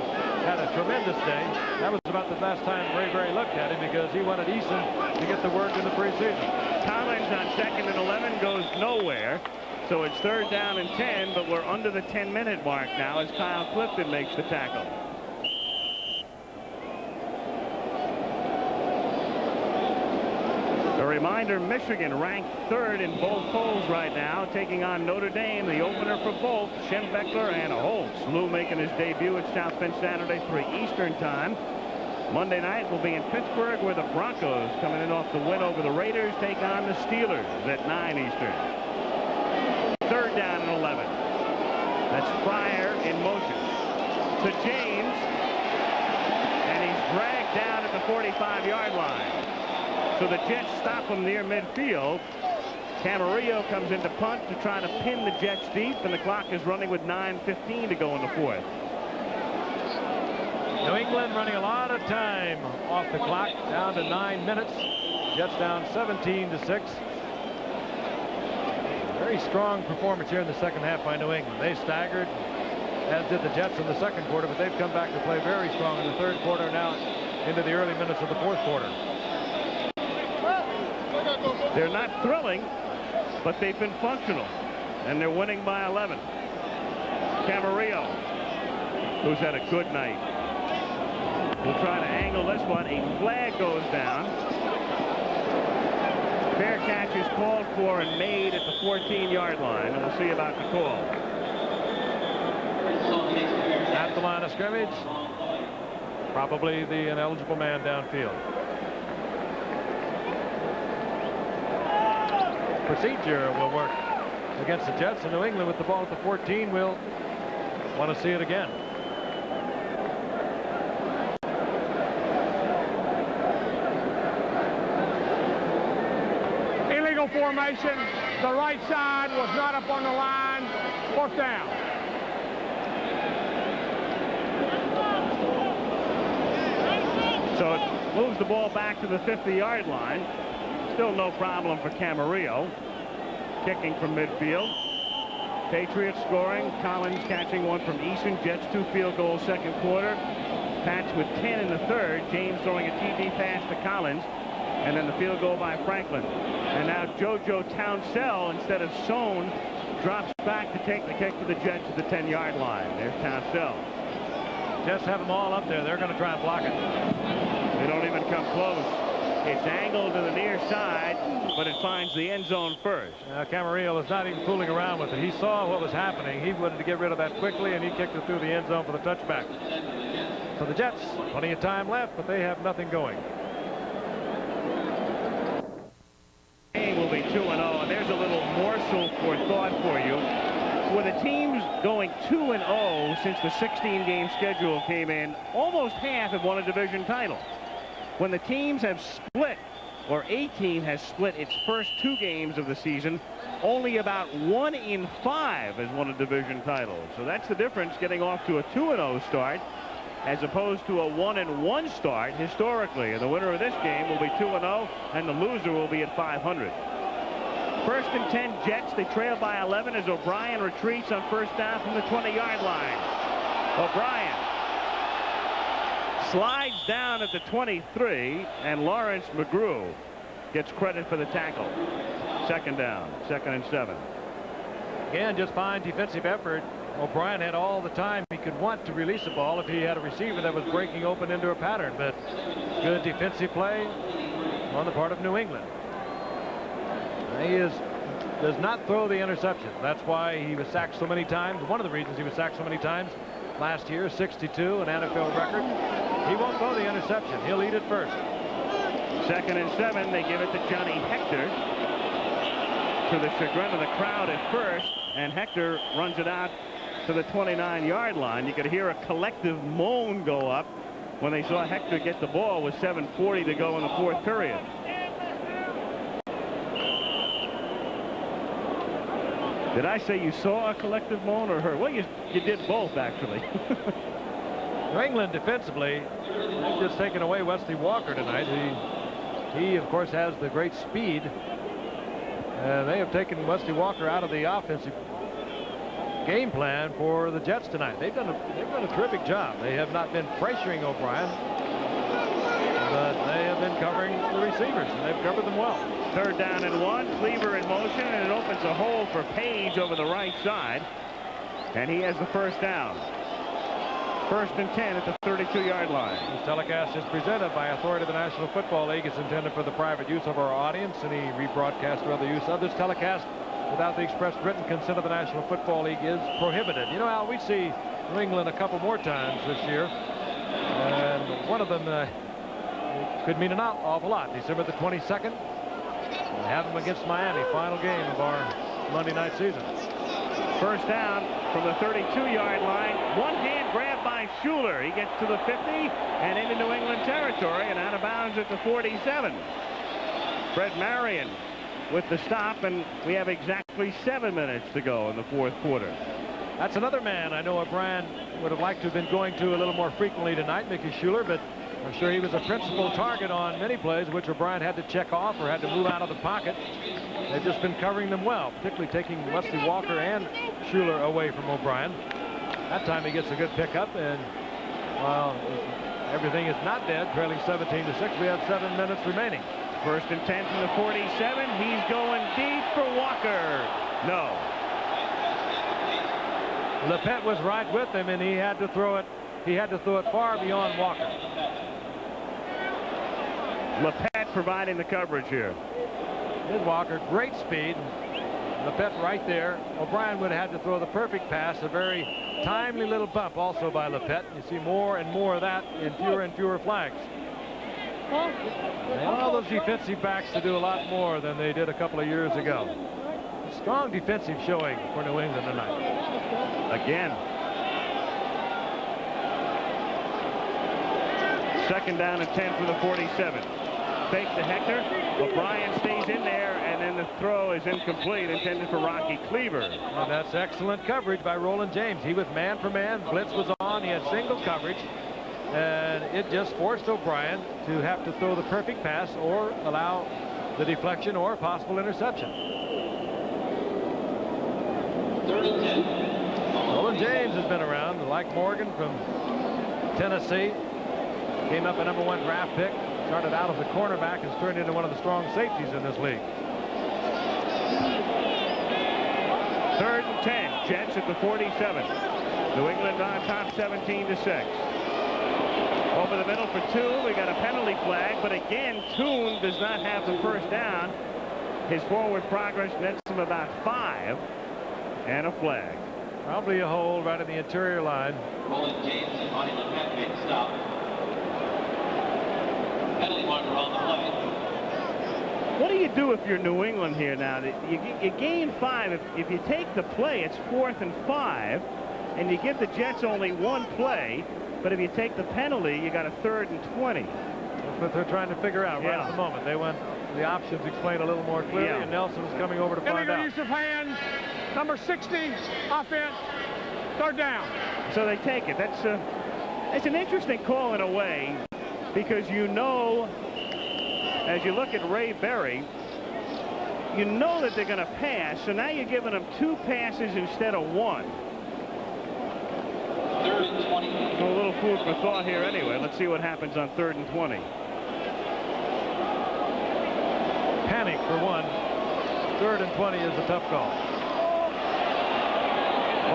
a tremendous day. That was about the last time Ray Gray looked at him, because he wanted Eason to get the work in the preseason. Collins on 2nd and 11 goes nowhere. So it's 3rd down and 10, but we're under the 10-minute mark now as Kyle Clifton makes the tackle. A reminder, Michigan ranked 3rd in both polls right now, taking on Notre Dame, the opener for both, Schembechler and Holtz. Lou making his debut at South Bend Saturday, 3 Eastern time. Monday night will be in Pittsburgh, where the Broncos, coming in off the win over the Raiders, take on the Steelers at 9 Eastern. 3rd down and 11. That's Fryer in motion to James, and he's dragged down at the 45-yard line. So the Jets stop him near midfield. Camarillo comes in to punt to try to pin the Jets deep, and the clock is running with 9:15 to go in the 4th. New England running a lot of time off the clock, down to 9 minutes. Jets down 17-6. Very strong performance here in the 2nd half by New England. They staggered, as did the Jets in the 2nd quarter, but they've come back to play very strong in the 3rd quarter, now into the early minutes of the 4th quarter. They're not thrilling, but they've been functional, and they're winning by 11. Camarillo, who's had a good night, will try to angle this one. A flag goes down. Fair catch is called for and made at the 14-yard line, and we'll see about the call. At the line of scrimmage, probably the ineligible man downfield. Procedure will work against the Jets, and New England with the ball at the 14 will want to see it again. formation. The right side was not up on the line. 4th down. So it moves the ball back to the 50-yard line. Still no problem for Camarillo. Kicking from midfield. Patriots scoring. Collins catching one from Eason. Jets 2 field goals second quarter. Pats with 10 in the third. James throwing a TD pass to Collins. And then the field goal by Franklin. And now JoJo Townsell, instead of Sohn, drops back to take the kick for the Jets at the 10-yard line. There's Townsell. Jets have them all up there. They're going to try and block it. They don't even come close. It's angled to the near side, but it finds the end zone first. Camarillo is not even fooling around with it. He saw what was happening. He wanted to get rid of that quickly, and he kicked it through the end zone for the touchback. So the Jets, plenty of time left, but they have nothing going. Game will be 2-0, and there's a little morsel for thought for you. With the teams going 2-0 since the 16-game schedule came in, almost half have won a division title. When the teams have split, or a team has split its first 2 games of the season, only about 1 in 5 has won a division title. So that's the difference, getting off to a 2-0 start as opposed to a 1-1 start historically. And the winner of this game will be 2-0, and the loser will be at 500. 1st and 10 Jets. They trail by 11 as O'Brien retreats on 1st down from the 20-yard line. O'Brien slides down at the 23, and Lawrence McGrew gets credit for the tackle. 2nd down, 2nd and 7. Again, just fine defensive effort. O'Brien had all the time he could want to release the ball if he had a receiver that was breaking open into a pattern, but good defensive play on the part of New England. He does not throw the interception. That's why he was sacked so many times. One of the reasons he was sacked so many times last year, 62, an NFL record. He won't throw the interception. He'll eat it first. 2nd and 7. They give it to Johnny Hector, to the chagrin of the crowd at first, and Hector runs it out to the 29-yard line. You could hear a collective moan go up when they saw Hector get the ball with 7:40 to go in the 4th period. Did I say you saw a collective moan or heard? Well, you did both, actually. New England defensively, they've just taken away Wesley Walker tonight. He of course has the great speed. They have taken Wesley Walker out of the offensive game plan for the Jets tonight. They've done a terrific job. They have not been pressuring O'Brien, but they have been covering the receivers, and they've covered them well. 3rd down and 1. Cleaver in motion, and it opens a hole for Page over the right side, and he has the 1st down. 1st and 10 at the 32-yard line. This telecast is presented by authority of the National Football League. It's intended for the private use of our audience. Any rebroadcast or other use of this telecast without the express written consent of the National Football League is prohibited. You know, Al, we see New England a couple more times this year, and one of them could mean an awful lot. December the 22nd. We have them against Miami, final game of our Monday night season. 1st down from the 32-yard line. One-hand grab by Schuler. He gets to the 50 and into New England territory and out of bounds at the 47. Fred Marion with the stop, and we have exactly 7 minutes to go in the 4th quarter. That's another man I know O'Brien would have liked to have been going to a little more frequently tonight, Mickey Schuler, but I'm sure he was a principal target on many plays which O'Brien had to check off or had to move out of the pocket. They've just been covering them well, particularly taking Wesley Walker and Schuler away from O'Brien. That time he gets a good pickup, and while everything is not dead, trailing 17-6, we have 7 minutes remaining. 1st and 10 from the 47. He's going deep for Walker. No. Lepet was right with him, and he had to throw it. He had to throw it far beyond Walker. Lepet providing the coverage here. Here's Walker, great speed. Lepet right there. O'Brien would have had to throw the perfect pass, a very timely little bump also by Lepet. You see more and more of that in fewer and fewer flags. They allow those defensive backs to do a lot more than they did a couple of years ago. A strong defensive showing for New England tonight. Again. 2nd down and 10 for the 47. Fake to Hector. O'Brien stays in there, and and then the throw is incomplete, intended for Rocky Cleaver. And that's excellent coverage by Roland James. He was man for man. Blitz was on. He had single coverage. And it just forced O'Brien to have to throw the perfect pass or allow the deflection or possible interception. Roland James has been around, like Morgan from Tennessee. Came up a #1 draft pick. Started out as a cornerback, has turned into one of the strong safeties in this league. 3rd and 10. Jets at the 47. New England on top 17-6. Over the middle for 2. We got a penalty flag, but again, Toon does not have the first down. His forward progress nets him about 5, and a flag. Probably a hold right in the interior line. Roland James and Monty LePet stop. Penalty marker on the play. What do you do if you're New England here now? You gain 5. If you take the play, it's 4th and 5, and you give the Jets only 1 play. But if you take the penalty, you got a 3rd and 20. That's what they're trying to figure out right at the moment. They want the options explained a little more clearly, and Nelson's coming over to find out. Illegal use of hands, number 60, offense, 3rd down. So they take it. That's it's an interesting call in a way, because you know, as you look at Ray Berry, you know that they're going to pass, so now you're giving them 2 passes instead of 1. 3rd and 20. So a little food for thought here anyway. Let's see what happens on 3rd and 20. Panic for 1. 3rd and 20 is a tough call.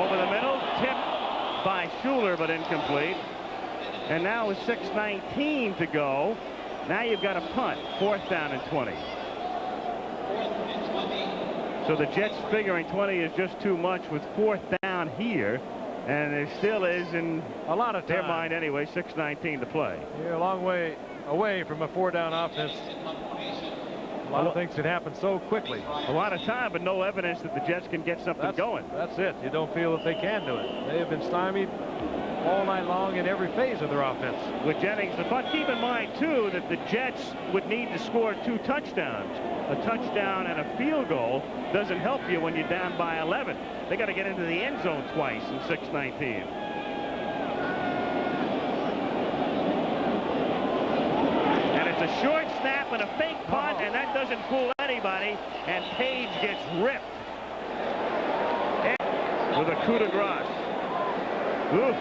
Over the middle, tipped by Schuler, but incomplete. And now with 6:19 to go, now you've got a punt. 4th down and 20. So the Jets figuring 20 is just too much with 4th down here. And there still is, in a lot of their mind anyway, 6:19 to play. You're a long way away from a 4-down offense. A lot of things can happen so quickly. A lot of time, but no evidence that the Jets can get something going. That's it. You don't feel that they can do it. They have been stymied all night long in every phase of their offense. With Jennings the punt, keep in mind, too, that the Jets would need to score 2 touchdowns. A touchdown and a field goal doesn't help you when you're down by 11. They got to get into the end zone twice in 6:19. And it's a short snap and a fake punt, and that doesn't fool anybody, and Page gets ripped. And with a coup de grace. Oof.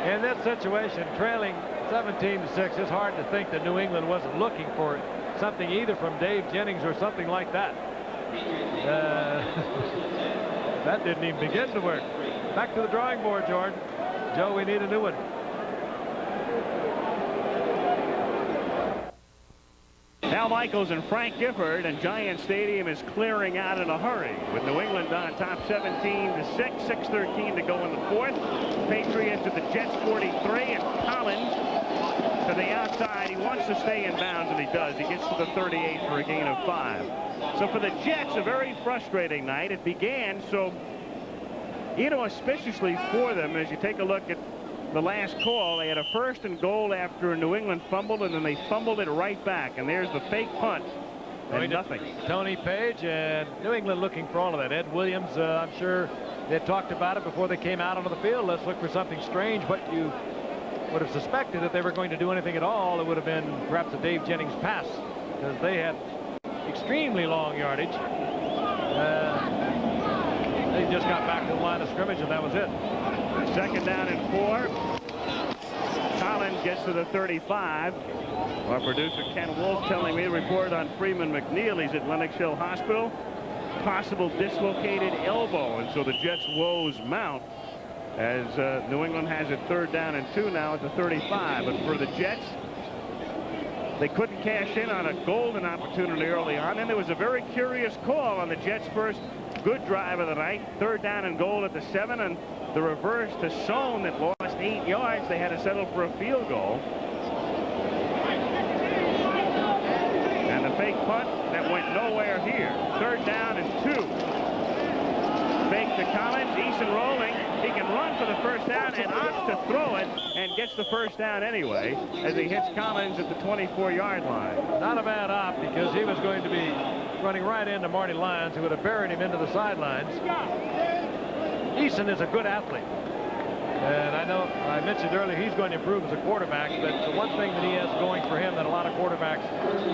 In that situation, trailing 17-6, it's hard to think that New England wasn't looking for something either from Dave Jennings or something like that. That didn't even begin to work. Back to the drawing board, Jordan. Joe, we need a new one. Al Michaels and Frank Gifford, and Giant Stadium is clearing out in a hurry with New England on top 17-6, 6:13 to go in the 4th. Patriots at the Jets 43, and Collins to the outside. He wants to stay in bounds, and he does. He gets to the 38 for a gain of 5. So for the Jets, a very frustrating night. It began so inauspiciously for them. As you take a look at the last call, they had a 1st and goal after New England fumbled, and then they fumbled it right back. And there's the fake punt. And nothing. Tony Page, and New England looking for all of that. Ed Williams, I'm sure they talked about it before they came out onto the field. Let's look for something strange. What you would have suspected, if they were going to do anything at all, it would have been perhaps a Dave Jennings pass, because they had extremely long yardage. They just got back to the line of scrimmage, and that was it. 2nd down and 4. Collins gets to the 35. Our producer Ken Wolf telling me to report on Freeman McNeil. He's at Lenox Hill Hospital. Possible dislocated elbow, and so the Jets' woes mount as New England has it 3rd down and 2 now at the 35. But for the Jets, they couldn't cash in on a golden opportunity early on. And there was a very curious call on the Jets' first good drive of the night. 3rd down and goal at the 7, and the reverse to Sohn that lost 8 yards. They had to settle for a field goal. And the fake punt that went nowhere here. 3rd down and 2. Fake to Collins. Eason rolling. He can run for the first down and opts to throw it and gets the first down anyway as he hits Collins at the 24-yard line. Not a bad op, because he was going to be running right into Marty Lyons, who would have buried him into the sidelines. Eason is a good athlete. And I know I mentioned earlier he's going to improve as a quarterback, but the one thing that he has going for him that a lot of quarterbacks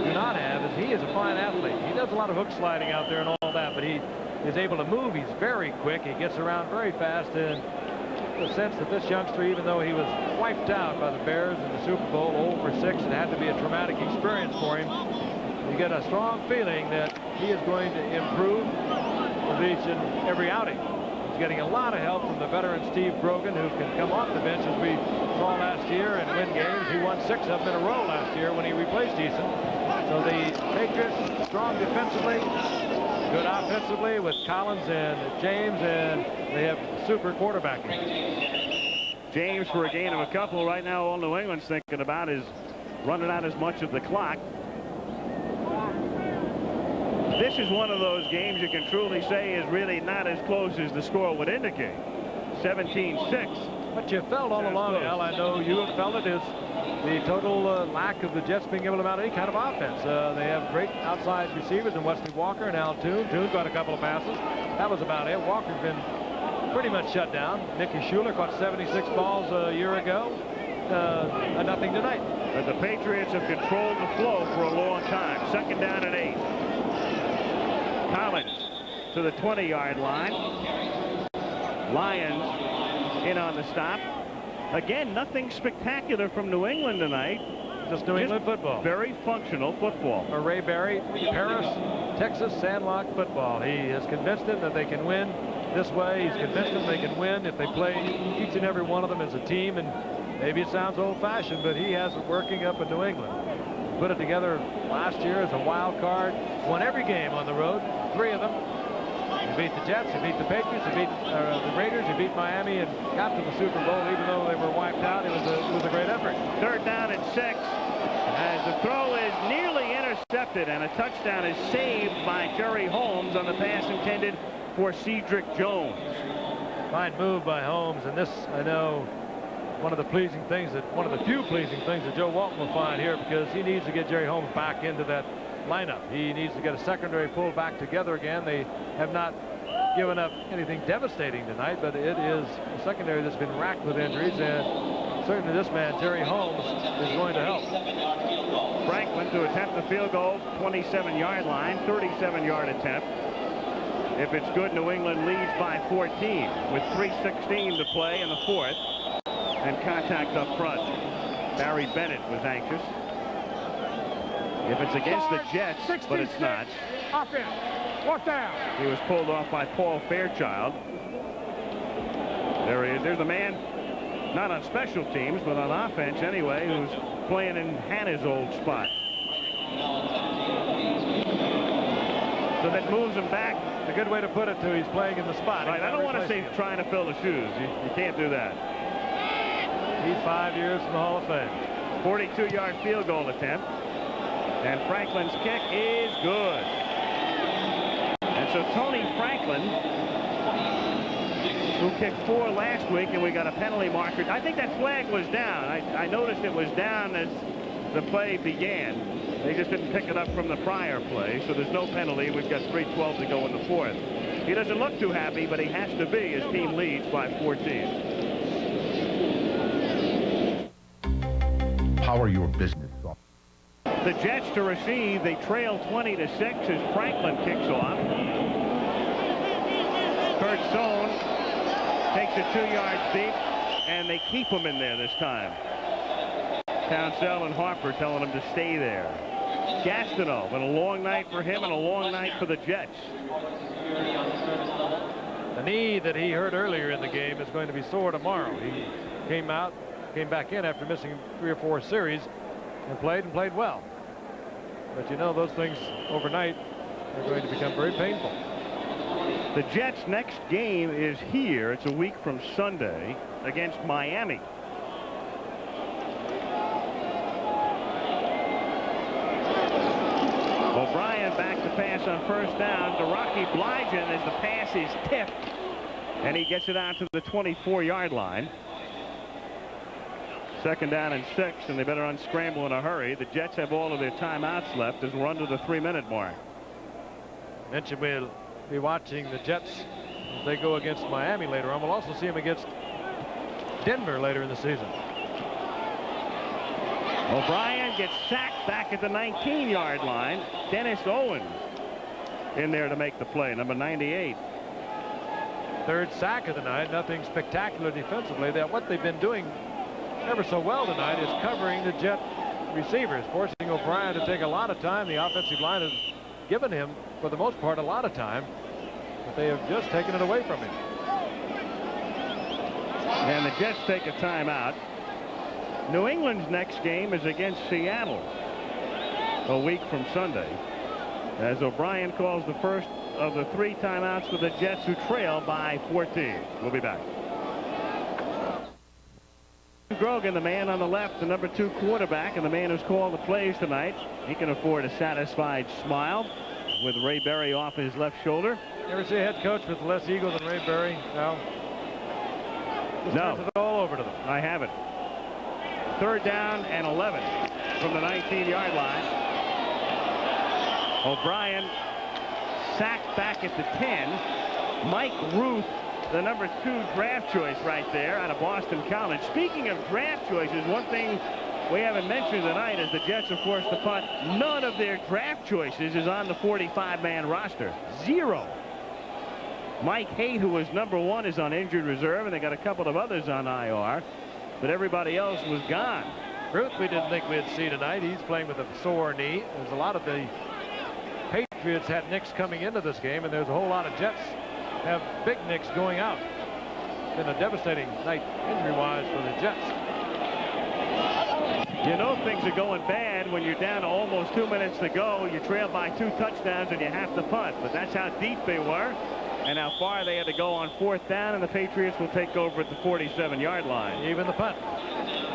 do not have is he is a fine athlete. He does a lot of hook sliding out there and all that, but he is able to move. He's very quick. He gets around very fast, and the sense that this youngster, even though he was wiped out by the Bears in the Super Bowl 0 for 6, it had to be a traumatic experience for him. You get a strong feeling that he is going to improve with each and every outing. Getting a lot of help from the veteran Steve Grogan, who can come off the bench, as we saw last year, and win games. He won 6 of them in a row last year when he replaced Eason. So the Patriots, strong defensively, good offensively with Collins and James, and they have super quarterbacking. James for a gain of a couple. Right now, all New England's thinking about is running out as much of the clock. This is one of those games you can truly say is really not as close as the score would indicate. 17-6. What you felt all along, Al, I know you have felt it, is the total lack of the Jets being able to mount any kind of offense. They have great outside receivers in Wesley Walker and Al Toon. Toon got a couple of passes. That was about it. Walker's been pretty much shut down. Mickey Schuler caught 76 balls a year ago. Nothing tonight. But the Patriots have controlled the flow for a long time. 2nd down and 8. Collins to the 20-yard line. Lyons in on the stop. Again, nothing spectacular from New England tonight. Just New England football. Very functional football. Ray Berry, Paris, Texas Sandlot football. He has convinced them that they can win this way. He's convinced them they can win if they play each and every one of them as a team. And maybe it sounds old-fashioned, but he has it working up in New England. Put it together last year as a wild card. Won every game on the road, 3 of them. He beat the Jets, he beat the Patriots, he beat the Raiders, he beat Miami, and got to the Super Bowl even though they were wiped out. It was a great effort. 3rd down and 6. As the throw is nearly intercepted, and a touchdown is saved by Jerry Holmes on the pass intended for Cedric Jones. Fine move by Holmes, and this, I know, one of the few pleasing things that Joe Walton will find here, because he needs to get Jerry Holmes back into that lineup. He needs to get a secondary pull back together again. They have not given up anything devastating tonight, but it is a secondary that's been racked with injuries, and certainly this man, Jerry Holmes, is going to help. Franklin to attempt the field goal, 27-yard line, 37-yard attempt. If it's good, New England leads by 14 with 3:16 to play in the 4th. And contact up front. Barry Bennett was anxious. If it's against the Jets, but it's not. Offense. 4th down. He was pulled off by Paul Fairchild. There he is. There's a man, not on special teams, but on offense anyway, who's playing in Hannah's old spot. So that moves him back. A good way to put it, too. He's playing in the spot. Right. I don't want to say trying to fill the shoes. You can't do that. He's 5 years from the Hall of Fame. 42-yard field goal attempt. And Franklin's kick is good. And so Tony Franklin, who kicked 4 last week, and we got a penalty marker. I think that flag was down. I noticed it was down as the play began. They just didn't pick it up from the prior play, so there's no penalty. We've got 3:12 to go in the 4th. He doesn't look too happy, but he has to be. His team leads by 14. Power your business. The Jets to receive. They trail 20-6 as Franklin kicks off. Kurt Sohn takes it 2 yards deep, and they keep him in there this time. Townsell and Harper telling him to stay there. Gastineau, but a long night for him and a long night for the Jets. The knee that he hurt earlier in the game is going to be sore tomorrow. He came back in after missing 3 or 4 series and played well. But you know, those things overnight are going to become very painful. The Jets' next game is here. It's a week from Sunday against Miami. O'Brien back to pass on 1st down to Rocky Bligent as the pass is tipped, and he gets it out to the 24-yard line. 2nd down and 6, and they better unscramble in a hurry. The Jets have all of their timeouts left as we're under the 3-minute mark. Mentioned we'll be watching the Jets as they go against Miami later on. We'll also see them against Denver later in the season. O'Brien gets sacked back at the 19-yard line. Dennis Owens in there to make the play, number 98. Third sack of the night. Nothing spectacular defensively. What they've been doing ever so well tonight is covering the Jet receivers, forcing O'Brien to take a lot of time. The offensive line has given him, for the most part, a lot of time, but they have just taken it away from him. And the Jets take a timeout. New England's next game is against Seattle a week from Sunday, as O'Brien calls the first of the 3 timeouts for the Jets, who trail by 14. We'll be back. Grogan, the man on the left, the number 2 quarterback, and the man who's called the plays tonight. He can afford a satisfied smile with Ray Berry off his left shoulder. You ever see a head coach with less ego than Ray Berry? No. Just turns it all over to them. I haven't. 3rd down and 11 from the 19-yard line. O'Brien sacked back at the 10. Mike Ruth, the number 2 draft choice right there out of Boston College. Speaking of draft choices, one thing we haven't mentioned tonight is the Jets are forced to punt. None of their draft choices is on the 45-man roster. 0. Mike Haight, who was number 1, is on injured reserve, and they got a couple of others on IR. But everybody else was gone. Ruth, we didn't think we'd see tonight. He's playing with a sore knee. There's a lot of the Patriots had nicks coming into this game, and there's a whole lot of Jets have big nicks going out. It's been a devastating night injury-wise for the Jets. You know things are going bad when you're down to almost 2 minutes to go. You trail by 2 touchdowns and you have to punt. But that's how deep they were and how far they had to go on 4th down, and the Patriots will take over at the 47-yard line. Even the punt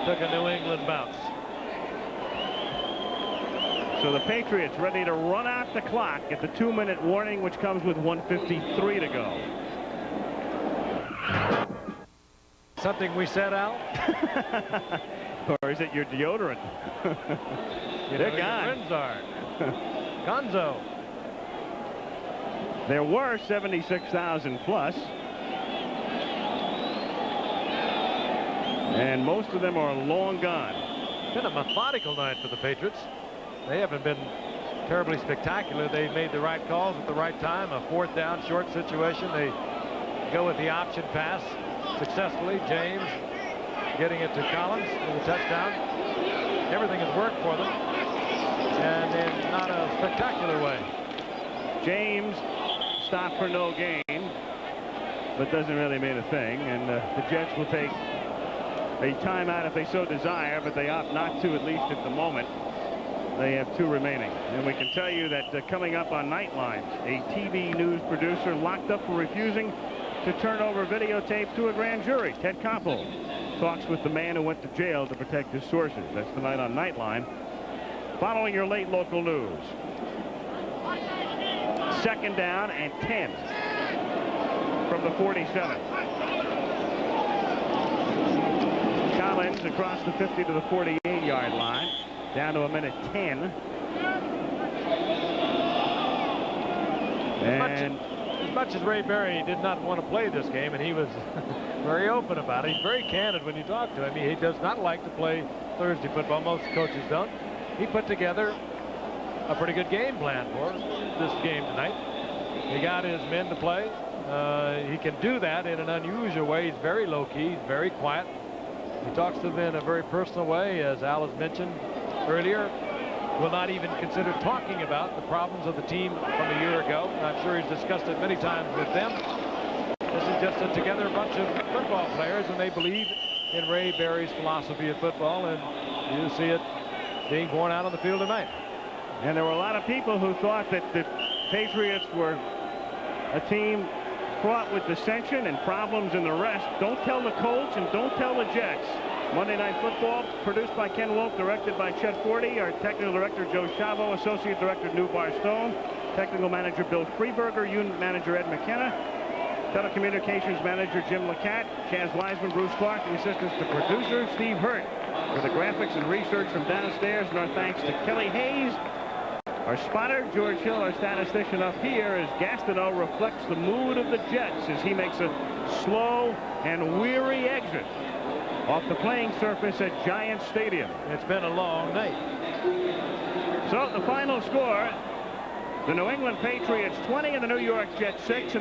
took a New England bounce. So the Patriots ready to run out the clock at the 2-minute warning, which comes with 1:53 to go. Something we said, Al? Or is it your deodorant? They're gone. Your friends are. Gonzo. There were 76,000 plus. And most of them are long gone. It's been a methodical night for the Patriots. They haven't been terribly spectacular. They made the right calls at the right time. A 4th down short situation. They go with the option pass successfully. James getting it to Collins with a touchdown. Everything has worked for them, and in not a spectacular way. James stopped for no gain, but doesn't really mean a thing. And the Jets will take a timeout if they so desire, but they opt not to, at least at the moment. They have 2 remaining. And we can tell you that coming up on Nightline, a TV news producer locked up for refusing to turn over videotape to a grand jury. Ted Koppel talks with the man who went to jail to protect his sources. That's tonight on Nightline. Following your late local news. 2nd down and 10 from the 47. Collins across the 50 to the 48-yard line. Down to a minute 10. And as much as Ray Berry did not want to play this game, and he was very open about it. He's very candid when you talk to him. He does not like to play Thursday football. Most coaches don't. He put together a pretty good game plan for this game tonight. He got his men to play. He can do that in an unusual way. He's very low-key. He's very quiet. He talks to them in a very personal way, as Al has mentioned earlier. Will not even consider talking about the problems of the team from a year ago. I'm sure he's discussed it many times with them. This is just together a bunch of football players, and they believe in Ray Berry's philosophy of football, and you see it being borne out on the field tonight. And there were a lot of people who thought that the Patriots were a team fraught with dissension and problems and the rest. Don't tell the Colts and don't tell the Jets. Monday Night Football, produced by Ken Wolf, directed by Chet Forty, our technical director Joe Chavo, associate director New Barstone, technical manager Bill Freeberger, unit manager Ed McKenna, telecommunications manager Jim Lacat, Chaz Wiseman, Bruce Clark, and assistants to producer Steve Hurt. For the graphics and research from downstairs, and our thanks to Kelly Hayes Our spotter, George Hill, our statistician up here, as Gastineau reflects the mood of the Jets as he makes a slow and weary exit off the playing surface at Giant Stadium. It's been a long night. So the final score, the New England Patriots 20 and the New York Jets 6.